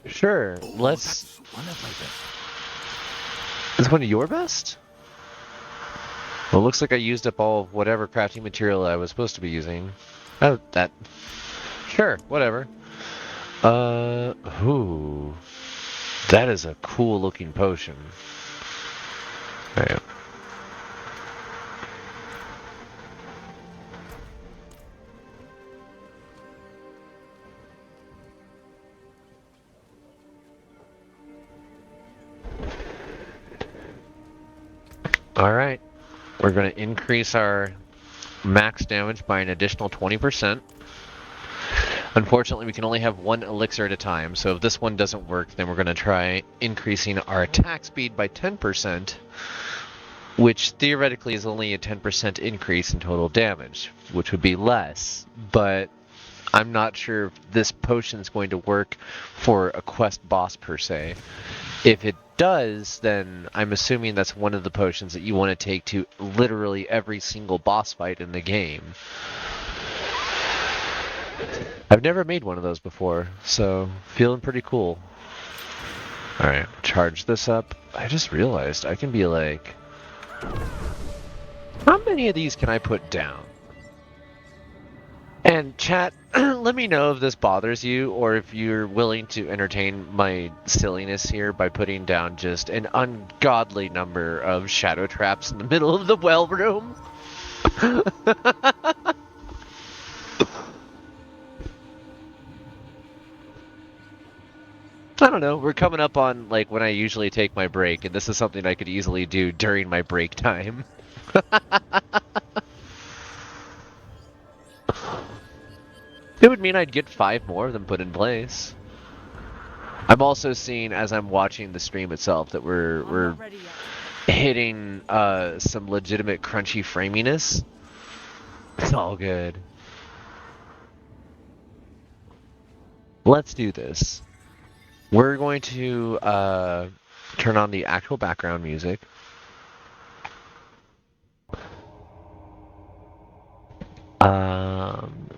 Sure, let's... One of my best. Is one of your best? Well, it looks like I used up all of whatever crafting material I was supposed to be using. Oh, that... Sure, whatever. Ooh. That is a cool looking potion. Alright. Alright. We're going to increase our max damage by an additional 20%. Unfortunately, we can only have 1 elixir at a time, so if this one doesn't work, then we're going to try increasing our attack speed by 10%. which theoretically is only a 10% increase in total damage, which would be less, but I'm not sure if this potion is going to work for a quest boss per se. If it does, then I'm assuming that's one of the potions that you want to take to literally every single boss fight in the game. I've never made one of those before, so feeling pretty cool. Alright, charge this up. I just realized I can be like... How many of these can I put down? And chat, let me know if this bothers you, or if you're willing to entertain my silliness here by putting down just an ungodly number of shadow traps in the middle of the well room. I don't know, we're coming up on like when I usually take my break, and this is something I could easily do during my break time. It would mean I'd get 5 more of them put in place. I'm also seeing, as I'm watching the stream itself, that we're hitting some legitimate crunchy framiness. It's all good. Let's do this. We're going to turn on the actual background music.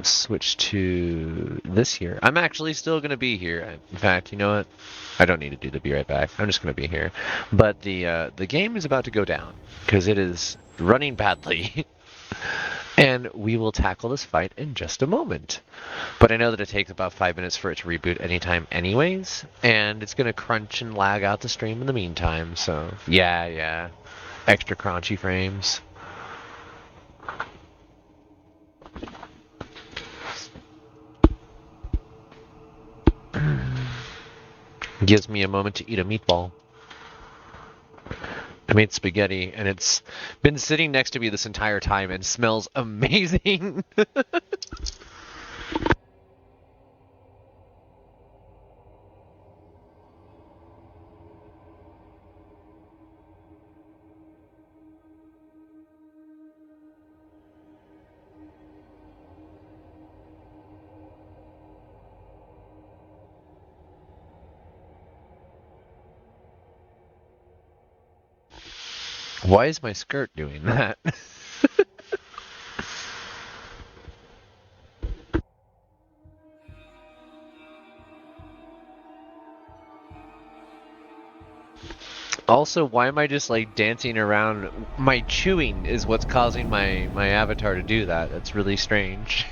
Switch to this here. I'm actually still going to be here. In fact, you know what? I don't need to do the be right back. I'm just going to be here. But the game is about to go down because it is running badly. And we will tackle this fight in just a moment. But I know that it takes about 5 minutes for it to reboot anytime anyways, and it's going to crunch and lag out the stream in the meantime, so yeah. Extra crunchy frames. Gives me a moment to eat a meatball. I made spaghetti, and it's been sitting next to me this entire time and smells amazing. Why is my skirt doing that? Also, why am I just like dancing around? My chewing is what's causing my avatar to do that. That's really strange.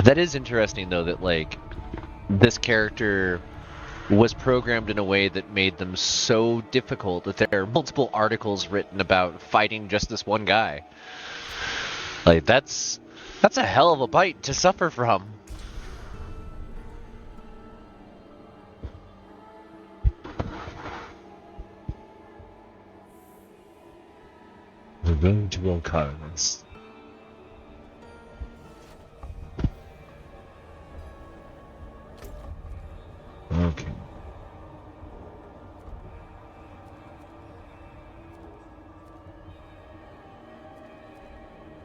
That is interesting though, that like this character was programmed in a way that made them so difficult that there are multiple articles written about fighting just this one guy. Like that's a hell of a bite to suffer from. We're going to roll cards. Okay.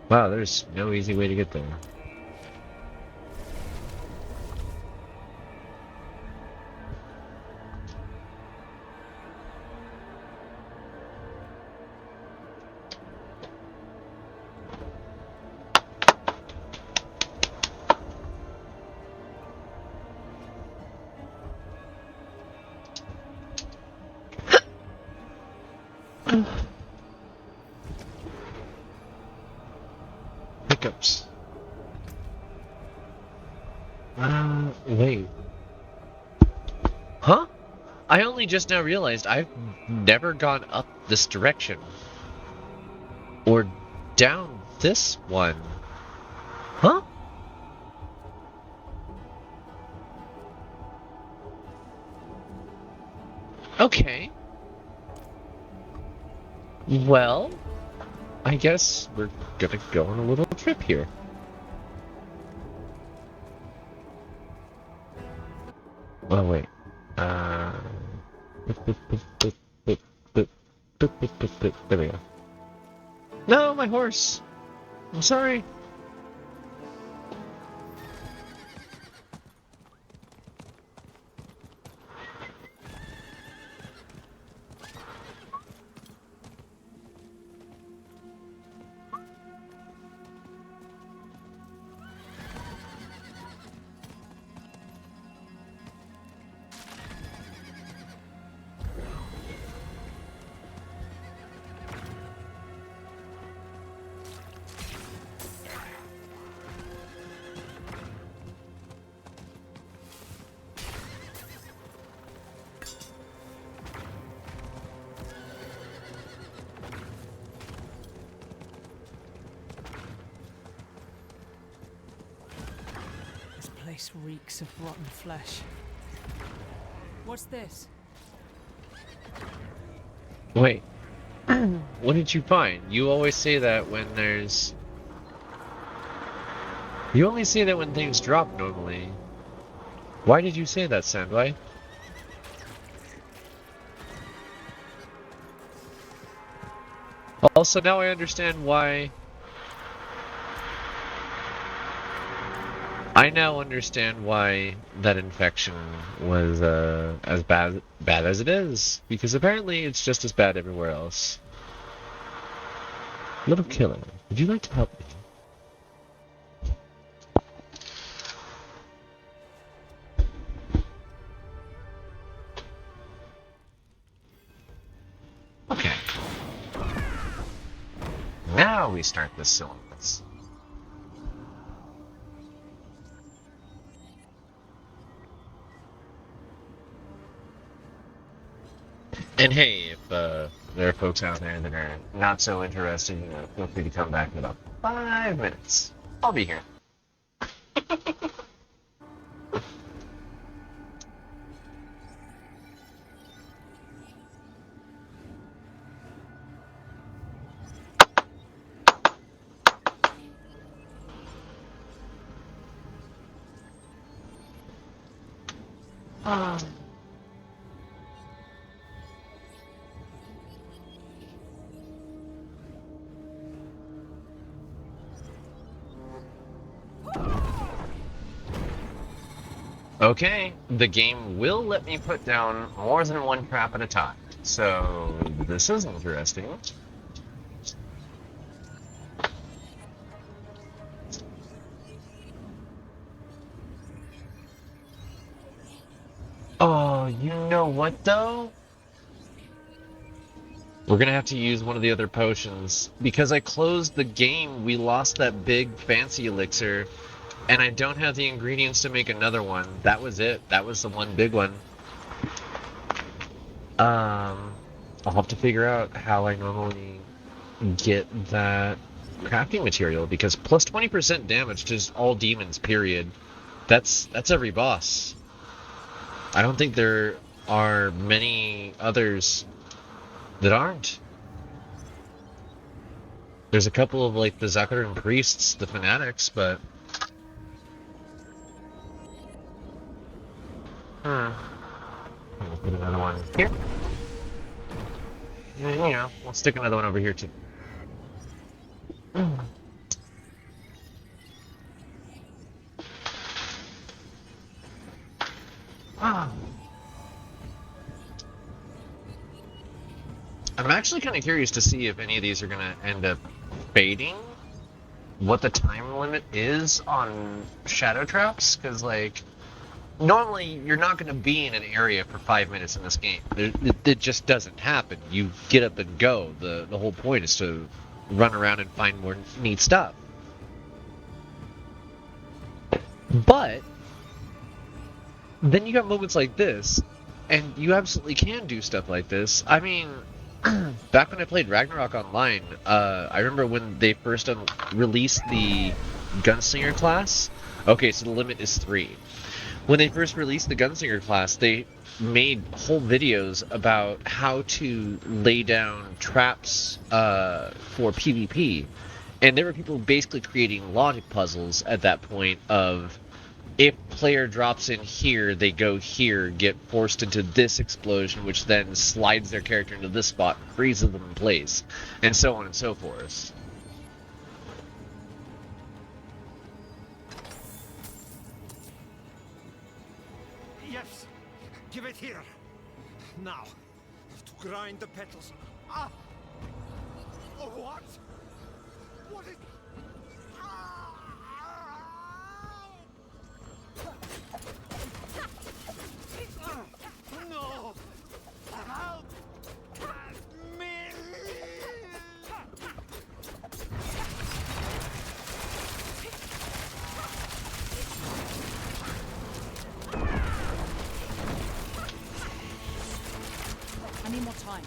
Wow, there's no easy way to get there. Hiccups. Wait. Huh? I only just now realized I've never gone up this direction. Or down this one. Huh? Okay. Well, I guess we're gonna go on a little trip here. Oh, wait. There we go. No, my horse! I'm sorry. This place reeks of rotten flesh. What's this? Wait. What did you find? You always say that when there's... You only say that when things drop normally. Why did you say that, Sandway? Also, now I understand why... I now understand why that infection was as bad as it is. Because apparently it's just as bad everywhere else. Little killer, would you like to help me? Okay. Now we start the syllabus. And hey, if there are folks out there that are not so interested, you know, feel free to come back in about 5 minutes. I'll be here. Okay, the game will let me put down more than one trap at a time, so this is interesting. Oh, you know what though? We're gonna have to use one of the other potions. Because I closed the game, we lost that big fancy elixir. And I don't have the ingredients to make another one. That was it. That was the one big one. I'll have to figure out how I normally get that crafting material, because plus 20% damage to all demons, period. That's every boss. I don't think there are many others that aren't. There's a couple of like the Zakaran priests, the fanatics, but I'll put another one here. And, you know, we'll stick another one over here too. I'm actually kind of curious to see if any of these are going to end up fading. What the time limit is on shadow traps, because like normally you're not going to be in an area for 5 minutes in this game. It just doesn't happen. You get up and go. The whole point is to run around and find more neat stuff. But then you got moments like this, and you absolutely can do stuff like this. I mean, back when I played Ragnarok Online, I remember when they first released the Gunslinger class. Okay, so the limit is 3. When they first released the Gunslinger class, they made whole videos about how to lay down traps for PvP. And there were people basically creating logic puzzles at that point of, if player drops in here, they go here, get forced into this explosion, which then slides their character into this spot, freezes them in place, and so on and so forth. Yes, give it here. Now, to grind the petals. Ah! Oh, what? What is... No! Help! Me! I need more time.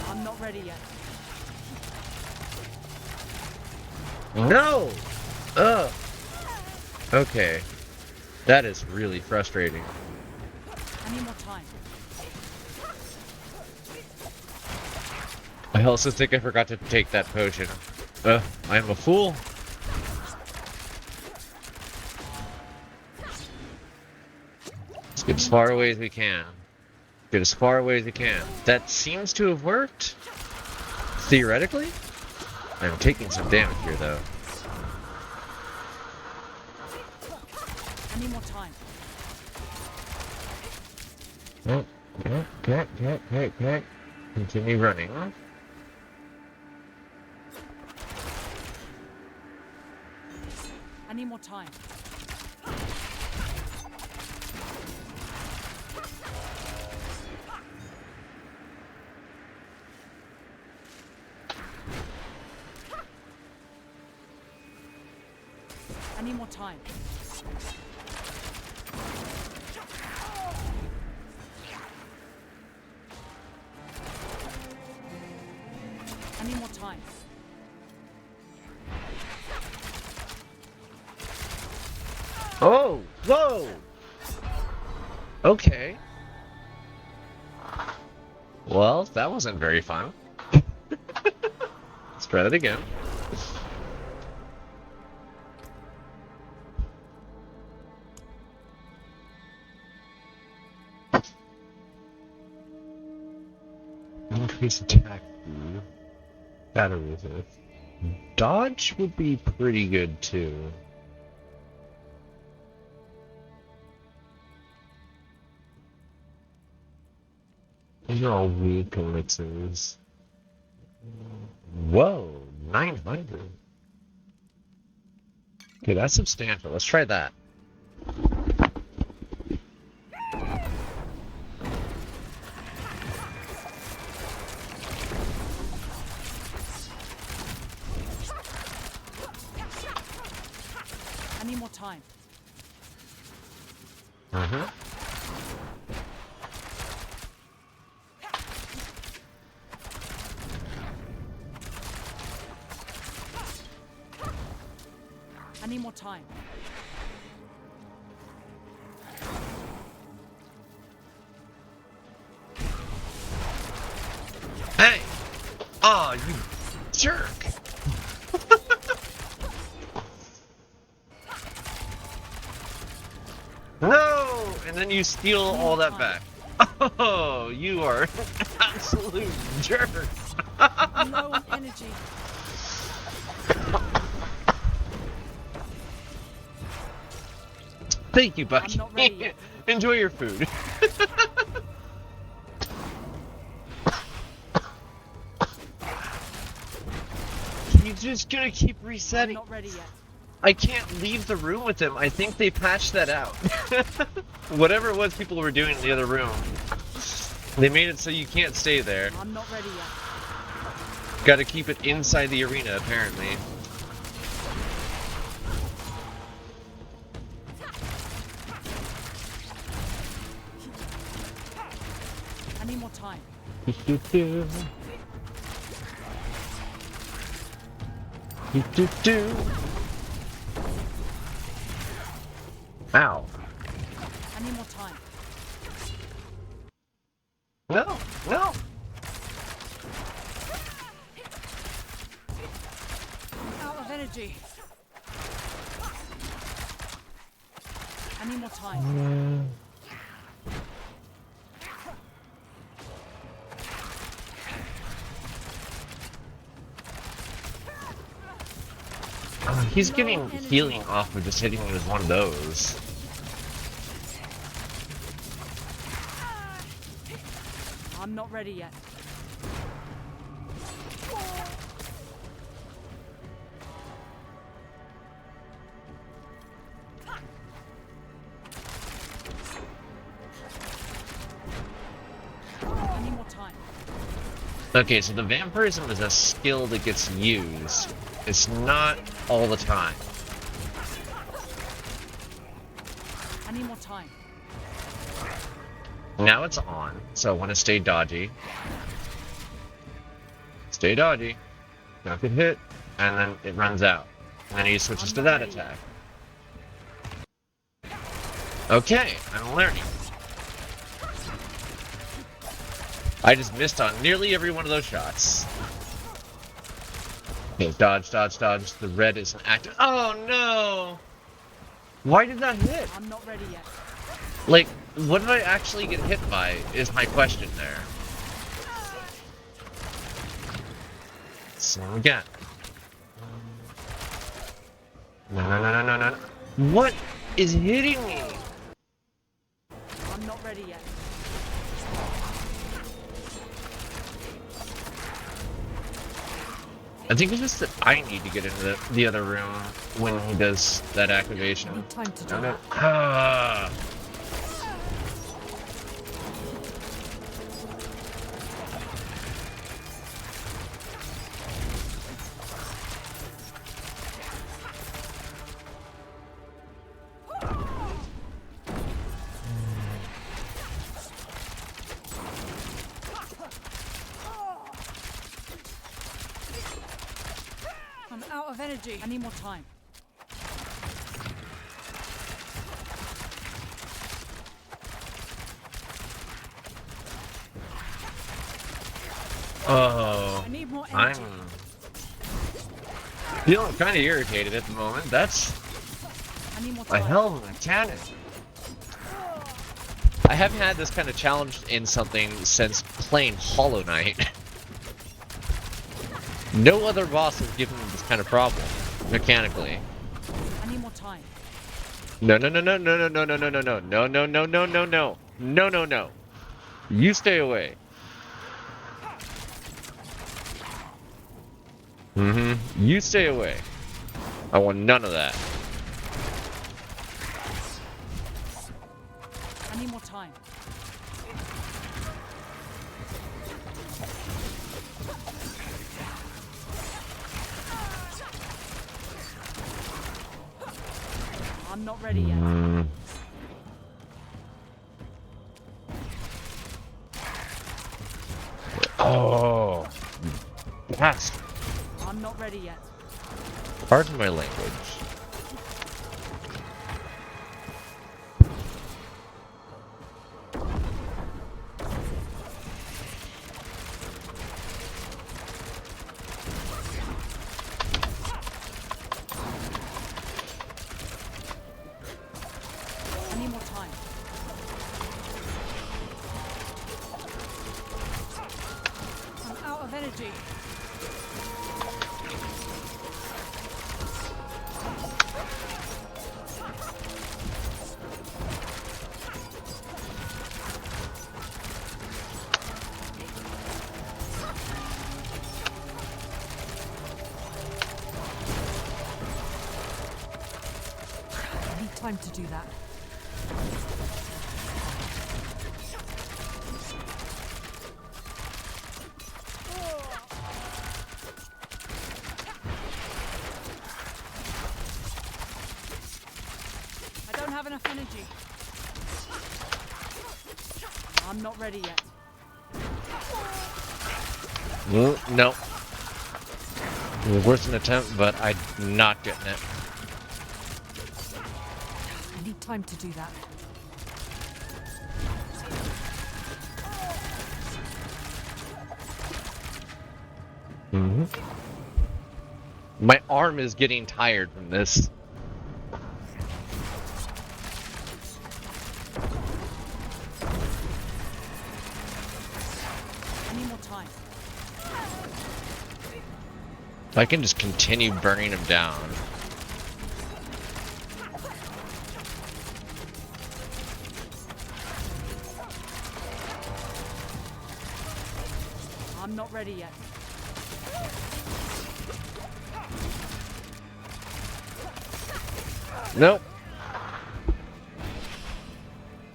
I'm not ready yet. No! Ugh! Okay. That is really frustrating. I need more time. I also think I forgot to take that potion. I am a fool. Let's get as far away as we can. Get as far away as we can. That seems to have worked. Theoretically. I'm taking some damage here, though. I need more time. Okay. Continue running. I need more time. I need more time. I need more time. Oh! Whoa! Okay. Well, that wasn't very fun. Let's try that again. Increase attack speed. Battle resist. Dodge would be pretty good too. These are all weak elixirs. Whoa, 900. Okay, that's substantial. Let's try that. I need more time. I need more time. Hey! Aw, you jerk! No! And then you steal all that back. Oh, you are an absolute jerk! I'm low on energy. Thank you, Bucky. I'm not ready yet. Enjoy your food. He's just gonna keep resetting. I'm not ready yet. I can't leave the room with him. I think they patched that out. Whatever it was people were doing in the other room, they made it so you can't stay there. I'm not ready yet. Gotta keep it inside the arena, apparently. I need more time. Ow. I need more time. No, no. I'm out of energy. I need more time. He's getting healing off of just hitting me with one of those. I'm not ready yet. I need more time. Okay, so the vampirism is a skill that gets used. It's not all the time. I need more time. Now it's on, so I want to stay dodgy. Stay dodgy. Don't get hit, and then it runs out. And then he switches to that attack. Okay, I'm learning. I just missed on nearly every one of those shots. Okay, dodge, dodge, dodge. The red isn't active. Oh no! Why did that hit? I'm not ready yet. Like, what did I actually get hit by is my question there. So again. No, no, no, no, no, no. What is hitting me? I'm not ready yet. I think it's just that I need to get into the other room when he does that activation. I need time to do that. Ah. I'm out of energy. I need more time. Oh, I need more I'm energy. feeling kind of irritated at the moment. That's I need more a time. hell of a cannon. I haven't had this kind of challenge in something since playing Hollow Knight. No other boss has given me this kind of problem, mechanically. I need more time. No, no, no, no, no, no, no, no, no, no, no, no, no, no, no, no, no, no, no, no. You stay away. You stay away. I want none of that. I need more time. I'm not ready yet. Oh, bastard. I'm not ready yet. Pardon my language. I need more time. I'm out of energy. I need time to do that. I don't have enough energy. I'm not ready yet. No. It was worth an attempt, but I'm not getting it. I need time to do that. My arm is getting tired from this. I need more time. If I can just continue burning him down. I'm not ready yet. Nope.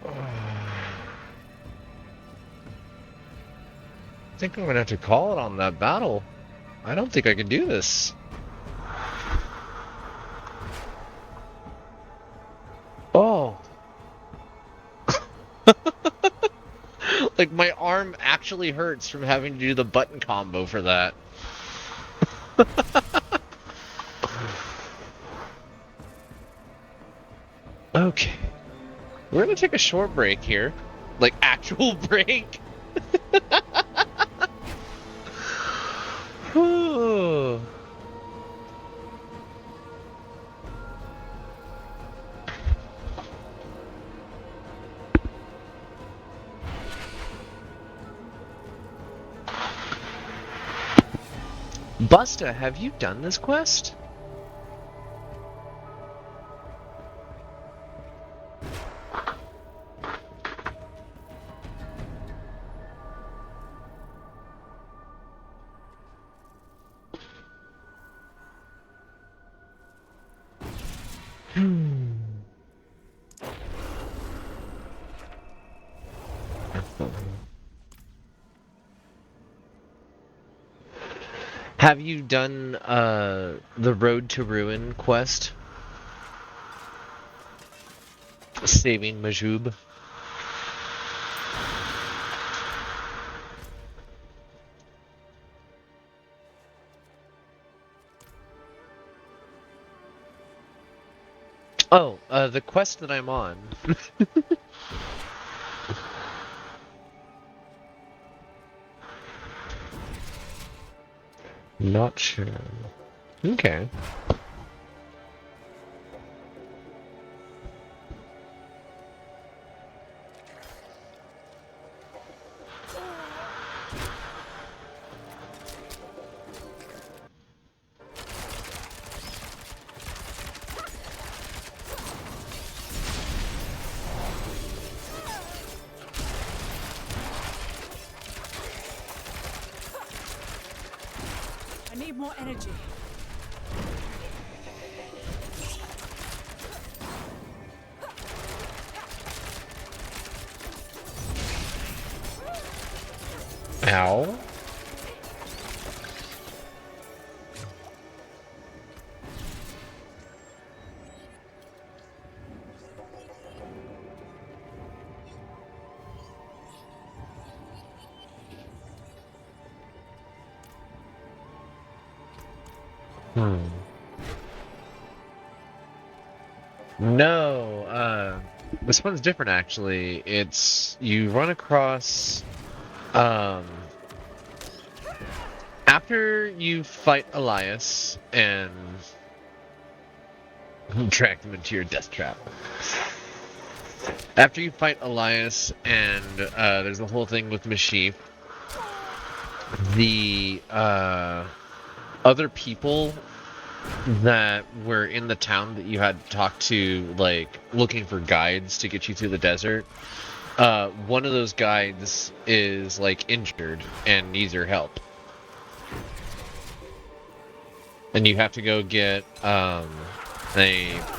I think I'm gonna have to call it on that battle. I don't think I can do this. Oh. Like, my arm actually hurts from having to do the button combo for that. Okay. We're gonna take a short break here. Like, actual break. Whew. Busta, have you done this quest? Have you done the Road to Ruin quest? Saving Majub? Oh, the quest that I'm on. Not sure. Okay. I need more energy. Ow. No, this one's different actually. It's you run across after you fight Elias and drag him into your death trap. After you fight Elias and there's the whole thing with Mashif, the other people that were in the town that you had to talk to, like, looking for guides to get you through the desert, one of those guides is, like, injured and needs your help. And you have to go get a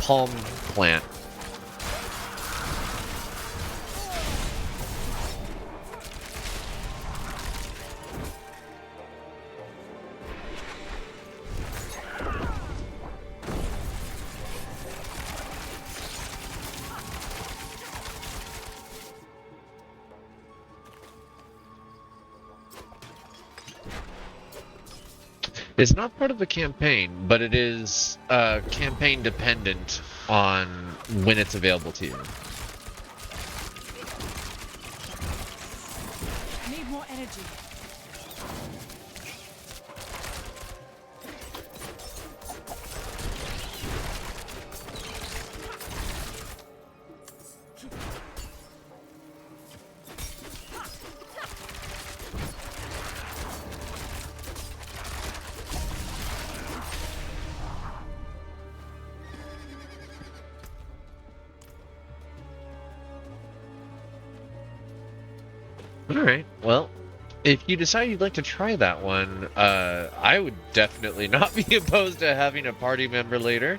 palm plant. It's not part of the campaign, but it is campaign dependent on when it's available to you. I need more energy. Alright, well, if you decide you'd like to try that one, I would definitely not be opposed to having a party member later.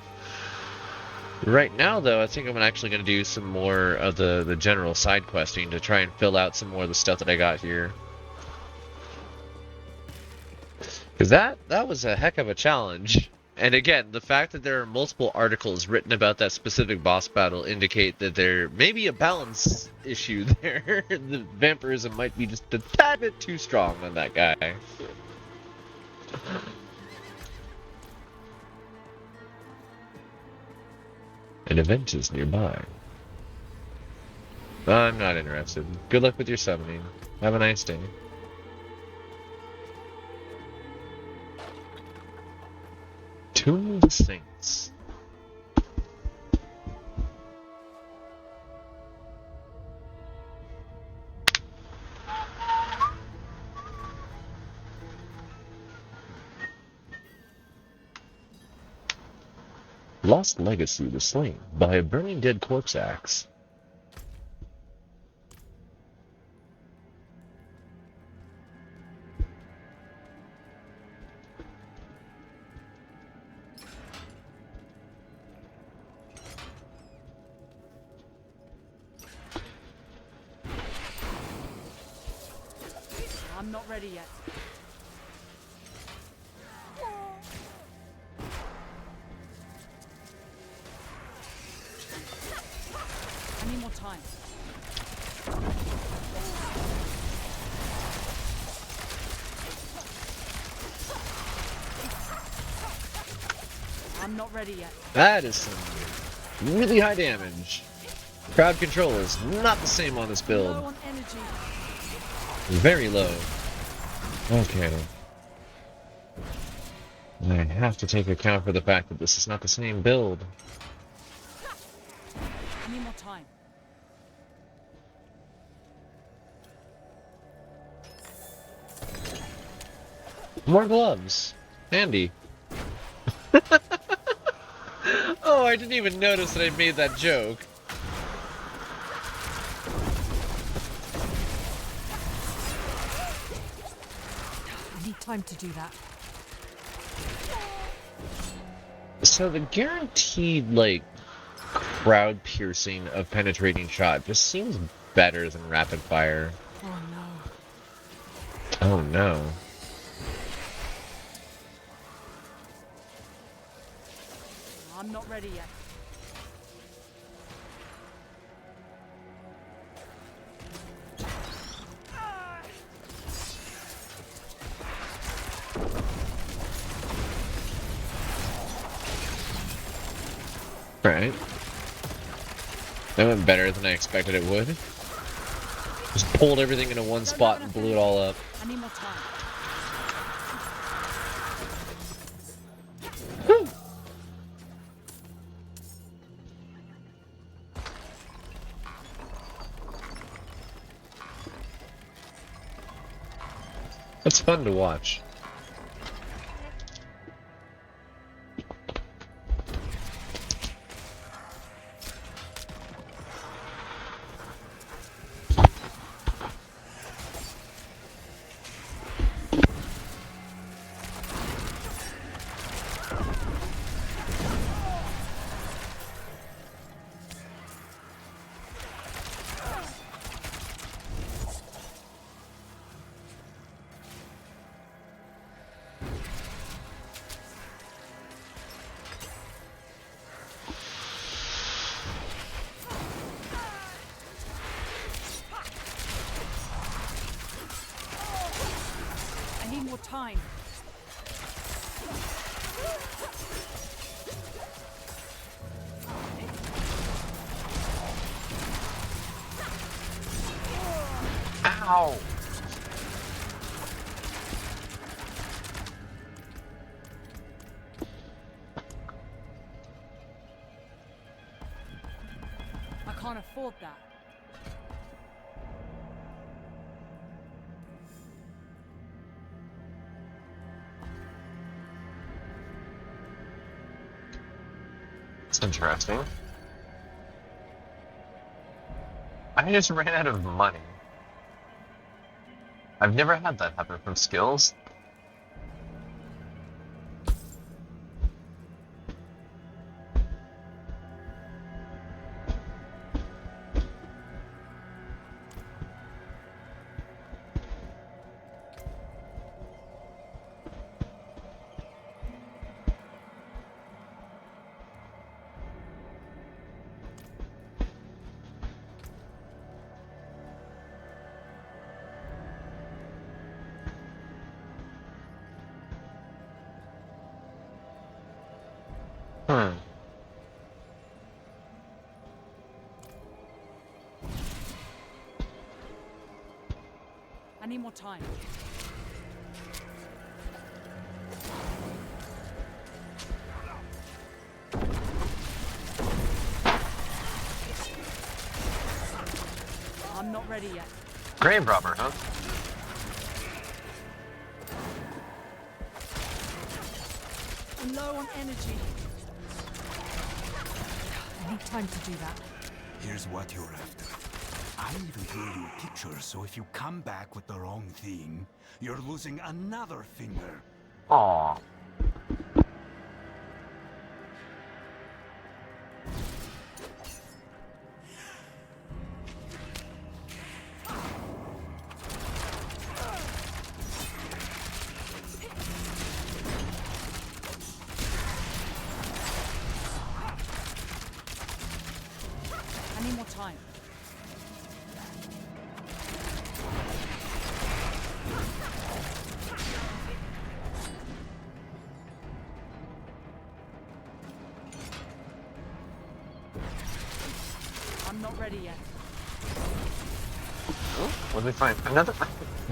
Right now, though, I think I'm actually going to do some more of the general side questing to try and fill out some more of the stuff that I got here. Because that was a heck of a challenge. And again, the fact that there are multiple articles written about that specific boss battle indicate that there may be a balance issue there. The vampirism might be just a tad bit too strong on that guy. An event is nearby. I'm not interested. Good luck with your summoning. Have a nice day. Tomb of the Saints. Lost Legacy was slain by a burning dead corpse axe. I'm not ready yet. I need more time. I'm not ready yet. That is some really high damage. Crowd control is not the same on this build. Low on energy. Very low. Okay. I have to take account for the fact that this is not the same build. I need more time. More gloves. Handy. Oh, I didn't even notice that I made that joke. I need time to do that. So the guaranteed, like, crowd piercing of penetrating shot just seems better than rapid fire. Oh no. Oh no. I'm not ready yet. Right. That went better than I expected it would. Just pulled everything into one spot and blew it all up. I need more time. It's fun to watch. I need more time. Ow! I can't afford that. It's interesting. I just ran out of money. I've never had that happen from skills. I need more time. I'm not ready yet. Grave robber, huh? I'm low on energy. I need time to do that. Here's what you're after. I even drew you a picture, so if you come back with the wrong thing, you're losing another finger. Aww. I need more time. I'm not ready yet. Oh, what did we find? Another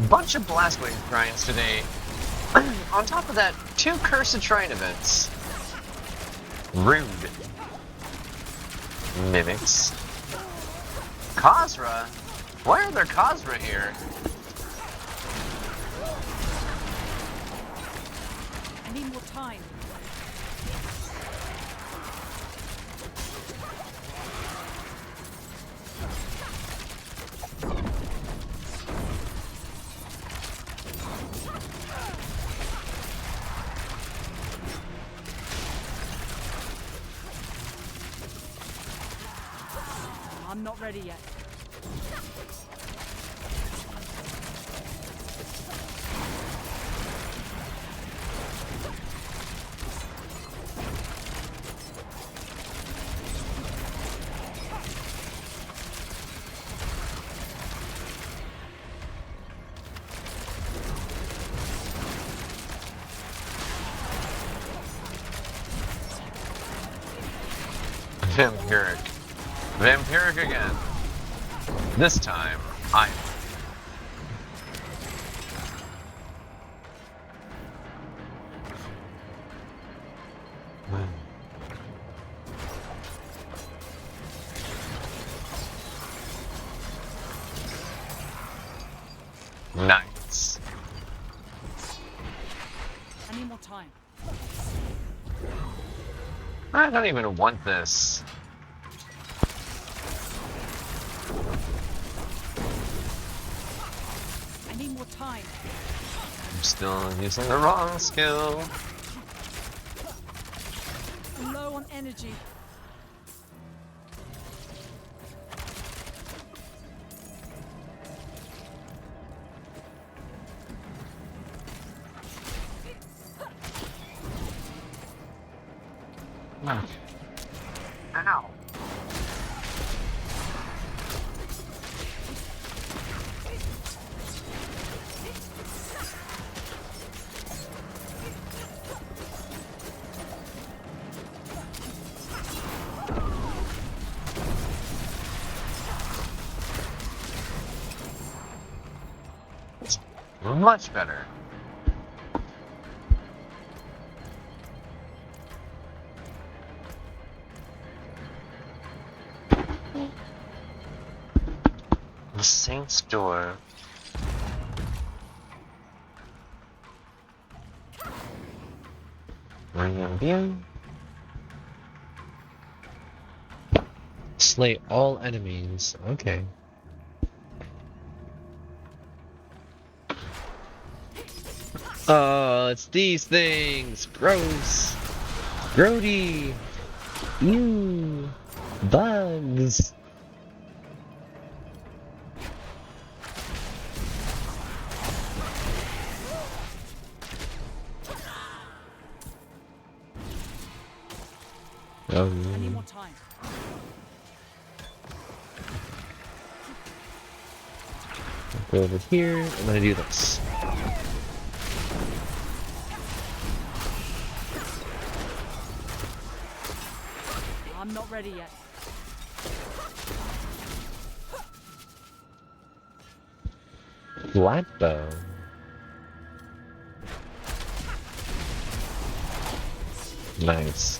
bunch of Blastwing grinds today. On top of that, 2 Cursed Shrine events. Rude. Mimics. Khazra? Why are there Khazra here? I need more time. I'm not ready yet. Vampiric. Vampiric again. This time, I'm... Nice. I need more time. I don't even want this. I need more time. I'm still using the wrong skill. I'm low on energy. Ow. Much better. The Saint's Door. Bien. Slay all enemies. Okay. Oh, it's these things. Gross. Grody. Ew. Bugs. I need more time. Go over here, and then I do this. I'm not ready yet. Flat bow. Nice.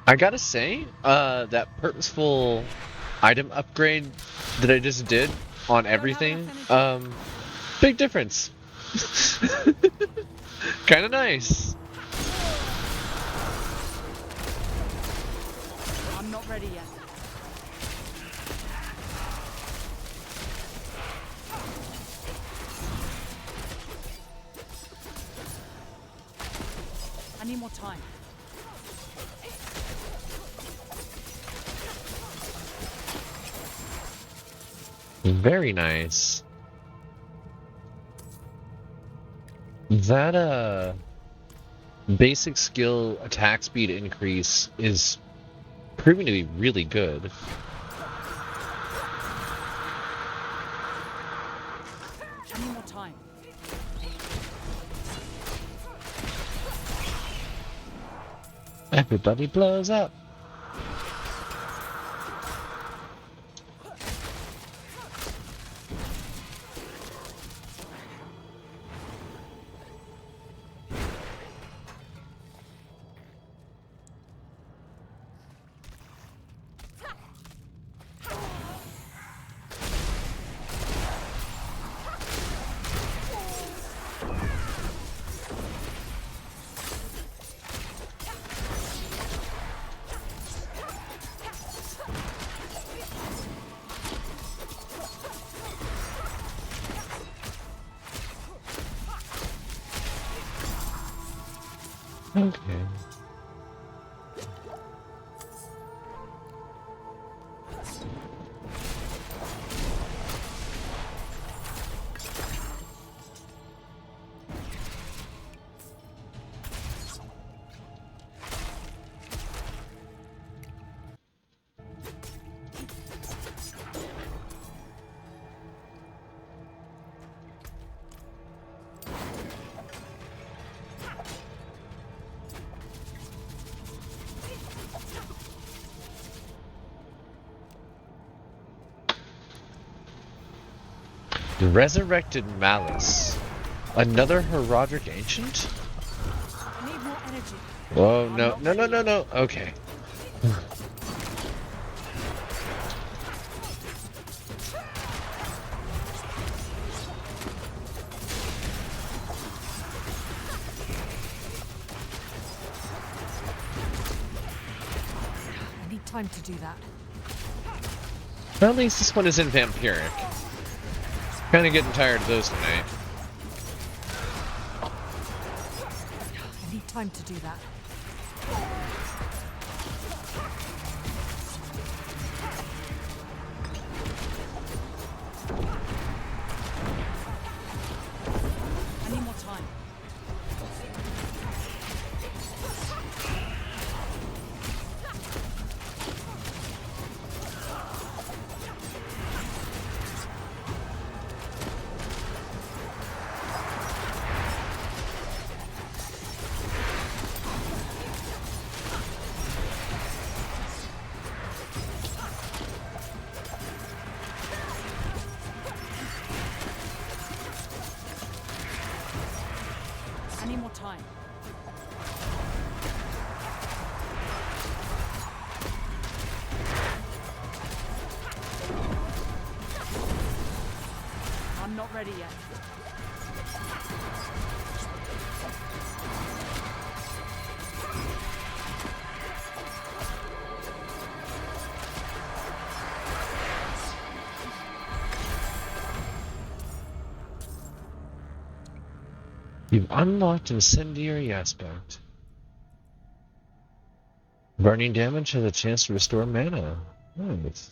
I gotta say, that purposeful item upgrade that I just did on everything, big difference. Kinda nice. I'm not ready yet. I need more time. Very nice. That, basic skill attack speed increase is proving to be really good. I need more time. Everybody blows up. Okay. Resurrected Malice. Another Herodic Ancient? I need more energy. Whoa, no. Okay. I need time to do that. Well, at least this one isn't vampiric. Kind of getting tired of those tonight. I need time to do that. I need more time. any more time. I'm not ready yet. You've unlocked incendiary aspect. Burning damage has a chance to restore mana. Nice.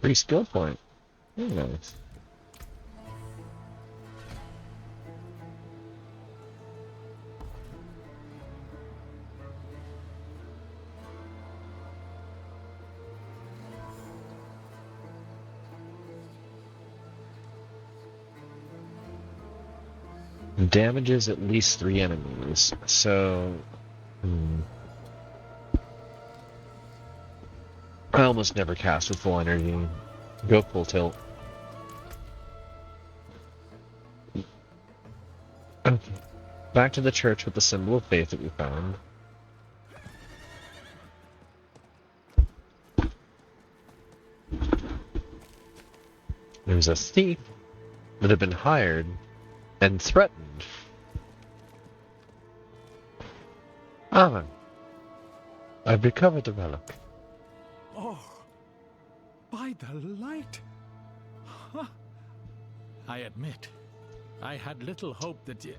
Free skill point. Very nice. Damages at least 3 enemies, so... I almost never cast with full energy. Go full tilt. Back to the church with the symbol of faith that we found. There's a thief that had been hired and threatened. Ah, I've recovered the relic. Oh, by the light! Huh. I admit, I had little hope that you...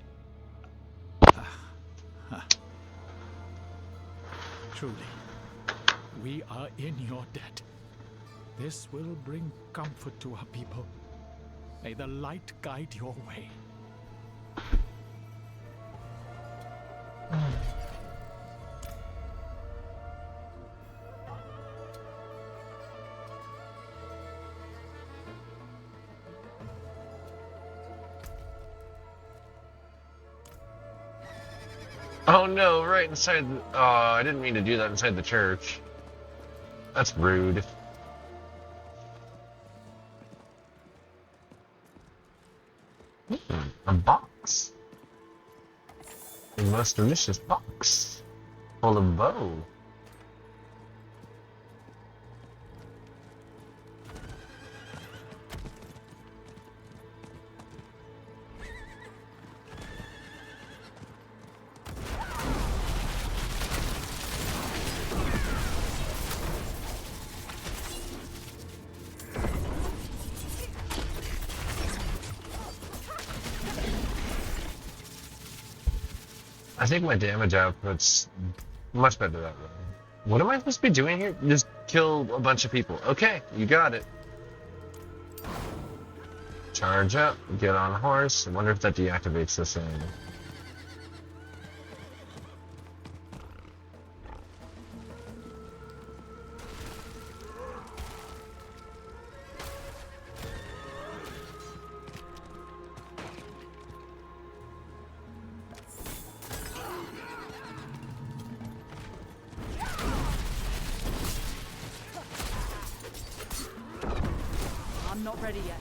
Truly, we are in your debt. This will bring comfort to our people. May the light guide your way. Oh no, right inside the... Oh, I didn't mean to do that inside the church. That's rude. A box. A most delicious box. Full of bow. I think my damage output's much better that way. What am I supposed to be doing here? Just kill a bunch of people. Okay, you got it. Charge up, get on a horse. I wonder if that deactivates this thing. I'm not ready yet.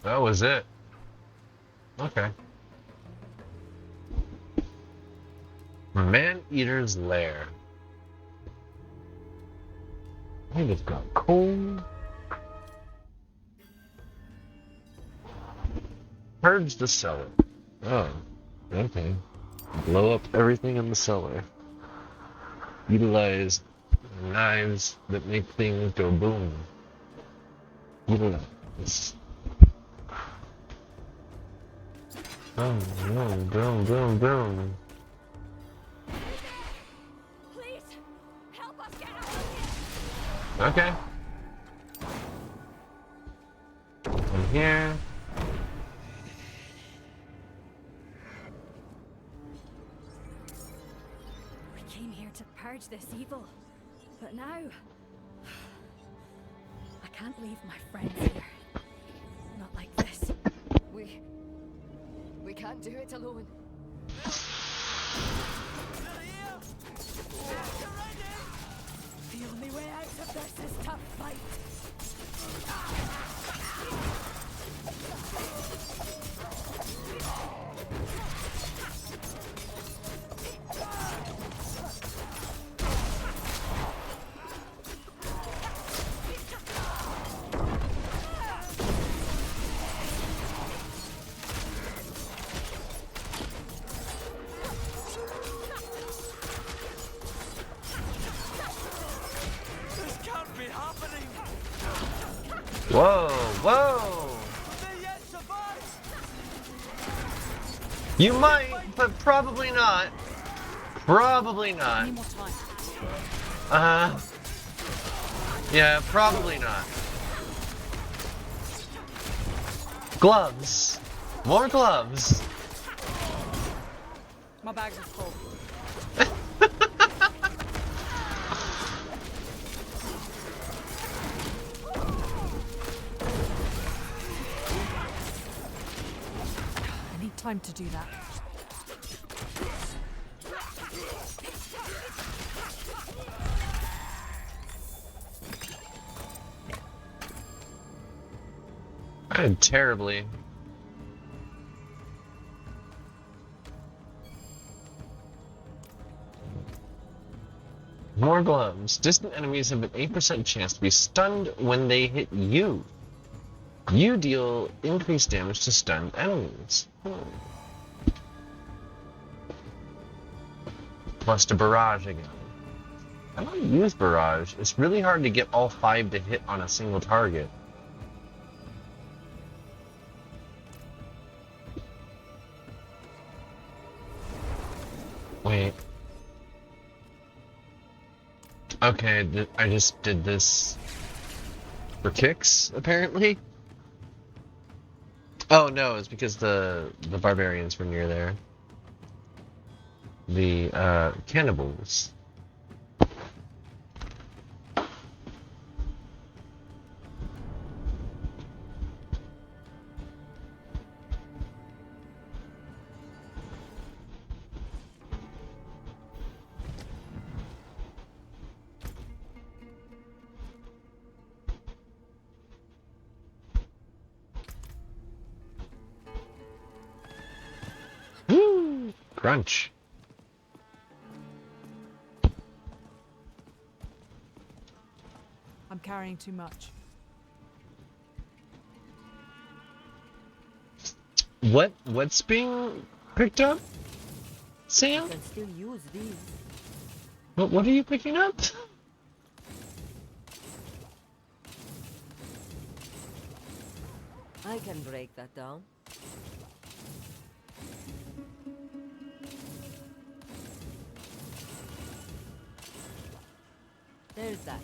That was it. Okay. Man-Eater's Lair. I just got coal. Purge the cellar. Oh, okay. Blow up everything in the cellar. Utilize knives that make things go boom. Utilize. Boom, boom, boom, boom, boom. Please, help us get out of here. Okay. From here. We came here to purge this evil, but now I can't leave my friends here. Not like this. We can't do it alone. The only way out of this is to fight. Whoa, whoa! You might, but probably not. Probably not. Yeah, probably not. Gloves. More gloves. My bags are full. I need time to do that. I did terribly. More gloves. Distant enemies have an 8% chance to be stunned when they hit you. You deal increased damage to stunned enemies. Plus to barrage again. I don't use barrage. It's really hard to get all 5 to hit on a single target. Wait. Okay, I just did this for kicks, apparently. Oh no, it's because the barbarians were near there. The cannibals. Woo! Crunch. I'm carrying too much. What's being picked up? Sam? You can still use these. What are you picking up? I can break that down. There's that.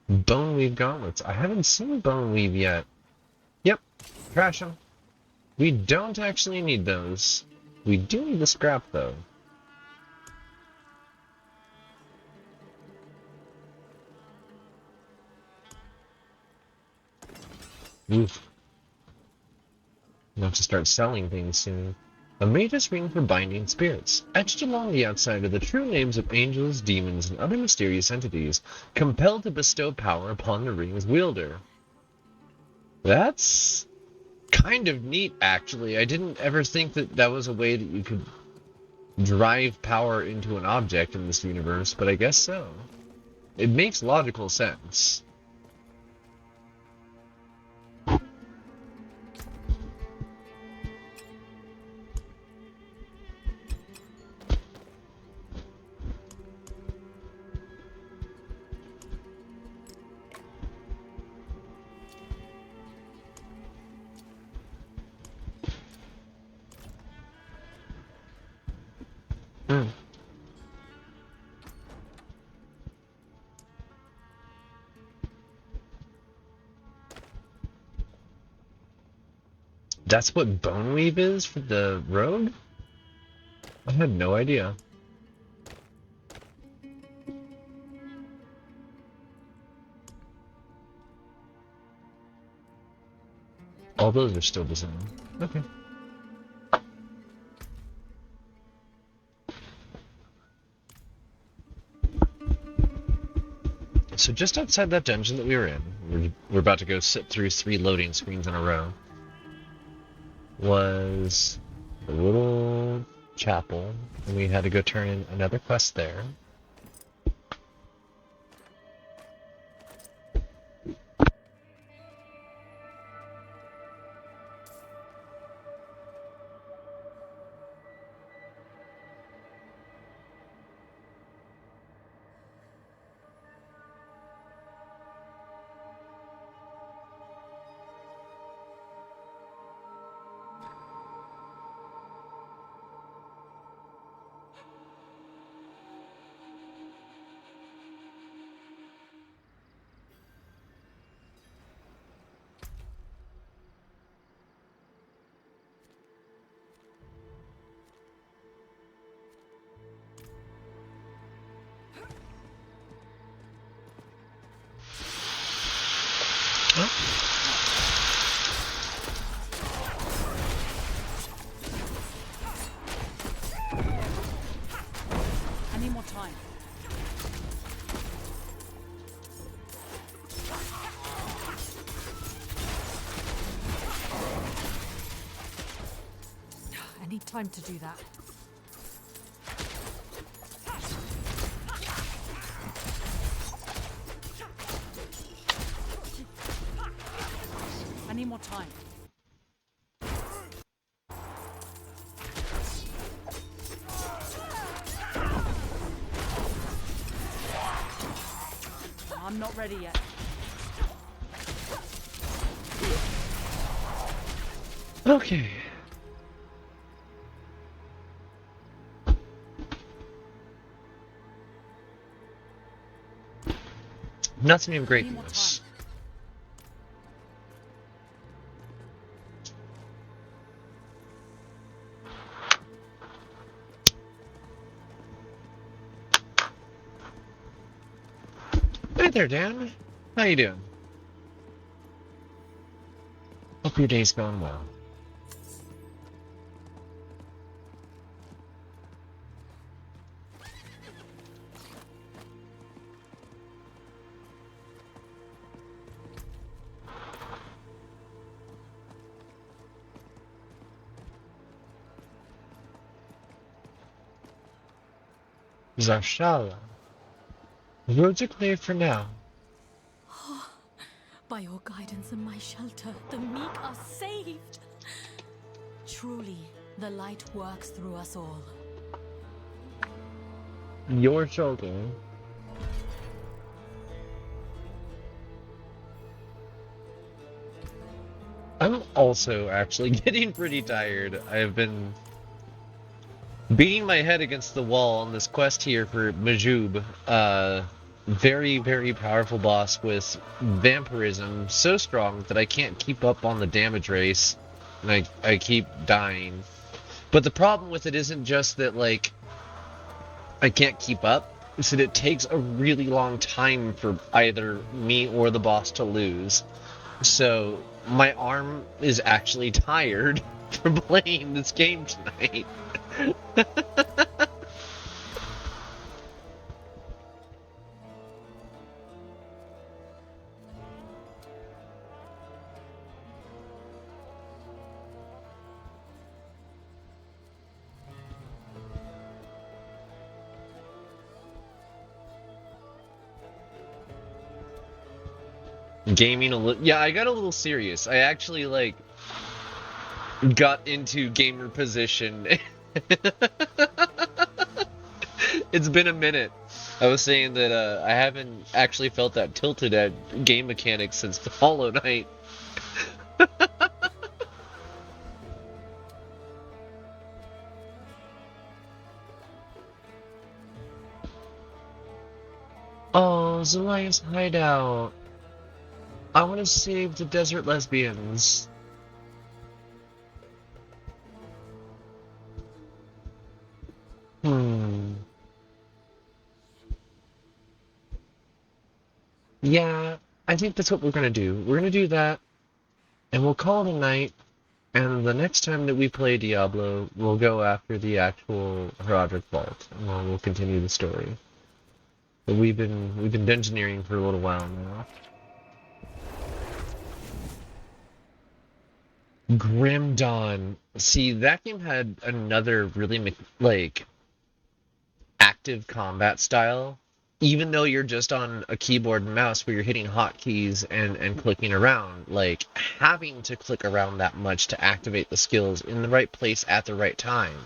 Boneweave gauntlets. I haven't seen Boneweave yet. Yep, trash them. We don't actually need those. We do need the scrap, though. Oof. We'll have to start selling things soon. A mage's ring for binding spirits, etched along the outside are the true names of angels, demons, and other mysterious entities, compelled to bestow power upon the ring's wielder. That's kind of neat, actually. I didn't ever think that that was a way that you could drive power into an object in this universe, but I guess so. It makes logical sense. That's what bone weave is for the rogue? I had no idea. All those are still the same. Okay. So just outside that dungeon that we were in, we're about to go sit through 3 loading screens in a row, was a little chapel, and we had to go turn in another quest there. I need more time. I need time to do that. I need more time. I'm not ready yet. Okay. Nothing of great news. Hey there, Dan. How you doing? Hope your day's going well. Zarshala. The roads are clear for now. By your guidance and my shelter, the meek are saved. Truly, the light works through us all. Your shoulder. I'm also actually getting pretty tired. I've been beating my head against the wall on this quest here for Majub. Very, very powerful boss with vampirism, so strong that I can't keep up on the damage race, and I keep dying. But the problem with it isn't just that, like, I can't keep up, it's that it takes a really long time for either me or the boss to lose. So my arm is actually tired for playing this game tonight. Gaming a little, yeah, I got a little serious. I actually like got into gamer position. It's been a minute. I was saying that I haven't actually felt that tilted at game mechanics since the Hollow Knight. Oh, Zelaya's hideout. I want to save the desert lesbians. Yeah, I think that's what we're gonna do. We're gonna do that, and we'll call it a night. And the next time that we play Diablo, we'll go after the actual Herodric Vault, and we'll continue the story. But we've been dungeoneering for a little while now. Grim Dawn. See, that game had another really like active combat style. Even though you're just on a keyboard and mouse where you're hitting hotkeys and clicking around, like having to click around that much to activate the skills in the right place at the right time.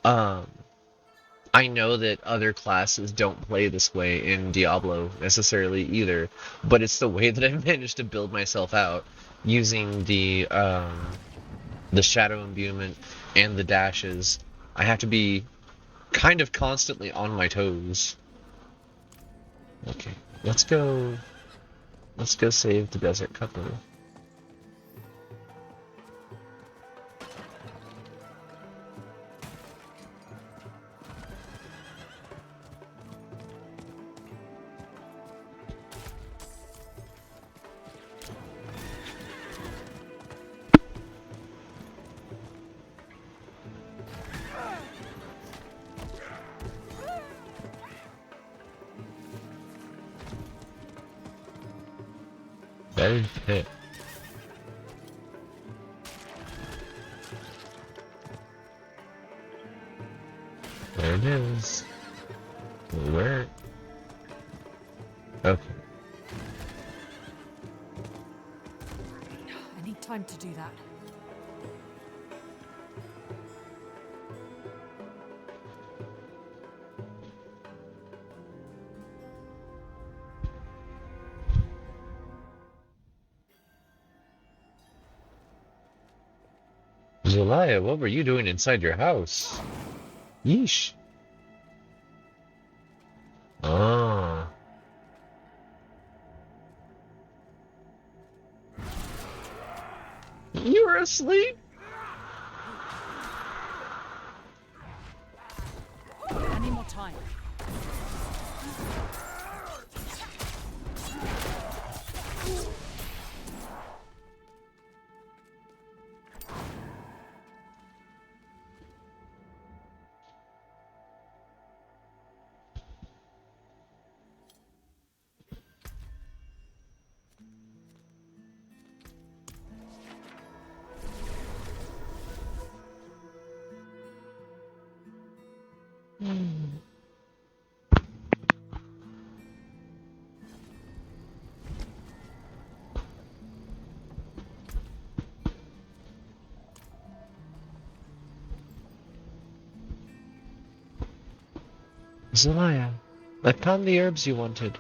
I know that other classes don't play this way in Diablo necessarily either, but it's the way that I've managed to build myself out using the shadow imbuement and the dashes. I have to be kind of constantly on my toes. Okay, let's go save the desert couple. That is it. There it is. Where? Okay. I need time to do that. Zelaya, what were you doing inside your house? Yeesh. Ah. You were asleep? I need more time. Zelaya, I found the herbs you wanted.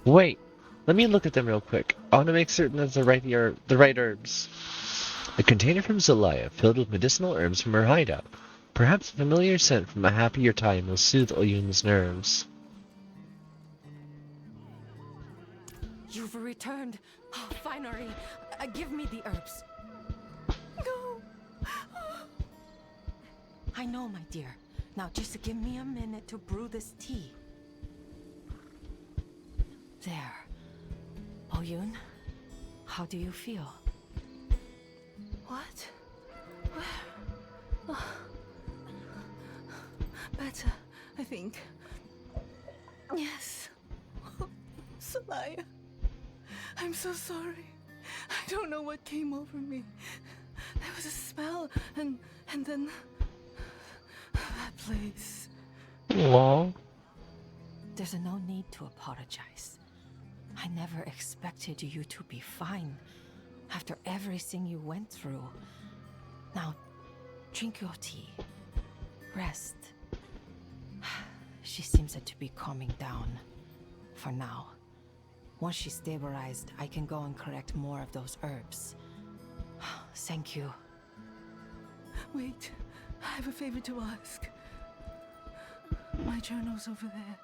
Wait, let me look at them real quick. I want to make certain that the right herbs. A container from Zelaya, filled with medicinal herbs from her hideout. Perhaps a familiar scent from a happier time will soothe Oyun's nerves. You've returned. Oh, finally. Give me the herbs. No. I know, my dear. Now just give me a minute to brew this tea. There. Oyun, how do you feel? What? Where think. Yes. Salaya. I'm so sorry. I don't know what came over me. There was a smell, and then that place. Aw. There's no need to apologize. I never expected you to be fine after everything you went through. Now, drink your tea. Rest. She seems to be calming down. For now. Once she's stabilized, I can go and collect more of those herbs. Thank you. Wait, I have a favor to ask. My journal's over there.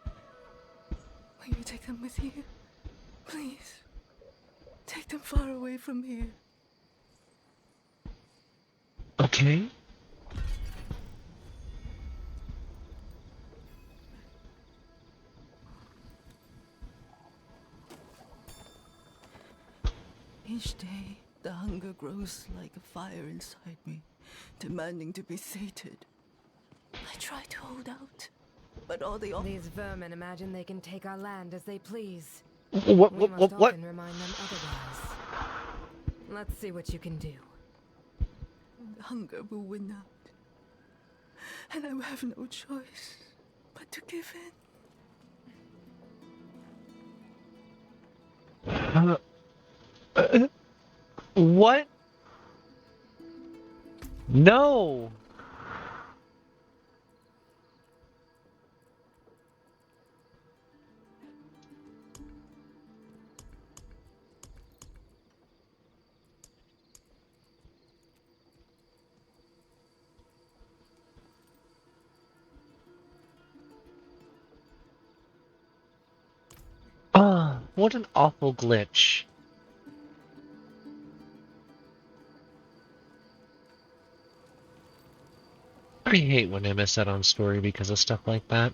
Will you take them with you? Please. Take them far away from here. Okay. Each day, the hunger grows like a fire inside me, demanding to be sated. I try to hold out, but all these vermin imagine they can take our land as they please. What? We must often remind them otherwise. Let's see what you can do. Hunger will win out, and I will have no choice but to give in. What? No! Ah, what an awful glitch. I hate when I miss out on story because of stuff like that.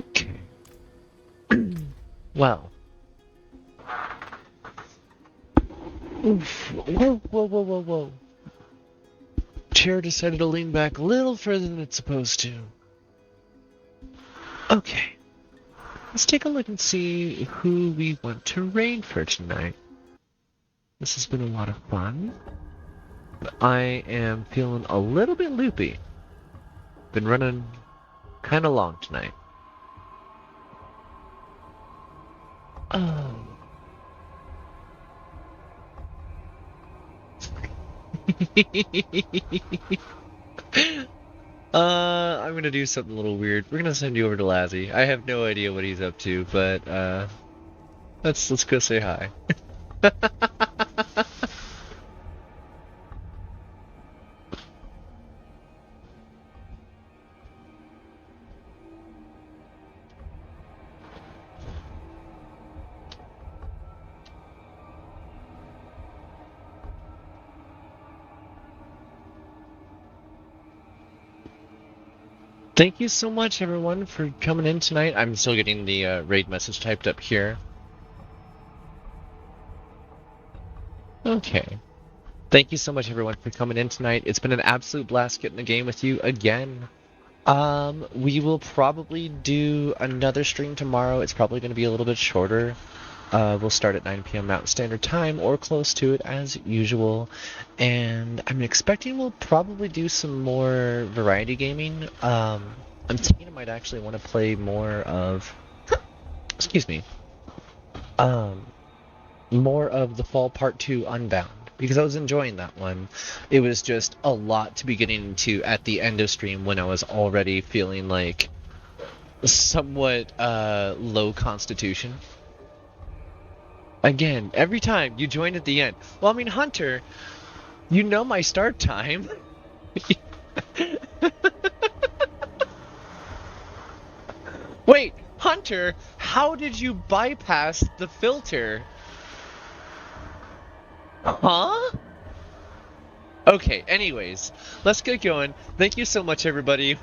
Okay. Well. Oof. Whoa, whoa, whoa, whoa, whoa. Chair decided to lean back a little further than it's supposed to. Okay. Let's take a look and see who we want to raid for tonight. This has been a lot of fun. I am feeling a little bit loopy. Been running kind of long tonight. Oh. I'm gonna do something a little weird. We're gonna send you over to Lazzy. I have no idea what he's up to, but let's go say hi. Thank you so much, everyone, for coming in tonight. I'm still getting the raid message typed up here. Okay. Thank you so much, everyone, for coming in tonight. It's been an absolute blast getting the game with you again. We will probably do another stream tomorrow. It's probably going to be a little bit shorter. We'll start at 9 p.m. Mountain Standard Time, or close to it as usual. And I'm expecting we'll probably do some more variety gaming. I'm thinking I might actually want to play more of... excuse me. More of The Fall Part 2 Unbound, because I was enjoying that one. It was just a lot to be getting into at the end of stream when I was already feeling like somewhat low constitution. Again, every time you join at the end. Well, I mean, Hunter, you know my start time. Wait, Hunter, how did you bypass the filter? Huh? Okay, anyways, let's get going. Thank you so much, everybody.